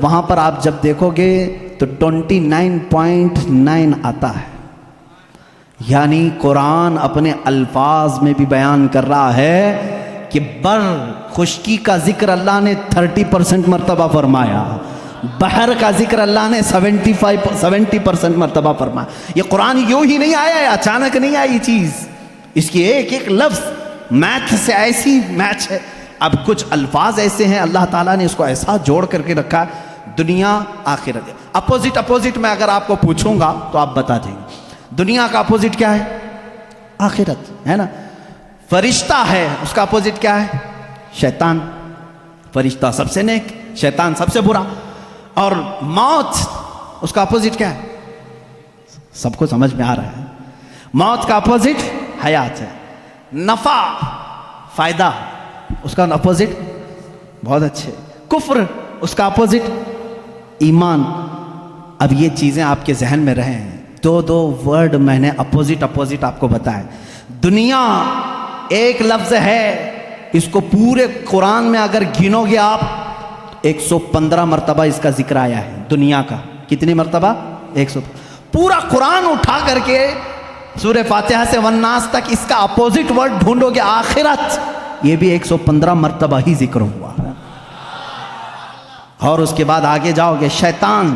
وہاں پر آپ جب دیکھو گے تو 29.9 آتا ہے۔ یعنی قرآن اپنے الفاظ میں بھی بیان کر رہا ہے کہ بر خشکی کا ذکر اللہ نے 30% مرتبہ فرمایا، بحر کا ذکر اللہ نے 70% مرتبہ فرمایا۔ یہ قرآن یوں ہی نہیں آیا ہے، اچانک نہیں آئی یہ چیز، اس کی ایک ایک لفظ میتھ سے ایسی میچ ہے۔ اب کچھ الفاظ ایسے ہیں اللہ تعالیٰ نے اس کو ایسا جوڑ کر کے رکھا، دنیا آخرت۔ اپوزٹ میں اگر آپ کو پوچھوں گا تو آپ بتا دیں گے دنیا کا اپوزٹ کیا ہے؟ آخرت ہے نا۔ فرشتہ ہے، اس کا اپوزٹ کیا ہے؟ شیطان۔ فرشتہ سب سے نیک، شیطان سب سے برا۔ اور موت، اس کا اپوزٹ کیا ہے؟ سب کو سمجھ میں آ رہا ہے، موت کا اپوزٹ حیات ہے۔ نفع، فائدہ، اس کا اپوزٹ بہت اچھے۔ کفر، اس کا اپوزٹ ایمان۔ اب یہ چیزیں آپ کے ذہن میں رہے ہیں، 2 ورڈ میں نے اپوزٹ آپ کو بتایا۔ دنیا ایک لفظ ہے، اس کو پورے قرآن میں اگر گنو گے آپ 115 مرتبہ اس کا ذکر آیا ہے دنیا کا۔ کتنی مرتبہ؟ 100۔ پورا قرآن اٹھا کر کے سورہ فاتحہ سے والناس تک اس کا اپوزٹ ورڈ ڈھونڈو گے آخرت، یہ بھی 115 مرتبہ ہی ذکر ہوا۔ اور اس کے بعد آگے جاؤ گے شیطان،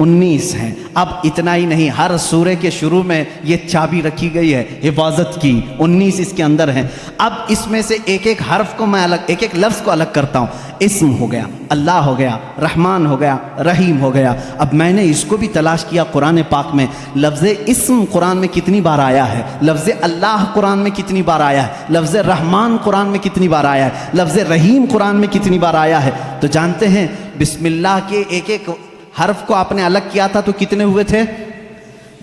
19 ہیں۔ اب اتنا ہی نہیں، ہر سورے کے شروع میں یہ چابی رکھی گئی ہے حفاظت کی، 19 اس کے اندر ہیں۔ اب اس میں سے ایک ایک حرف کو میں الگ، ایک ایک لفظ کو الگ کرتا ہوں۔ اسم ہو گیا، اللہ ہو گیا، رحمان ہو گیا، رحیم ہو گیا۔ اب میں نے اس کو بھی تلاش کیا قرآن پاک میں، لفظ اسم قرآن میں کتنی بار آیا ہے، لفظ اللہ قرآن میں کتنی بار آیا ہے، لفظ رحمان قرآن میں کتنی بار آیا ہے، لفظ رحیم قرآن میں کتنی بار آیا ہے۔ تو جانتے ہیں بسم اللہ کے ایک ایک حرف کو آپ نے الگ کیا تھا تو کتنے ہوئے تھے؟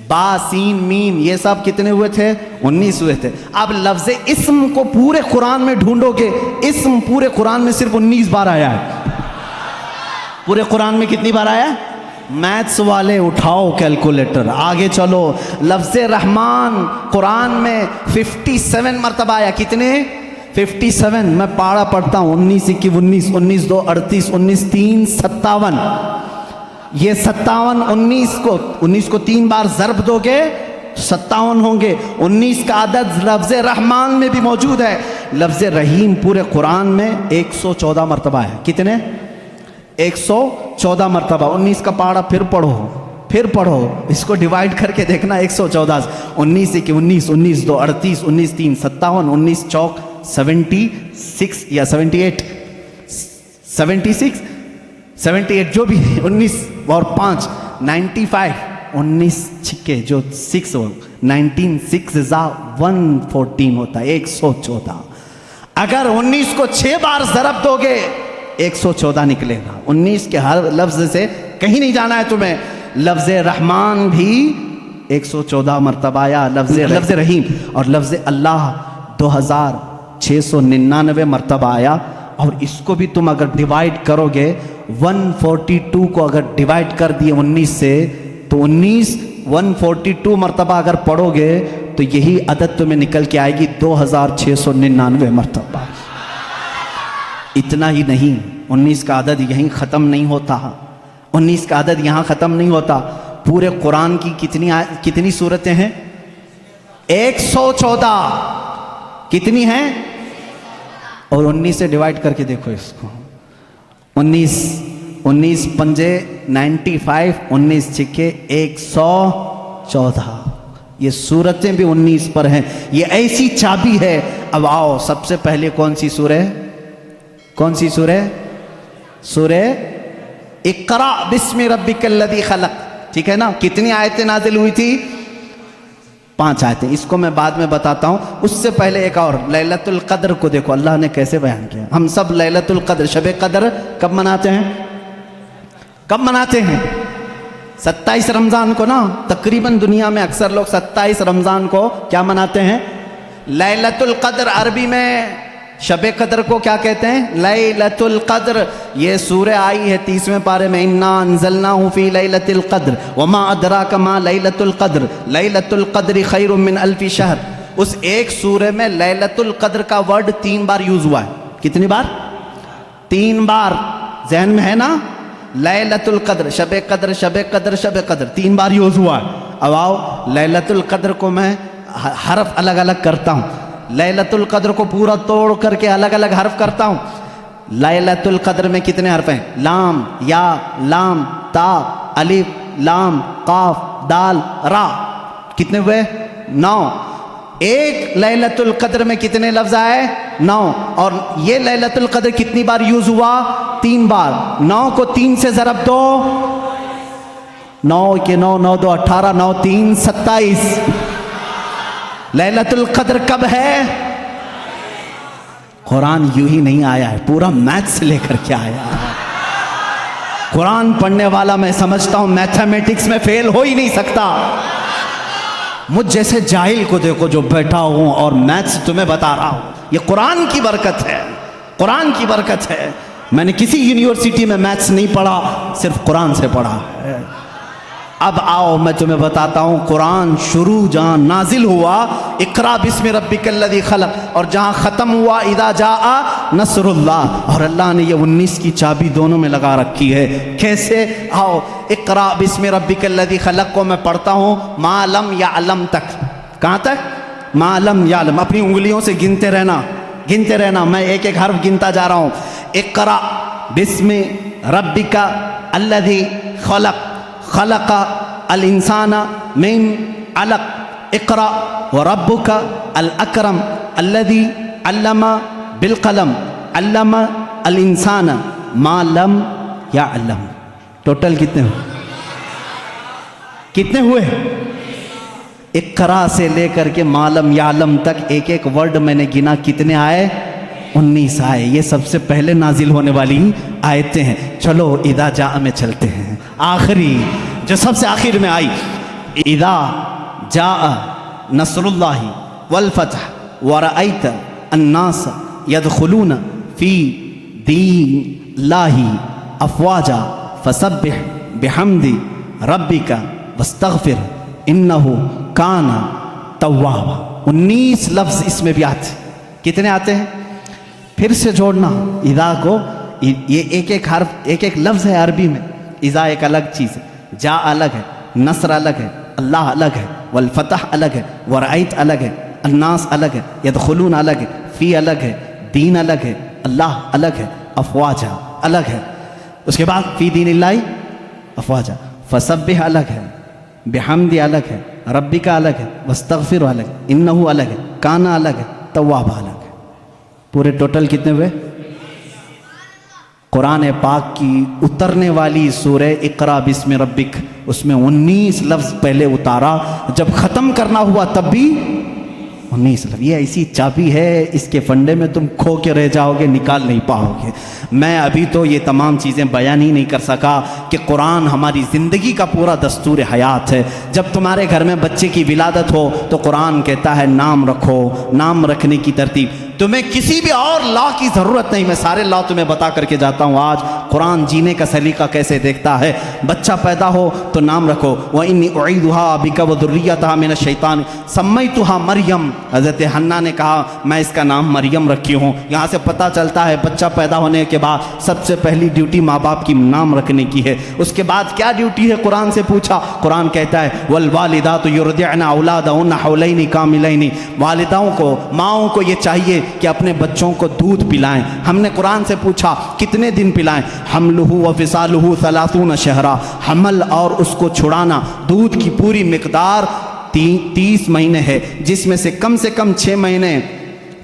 با، سین، میم، یہ سب کتنے ہوئے تھے؟ 19 ہوئے تھے۔ اب لفظ اسم کو پورے قرآن میں ڈھونڈو گے، اسم پورے قرآن میں صرف 19 بار آیا ہے۔ پورے قرآن میں کتنی بار آیا ہے؟ میتھس والے اٹھاؤ کیلکولیٹر، آگے چلو۔ لفظ رحمان قرآن میں 57 مرتبہ آیا۔ کتنے؟ 57۔ میں پارا پڑھتا ہوں، 19 21 19 19 2 38 19 3 57۔ یہ 57 19 کو 3 بار ضرب دو گے 57 ہوں گے۔ 19 کا عدد لفظ رحمان میں بھی موجود ہے۔ لفظ رحیم پورے قرآن میں 114 مرتبہ ہے۔ کتنے؟ 114 مرتبہ۔ 19 کا پارا پھر پڑھو، اس کو ڈیوائیڈ کر کے دیکھنا 114 سے۔ 19 21 19 19 2 38 19 3 57 19 چوک 76 یا 78 78 جو بھی 19 اور 5 95 19 چھکے جو 6 ہو 19 6 114 ہوتا ہے 114۔ اگر 19 کو 6 بار ضرب دو گے 114 نکلے گا۔ 19 کے ہر لفظ سے کہیں نہیں جانا ہے تمہیں۔ لفظ رحمان بھی 114 مرتبہ آیا، لفظ رحیم اور لفظ اللہ 2699 مرتبہ آیا۔ اور اس کو بھی تم اگر ڈیوائیڈ کرو گے 142 کو اگر ڈیوائیڈ کر دیے 19 سے تو 142 مرتبہ اگر پڑھو گے تو یہی عدد تمہیں نکل کے آئے گی 2699 مرتبہ۔ اتنا ہی نہیں، 19 کا عدد یہیں ختم نہیں ہوتا، 19 کا عدد یہاں ختم نہیں ہوتا۔ پورے قرآن کی کتنی سورتیں ہیں؟ 114۔ کتنی ہیں؟ اور 19 سے ڈیوائیڈ کر کے دیکھو اس کو۔ 19 پنجے 95 19 چھکے 114۔ یہ سورتیں بھی 19 پر ہیں، یہ ایسی چابی ہے۔ اب آؤ سب سے پہلے کون سی سورہ؟ سورہ اقرا بسم ربک الذی خلق، ٹھیک ہے نا؟ کتنی آیتیں نازل ہوئی تھی؟ 5 آیتیں۔ اس کو میں بعد میں بتاتا ہوں۔ اس سے پہلے ایک اور، لیلۃ القدر کو دیکھو اللہ نے کیسے بیان کیا۔ ہم سب لیلۃ القدر، شب قدر کب مناتے ہیں؟ 27 رمضان کو نا۔ تقریباً دنیا میں اکثر لوگ 27 رمضان کو کیا مناتے ہیں؟ لیلۃ القدر۔ عربی میں شب قدر کو کیا کہتے ہیں؟ لیلۃ القدر۔ یہ سورہ آئی ہے 30ویں پارے میں، انا انزلناہ فی لیلۃ القدر وما ادراک ما لیلۃ القدر لیلۃ القدر خیر من الف شہر۔ اس ایک سورہ میں لیلۃ القدر کا ورڈ 3 بار یوز ہوا ہے۔ کتنی بار؟ 3 بار۔ ذہن میں ہے نا؟ لیلۃ القدر، شب قدر، شب قدر، شب قدر 3 بار یوز ہوا ہے۔ اب آؤ لیلۃ القدر کو میں حرف الگ الگ کرتا ہوں۔ لیلۃ القدر کو پورا توڑ کر کے الگ الگ حرف کرتا ہوں۔ لیلۃ القدر میں کتنے حرف ہیں؟ لام، یا، لام، تا، الف، لام، قاف، دال، را۔ کتنے ہوئے؟ 9۔ ایک لیلۃ القدر میں کتنے لفظ آئے؟ 9۔ اور یہ لیلۃ القدر کتنی بار یوز ہوا؟ 3 بار۔ 9 کو 3 سے ضرب دو، 9 کے 9 9 2 18 9 3 27۔ لیلۃ القدر کب ہے؟ قرآن یوں ہی نہیں آیا ہے، پورا میتھس لے کر کے آیا ہے۔ قرآن پڑھنے والا میں سمجھتا ہوں میتھمیٹکس میں فیل ہو ہی نہیں سکتا۔ مجھ جیسے جاہل کو دیکھو جو بیٹھا ہوں اور میتھس تمہیں بتا رہا ہوں، یہ قرآن کی برکت ہے، قرآن کی برکت ہے۔ میں نے کسی یونیورسٹی میں میتھس نہیں پڑھا، صرف قرآن سے پڑھا ہے۔ اب آؤ میں تمہیں بتاتا ہوں قرآن شروع جہاں نازل ہوا اقرا بسم ربک الذی خلق، اور جہاں ختم ہوا اذا جاء نصر اللہ، اور اللہ نے یہ 19 کی چابی دونوں میں لگا رکھی ہے۔ کیسے؟ آؤ اقرا بسم ربک الذی خلق کو میں پڑھتا ہوں ما لم یعلم تک۔ کہاں تک؟ ما لم یعلم۔ اپنی انگلیوں سے گنتے رہنا، میں ایک ایک حرف گنتا جا رہا ہوں۔ اقرا بسم ربک الذی خلق، خلق الانسان من علق اقرأ وربك الاکرم الذي علم بالقلم علم الانسان ما لم یعلم. ٹوٹل کتنے ہوئے؟ کتنے ہوئے؟ اقرا سے لے کر کے معلم یعلم تک ایک ایک ورڈ میں نے گنا. کتنے آئے؟ 19 آئے. یہ سب سے پہلے نازل ہونے والی آیتیں ہیں. چلو اذا جاء میں چلتے ہیں. آخری جو سب سے آخر میں آئی، اذا جاء نصر اللہ والفتح ورأیت الناس يدخلون فی دین اللہ افواجا فسبح بحمد ربک واستغفر انہ کان توابا. 19 لفظ اس میں بھی آتے. کتنے آتے ہیں؟ پھر سے جوڑنا اذا کو. یہ ایک ایک حرف ایک ایک لفظ ہے عربی میں. اذا ایک الگ چیز ہے، جا الگ ہے، نصر الگ ہے، اللہ الگ ہے، والفتح الگ ہے، ورأیت الگ ہے، الناس الگ ہے، یدخلون الگ ہے، فی الگ ہے، دین الگ ہے، اللہ الگ ہے، افواجا الگ ہے. اس کے بعد فی دین اللہ افواجا. فسبح الگ ہے، بحمد الگ ہے، ربی کا الگ ہے، واستغفر الگ ہے، انہو الگ ہے، کانا الگ ہے، تواب الگ ہے. پورے ٹوٹل کتنے ہوئے؟ قرآن پاک کی اترنے والی سورہ اقرا بسم ربک، اس میں 19 لفظ پہلے اتارا. جب ختم کرنا ہوا تب بھی 19 لفظ. یہ ایسی چابی ہے، اس کے فنڈے میں تم کھو کے رہ جاؤ گے، نکال نہیں پاؤ گے. میں ابھی تو یہ تمام چیزیں بیان ہی نہیں کر سکا کہ قرآن ہماری زندگی کا پورا دستور حیات ہے. جب تمہارے گھر میں بچے کی ولادت ہو تو قرآن کہتا ہے نام رکھو. نام رکھنے کی ترتیب، تمہیں کسی بھی اور لا کی ضرورت نہیں. میں سارے لا تمہیں بتا کر کے جاتا ہوں. آج قرآن جینے کا سلیقہ کیسے دیکھتا ہے. بچہ پیدا ہو تو نام رکھو. وَإِنِّي أُعِيدُهَا بِكَ وَذُرِّيَّتَهَا مِنَ الشَّيْطَانِ سَمَّيْتُهَا مریم. حضرت حنا نے کہا میں اس کا نام مریم رکھی ہوں. یہاں سے پتہ چلتا ہے بچہ پیدا ہونے کے بعد سب سے پہلی ڈیوٹی ماں باپ کی نام رکھنے کی ہے. اس کے بعد کیا ڈیوٹی ہے قرآن سے پوچھا. قرآن کہتا ہے وَالْوَالِدَاتُ يُرْضِعْنَ أَوْلَادَهُنَّ حَوْلَيْنِ كَامِلَيْنِ. والداؤں کو، ماؤں کو یہ چاہیے کہ اپنے بچوں کو دودھ پلائیں. ہم نے قرآن سے پوچھا کتنے دن پلائیں؟ حملہ وفصالہ 30 شہرا. حمل اور اس کو چھڑانا، دودھ کی پوری مقدار 30 مہینے ہے، جس میں سے کم 6 مہینے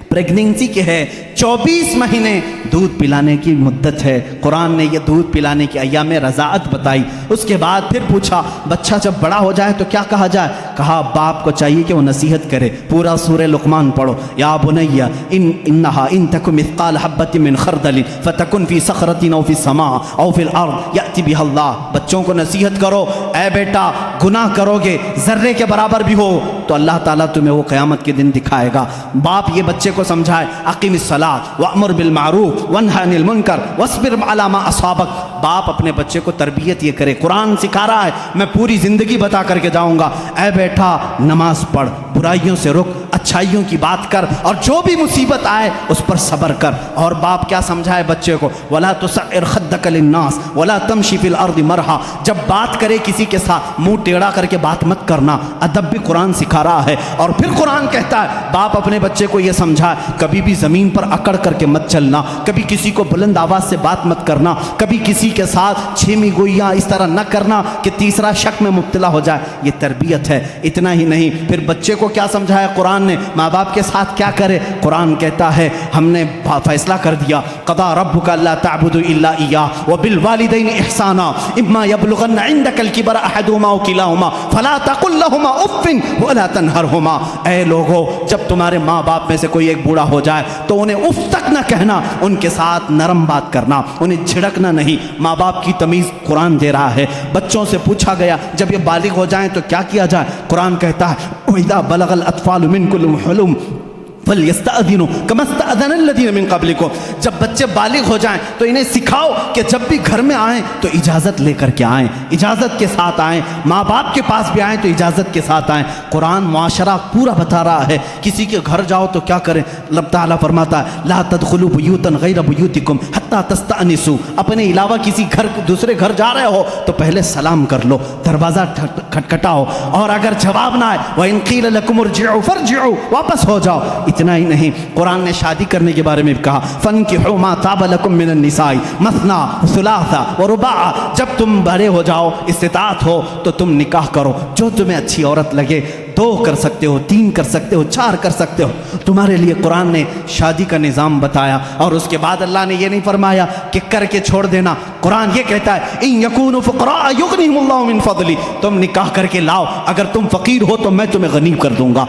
پریگننسی کے ہے. 24 مہینے دودھ پلانے کی مدت ہے. قرآن نے یہ دودھ پلانے کی ایام رضاعت بتائی. اس کے بعد پھر پوچھا بچہ جب بڑا ہو جائے تو کیا کہا جائے؟ کہا باپ کو چاہیے کہ وہ نصیحت کرے. پورا سورہ لقمان پڑھو. یا بنی انہا ان تک مثقال حبۃ من خردل فتکن فی صخرۃ او فی السماء او فی الارض یأتی بها اللہ. بچوں کو نصیحت کرو، اے بیٹا گناہ کرو گے ذرے کے برابر بھی ہو تو اللہ تعالیٰ تمہیں وہ قیامت کے دن دکھائے گا. باپ یہ بچے کو سمجھائے اقیم الصلاۃ وامر بالمعروف وانہی عن المنکر واصبر علی ما اصابک. باپ اپنے بچے کو تربیت یہ کرے. قرآن سکھا رہا ہے، میں پوری زندگی بتا کر کے جاؤں گا. اے بیٹا نماز پڑھ، برائیوں سے رک، اچھائیوں کی بات کر، اور جو بھی مصیبت آئے اس پر صبر کر. اور باپ کیا سمجھائے بچے کو؟ ولا تصعر خدک للناس ولا تمشی فی الارض مرحا. جب بات کرے کسی کے ساتھ منہ ٹیڑھا کر کے بات مت کرنا. ادب بھی قرآن سکھا رہا ہے. اور پھر قرآن کہتا ہے باپ اپنے بچے کو یہ سمجھائے کبھی بھی زمین پر اکڑ کر کے مت چلنا، کبھی کسی کو بلند آواز سے بات مت کرنا، کبھی کسی کے ساتھ چھیمی گوئیاں اس طرح نہ کرنا کہ تیسرا شک میں مبتلا ہو جائے. یہ تربیت ہے. اتنا ہی نہیں، پھر بچے کو کیا سمجھایا قرآن نے ماں باپ کے ساتھ کیا کرے. قرآن کہتا ہے ہم نے فیصلہ کر دیا قضا ربک الا تعبدوا الا ایاہ وبالوالدین احسانا اما یبلغن عندک الکبر احدهما او کلاهما فلا تقل لهما اف ولا تنهرهما. اے لوگو جب تمہارے ماں باپ میں سے کوئی ایک بوڑھا ہو جائے تو انہیں اف تک نہ کہنا، ان کے ساتھ نرم بات کرنا، انہیں جھڑکنا نہیں. ماں باپ کی تمیز قرآن دے رہا ہے. بچوں سے پوچھا گیا جب یہ بالغ ہو جائیں تو کیا کیا جائے. قرآن کہتا ہے وَإِذَا بَلَغَ الْأَطْفَالُ مِنْكُمُ الْحُلُمَ فَلْيَسْتَأْذِنُوا كَمَا اسْتَأْذَنَ الَّذِينَ مِنْ قَبْلِكُمْ. جب بچے بالغ ہو جائیں تو انہیں سکھاؤ کہ جب بھی گھر میں آئیں تو اجازت لے کر کے آئیں، اجازت کے ساتھ آئیں. ماں باپ کے پاس بھی آئیں تو اجازت کے ساتھ آئیں. قرآن معاشرہ پورا بتا رہا ہے. کسی کے گھر جاؤ تو کیا کریں. اللہ تعالیٰ فرماتا ہے لا تدخلوا بیوتا غیر بیوتکم حتی تستأنسوا. اپنے علاوہ کسی گھر دوسرے گھر جا رہے ہو تو پہلے سلام کر لو، دروازہ کھٹکھٹاؤ، اور اگر جواب نہ آئے وَإِن قِيلَ لَكُمُ ارْجِعُوا فَارْجِعُوا، واپس ہو جاؤ. اتنا ہی نہیں، قرآن نے شادی کرنے کے بارے میں بھی کہا فَانْكِحُوا مَا طَابَ لَكُم مِّنَ النِّسَاءِ مَثْنَىٰ وَثُلَاثَ وَرُبَاعَ، جب تم بڑے ہو جاؤ، استطاعت ہو تو تم نکاح کرو، جو تمہیں اچھی عورت لگے، 2 کر سکتے ہو، 3 کر سکتے ہو، 4 کر سکتے ہو، تمہارے لیے قرآن نے شادی کا نظام بتایا۔ اور اس کے بعد اللہ نے یہ نہیں فرمایا کہ کر کے چھوڑ دینا، قرآن یہ کہتا ہے اِن یکونوا فقراء یغنیہم اللہ من فضلہ، تم نکاح کر کے لاؤ، اگر تم فقیر ہو تو میں تمہیں غنی کر دوں گا۔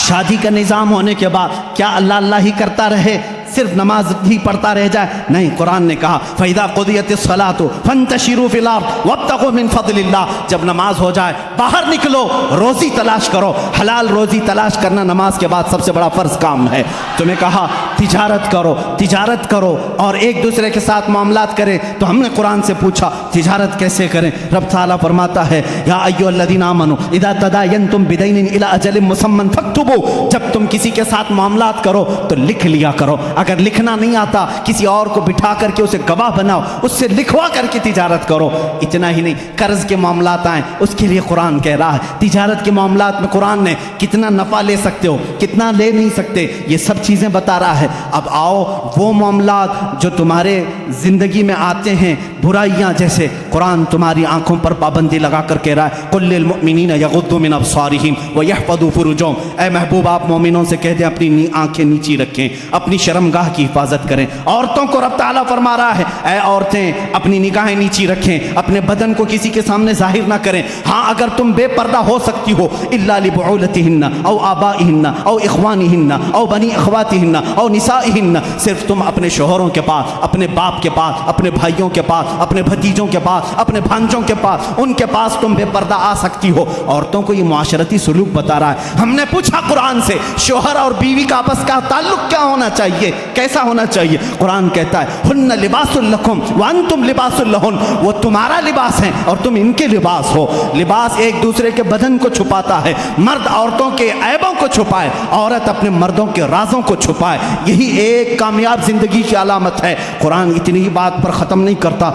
شادی کا نظام ہونے کے بعد کیا اللہ اللہ ہی کرتا رہے، صرف نماز ہی پڑھتا رہ جائے؟ نہیں، قرآن نے کہا فَإِذَا قُضِيَتِ الصَّلَاةُ فَانْتَشِرُوا فِي الْأَرْضِ وَابْتَغُوا مِنْ فَضْلِ اللَّهِ، جب نماز ہو جائے باہر نکلو، روزی تلاش کرو، حلال روزی تلاش کرنا نماز کے بعد سب سے بڑا فرض کام ہے۔ تمہیں کہا تجارت کرو اور ایک دوسرے کے ساتھ معاملات کریں، تو ہم نے قرآن سے پوچھا تجارت کیسے کریں؟ رب تعالیٰ فرماتا ہے یا ایھا الذین آمنوا اذا تداینتم بدین الی اجل مسمى فاکتبوا، جب تم کسی کے ساتھ معاملات کرو تو لکھ لیا کرو، اگر لکھنا نہیں آتا کسی اور کو بٹھا کر کے اسے گواہ بناؤ، اس سے لکھوا کر کے تجارت کرو۔ اتنا ہی نہیں، قرض کے معاملات آئیں اس کے لیے قرآن کہہ رہا ہے، تجارت کے معاملات میں قرآن نے کتنا نفع لے سکتے ہو، کتنا لے نہیں سکتے، یہ سب چیزیں بتا رہا ہے۔ اب آؤ وہ معاملات جو تمہارے زندگی میں آتے ہیں، برائیاں جیسے، قرآن تمہاری آنکھوں پر پابندی لگا کر کہہ رہا ہے قل للمؤمنین یغضوا من ابصارہم ویحفظوا فروجہم، اے محبوب آپ مومنوں سے کہہ دیں اپنی آنکھیں نیچی رکھیں، اپنی شرمگاہ کی حفاظت کریں۔ عورتوں کو رب تعالیٰ فرما رہا ہے اے عورتیں اپنی نگاہیں نیچی رکھیں، اپنے بدن کو کسی کے سامنے ظاہر نہ کریں، ہاں اگر تم بے پردہ ہو سکتی ہو الا لبعولتہن او آبائہن او اخوانہن او بنی اخواتہن او نسائہن، صرف تم اپنے شوہروں کے پاس، اپنے باپ کے پاس، اپنے بھائیوں کے پاس، اپنے بھتیجوں کے پاس، اپنے بھانجوں کے پاس، ان کے پاس تم بے پردہ آ سکتی ہو۔ عورتوں کو یہ معاشرتی سلوک بتا رہا ہے۔ ہم نے پوچھا قرآن سے شوہر اور بیوی کا آپس کا تعلق کیا ہونا چاہیے، کیسا ہونا چاہیے؟ قرآن کہتا ہے ہن لباس لکم وانتم لباس لہن، وہ تمہارا لباس ہیں اور تم ان کے لباس ہو۔ لباس ایک دوسرے کے بدن کو چھپاتا ہے، مرد عورتوں کے عیبوں کو چھپائے، عورت اپنے مردوں کے رازوں کو چھپائے، یہی ایک کامیاب زندگی کی علامت ہے۔ قرآن اتنی ہی بات پر ختم نہیں کرتا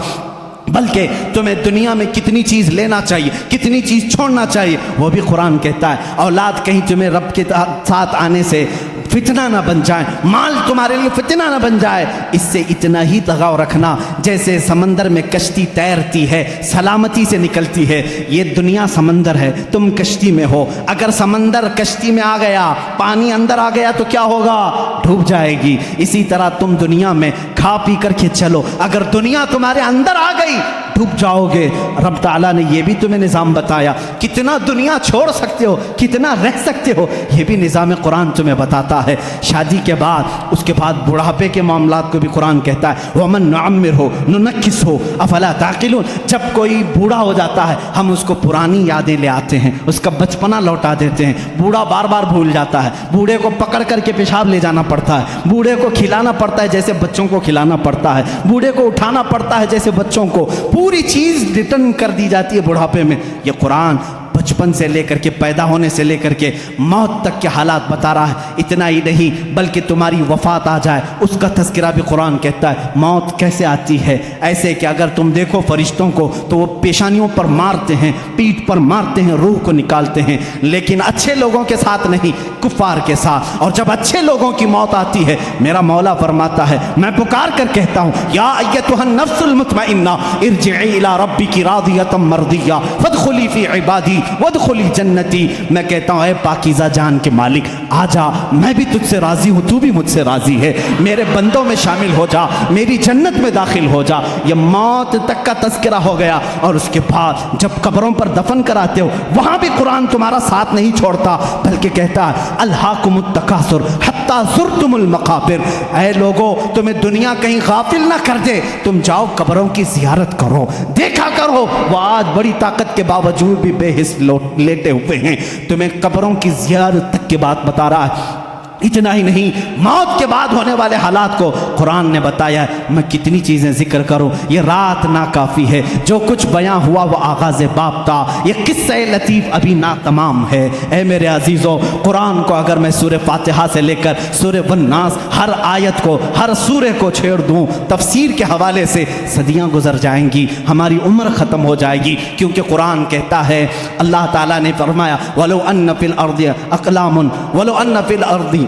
بلکہ تمہیں دنیا میں کتنی چیز لینا چاہیے، کتنی چیز چھوڑنا چاہیے، وہ بھی قرآن کہتا ہے۔ اولاد کہیں تمہیں رب کے ساتھ آنے سے فتنہ نہ بن جائے، مال تمہارے لیے فتنہ نہ بن جائے، اس سے اتنا ہی لگاؤ رکھنا جیسے سمندر میں کشتی تیرتی ہے، سلامتی سے نکلتی ہے۔ یہ دنیا سمندر ہے، تم کشتی میں ہو، اگر سمندر کشتی میں آ گیا، پانی اندر آ گیا تو کیا ہوگا؟ ڈوب جائے گی۔ اسی طرح تم دنیا میں کھا پی کر کے چلو، اگر دنیا تمہارے اندر آ گئی ڈوب جاؤ گے۔ رب تعالیٰ نے یہ بھی تمہیں نظام بتایا، کتنا دنیا چھوڑ سکتے ہو، کتنا رہ سکتے ہو، یہ بھی نظام قرآن تمہیں بتاتا ہے۔ شادی کے بعد، اس کے بعد بڑھاپے کے معاملات کو بھی قرآن کہتا ہے وَمَن نُعَمِّرْهُ نُنَكِّسْهُ أَفَلَا تَعْقِلُونَ، جب کوئی بوڑھا ہو جاتا ہے ہم اس کو پرانی یادیں لے آتے ہیں، اس کا بچپنا لوٹا دیتے ہیں۔ بوڑھا بار بار بھول جاتا ہے، بوڑھے کو پکڑ کر کے پیشاب لے جانا پڑتا ہے، بوڑھے کو کھلانا پڑتا ہے جیسے بچوں کو کھلانا پڑتا ہے، بوڑھے کو اٹھانا پڑتا ہے جیسے بچوں کو، پوری چیز ریٹرن کر دی جاتی ہے بڑھاپے میں۔ یہ قرآن بچپن سے لے کر کے، پیدا ہونے سے لے کر کے موت تک کے حالات بتا رہا ہے۔ اتنا ہی نہیں بلکہ تمہاری وفات آ جائے اس کا تذکرہ بھی قرآن کہتا ہے۔ موت کیسے آتی ہے؟ ایسے کہ اگر تم دیکھو فرشتوں کو تو وہ پیشانیوں پر مارتے ہیں، پیٹھ پر مارتے ہیں، روح کو نکالتے ہیں، لیکن اچھے لوگوں کے ساتھ نہیں، کفار کے ساتھ۔ اور جب اچھے لوگوں کی موت آتی ہے میرا مولا فرماتا ہے میں پکار کر کہتا ہوں یا ایتھا النفس المطمئنہ ارجعی الی ربک راضیۃ مرضیہ فادخلی فی عبادی وادخلی جنتی، میں کہتا ہوں اے پاکیزہ جان کے مالک آ جا، میں بھی تجھ سے راضی ہوں، تو بھی مجھ سے راضی ہے، میرے بندوں میں شامل ہو جا، میری جنت میں داخل ہو جا۔ یہ موت تک کا تذکرہ ہو گیا۔ اور اس کے بعد جب قبروں پر دفن کراتے ہو وہاں بھی قرآن تمہارا ساتھ نہیں چھوڑتا بلکہ کہتا ہے الہاکم التکاثر حتی زرتم المقابر، اے لوگو تمہیں دنیا کہیں غافل نہ کر دے، تم جاؤ قبروں کی زیارت کرو، دیکھا کرو، وہ آج بڑی طاقت کے باوجود بھی بے حس لیٹے ہوئے ہیں، تمہیں قبروں کی زیارت تک کی بات بتا رہا ہے۔ اتنا ہی نہیں، موت کے بعد ہونے والے حالات کو قرآن نے بتایا ہے۔ میں کتنی چیزیں ذکر کروں، یہ رات ناکافی ہے۔ جو کچھ بیاں ہوا وہ آغاز باب تھا، یہ قصہ لطیف ابھی ناتمام ہے۔ اے میرے عزیزو، قرآن کو اگر میں سورہ فاتحہ سے لے کر سورہ والناس ہر آیت کو، ہر سورہ کو چھیڑ دوں تفسیر کے حوالے سے، صدیاں گزر جائیں گی، ہماری عمر ختم ہو جائے گی، کیونکہ قرآن کہتا ہے، اللہ تعالیٰ نے فرمایا وَلَوْ أَنَّ فِي الْأَرْضِ أَقْلَامٌ وَلَوْ أَنَّ فِي الْأَرْضِ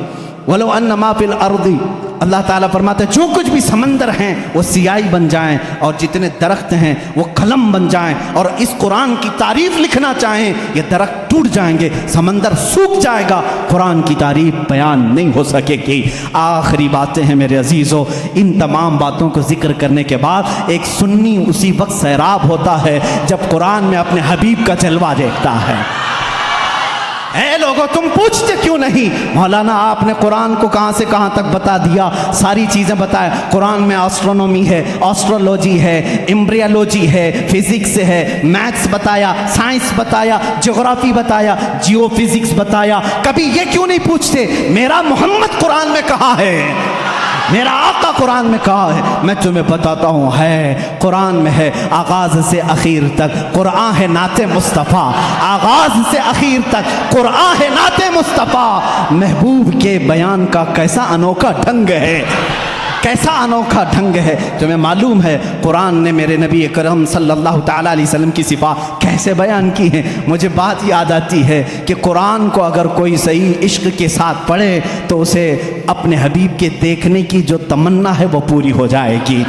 وَلَوْ أَنَّ مَا فِي الْأَرْضِ، اللہ تعالیٰ فرماتا ہے جو کچھ بھی سمندر ہیں وہ سیاہی بن جائیں، اور جتنے درخت ہیں وہ قلم بن جائیں، اور اس قرآن کی تعریف لکھنا چاہیں، یہ درخت ٹوٹ جائیں گے، سمندر سوکھ جائے گا، قرآن کی تعریف بیان نہیں ہو سکے گی۔ آخری باتیں ہیں میرے عزیزو، ان تمام باتوں کو ذکر کرنے کے بعد ایک سنی اسی وقت سیراب ہوتا ہے جب قرآن میں اپنے حبیب کا جلوہ دیکھتا ہے۔ اے لوگوں، تم پوچھتے کیوں نہیں مولانا آپ نے قرآن کو کہاں سے کہاں تک بتا دیا، ساری چیزیں بتایا۔ قرآن میں آسٹرونومی ہے، آسٹرولوجی ہے، ایمبریالوجی ہے، فزکس ہے، میتھس بتایا، سائنس بتایا، جغرافی بتایا، جیو فزکس بتایا۔ کبھی یہ کیوں نہیں پوچھتے میرا محمد قرآن میں کہاں ہے، میرا آقا قرآن میں کہا ہے؟ میں تمہیں بتاتا ہوں، ہے قرآن میں ہے، آغاز سے اخیر تک قرآن ہے نعت مصطفیٰ، آغاز سے اخیر تک قرآن ہے نعت مصطفیٰ۔ محبوب کے بیان کا کیسا انوکھا ڈھنگ ہے، کیسا انوکھا ڈھنگ ہے۔ تمہیں معلوم ہے قرآن نے میرے نبی اکرم صلی اللہ تعالیٰ علیہ وسلم کی صفات کیسے بیان کی ہیں؟ مجھے بات یاد آتی ہے کہ قرآن کو اگر کوئی صحیح عشق کے ساتھ پڑھے تو اسے اپنے حبیب کے دیکھنے کی جو تمنا ہے وہ پوری ہو جائے گی،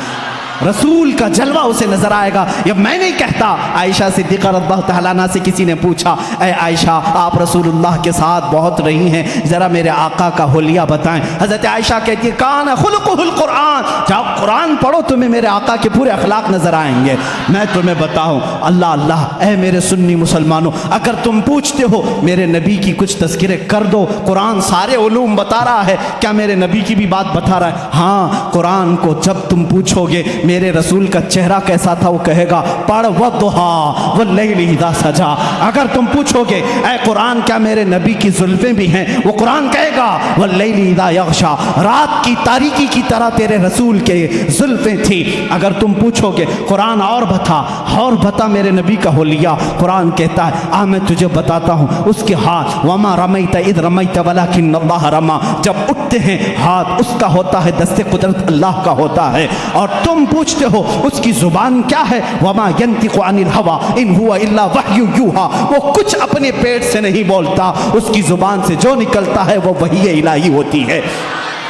رسول کا جلوہ اسے نظر آئے گا۔ یہ میں نہیں کہتا، عائشہ صدیقہ رضی اللہ تعالیٰ عنہا سے کسی نے پوچھا، اے عائشہ آپ رسول اللہ کے ساتھ بہت رہی ہیں، ذرا میرے آقا کا حلیہ بتائیں۔ حضرت عائشہ کہتی ہے کان خلقہ القرآن، جاؤ قرآن پڑھو تمہیں میرے آقا کے پورے اخلاق نظر آئیں گے۔ میں تمہیں بتاؤں، اللہ اللہ، اے میرے سنی مسلمانوں، اگر تم پوچھتے ہو میرے نبی کی کچھ تذکرے کر دو، قرآن سارے علوم بتا رہا ہے، کیا میرے نبی کی بھی بات بتا رہا ہے؟ ہاں، قرآن کو جب تم پوچھو گے میرے رسول کا چہرہ کیسا تھا، وہ کہے گا پڑھ والضحیٰ واللیل اذا سجا۔ اگر تم پوچھو گے اے قرآن کیا میرے نبی کی زلفیں بھی ہیں، وہ قرآن کہے گا واللیل اذا یغشا، رات کی تاریکی کی طرح تیرے رسول کے زلفیں تھی۔ اگر تم پوچھو گے قرآن اور بتا میرے نبی کا حلیہ، قرآن کہتا ہے میں تجھے بتاتا ہوں، اس کے ہاتھ وما رمیت اذ رمیت ولکن اللہ رما، جب اٹھتے ہیں ہاتھ اس کا ہوتا ہے، دست قدرت اللہ کا ہوتا ہے۔ اور تم پوچھتے ہو اس کی زبان کیا ہے، وما ينطق عن الهوى ان هو الا وحی یوحى، وہ کچھ اپنے پیٹ سے نہیں بولتا، اس کی زبان سے جو نکلتا ہے وہ وحی الہی ہوتی ہے۔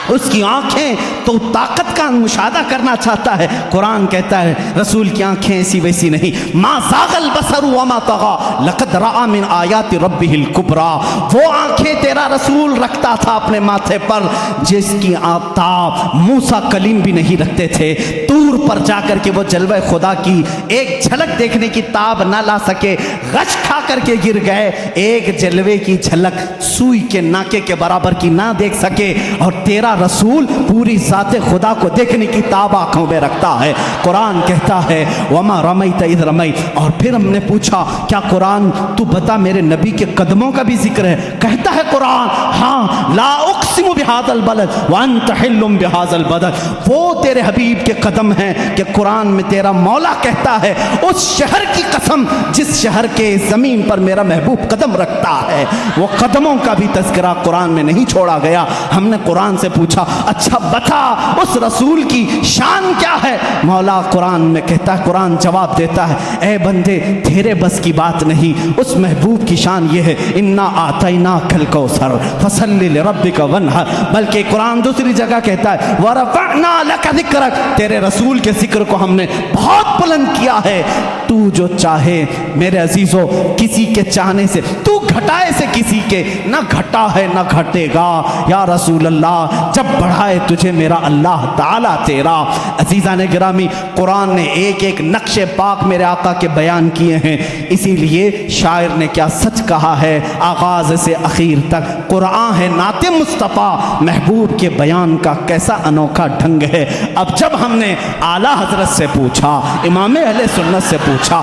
اس کی آنکھیں تو طاقت کا مشاہدہ کرنا چاہتا ہے، قرآن کہتا ہے رسول کی آنکھیں ایسی ویسی نہیں، ما زاغ البصر وما طغى لقد رأى من آیات ربہ الکبریٰ، وہ آنکھیں تیرا رسول رکھتا تھا اپنے ماتھے پر جس کی آفتاب موسیٰ کلیم بھی نہیں رکھتے تھے، طور پر جا کر کے وہ جلوہ خدا کی ایک جھلک دیکھنے کی تاب نہ لا سکے، غش کھا کر کے گر گئے، ایک جلوے کی جھلک سوئی کے ناکے کے برابر کی نہ دیکھ سکے، اور تیرا رسول پوری ذات خدا کو دیکھنے کی تاب آنکھوں میں رکھتا ہے۔ قرآن کہتا ہے وما رمیت اذ رمیت، اور پھر ہم نے پوچھا کیا قرآن تو بتا میرے نبی کے قدموں کا بھی ذکر ہے؟ کہتا ہے قرآن ہاں، لا اقسم بہذا البلد وانت حل بہذا البلد، وہ تیرے حبیب کے قدم ہیں کہ قرآن میں تیرا مولا کہتا ہے اس شہر کی قسم جس شہر کے زمین پر میرا محبوب قدم رکھتا ہے۔ وہ قدموں کا بھی تذکرہ قرآن میں نہیں چھوڑا گیا۔ ہم نے قرآن سے پوچھا اچھا بتا اس رسول کی شان کیا ہے؟ مولا قرآن میں کہتا ہے، قرآن جواب دیتا ہے اے بندے تیرے بس کی بات نہیں، اس محبوب کی شان یہ ہے انا اعطیناک الکوثر فصلی لربک وانحر، بلکہ قرآن دوسری جگہ کہتا ہے ورفعنا لک ذکرک، تیرے رسول کے ذکر کو ہم نے بہت بلند کیا ہے۔ تو جو چاہے میرے عزیزو، کسی کے چاہنے سے تو گھٹائے سے کسی کے نہ گھٹا ہے نہ گھٹے گا یا رسول اللہ، جب بڑھائے تجھے میرا اللہ تعالیٰ تیرا۔ عزیزان گرامی، قرآن نے ایک ایک نقش پاک میرے آقا کے بیان کیے ہیں، اسی لیے شاعر نے کیا سچ کہا ہے، آغاز سے اخیر تک قرآن ہے نعت مصطفیٰ، محبوب کے بیان کا کیسا انوکھا ڈھنگ ہے۔ اب جب ہم نے اعلیٰ حضرت سے پوچھا، امام اہل سنت سے پوچھا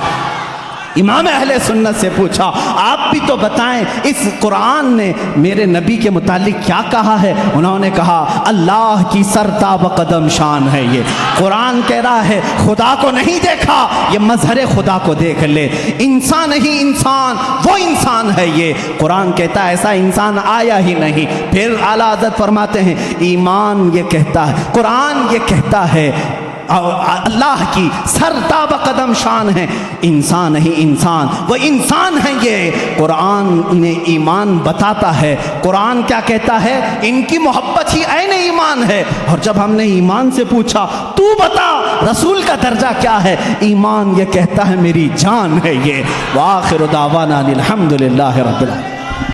امام اہل سنت سے پوچھا آپ بھی تو بتائیں اس قرآن نے میرے نبی کے متعلق کیا کہا ہے؟ انہوں نے کہا اللہ کی سرتاب قدم شان ہے یہ، قرآن کہہ رہا ہے خدا کو نہیں دیکھا، یہ مظہر خدا کو دیکھ لے، انسان ہی انسان، وہ انسان ہے یہ، قرآن کہتا ہے ایسا انسان آیا ہی نہیں۔ پھر اعلیٰ حضرت فرماتے ہیں ایمان یہ کہتا ہے، قرآن یہ کہتا ہے اللہ کی سرتاب قدم شان ہے، انسان ہی انسان، وہ انسان ہے یہ، قرآن انہیں ایمان بتاتا ہے۔ قرآن کیا کہتا ہے؟ ان کی محبت ہی عین ایمان ہے۔ اور جب ہم نے ایمان سے پوچھا تو بتا رسول کا درجہ کیا ہے؟ ایمان یہ کہتا ہے میری جان ہے یہ۔ وآخر دعوانا الحمدللہ رب العالمین۔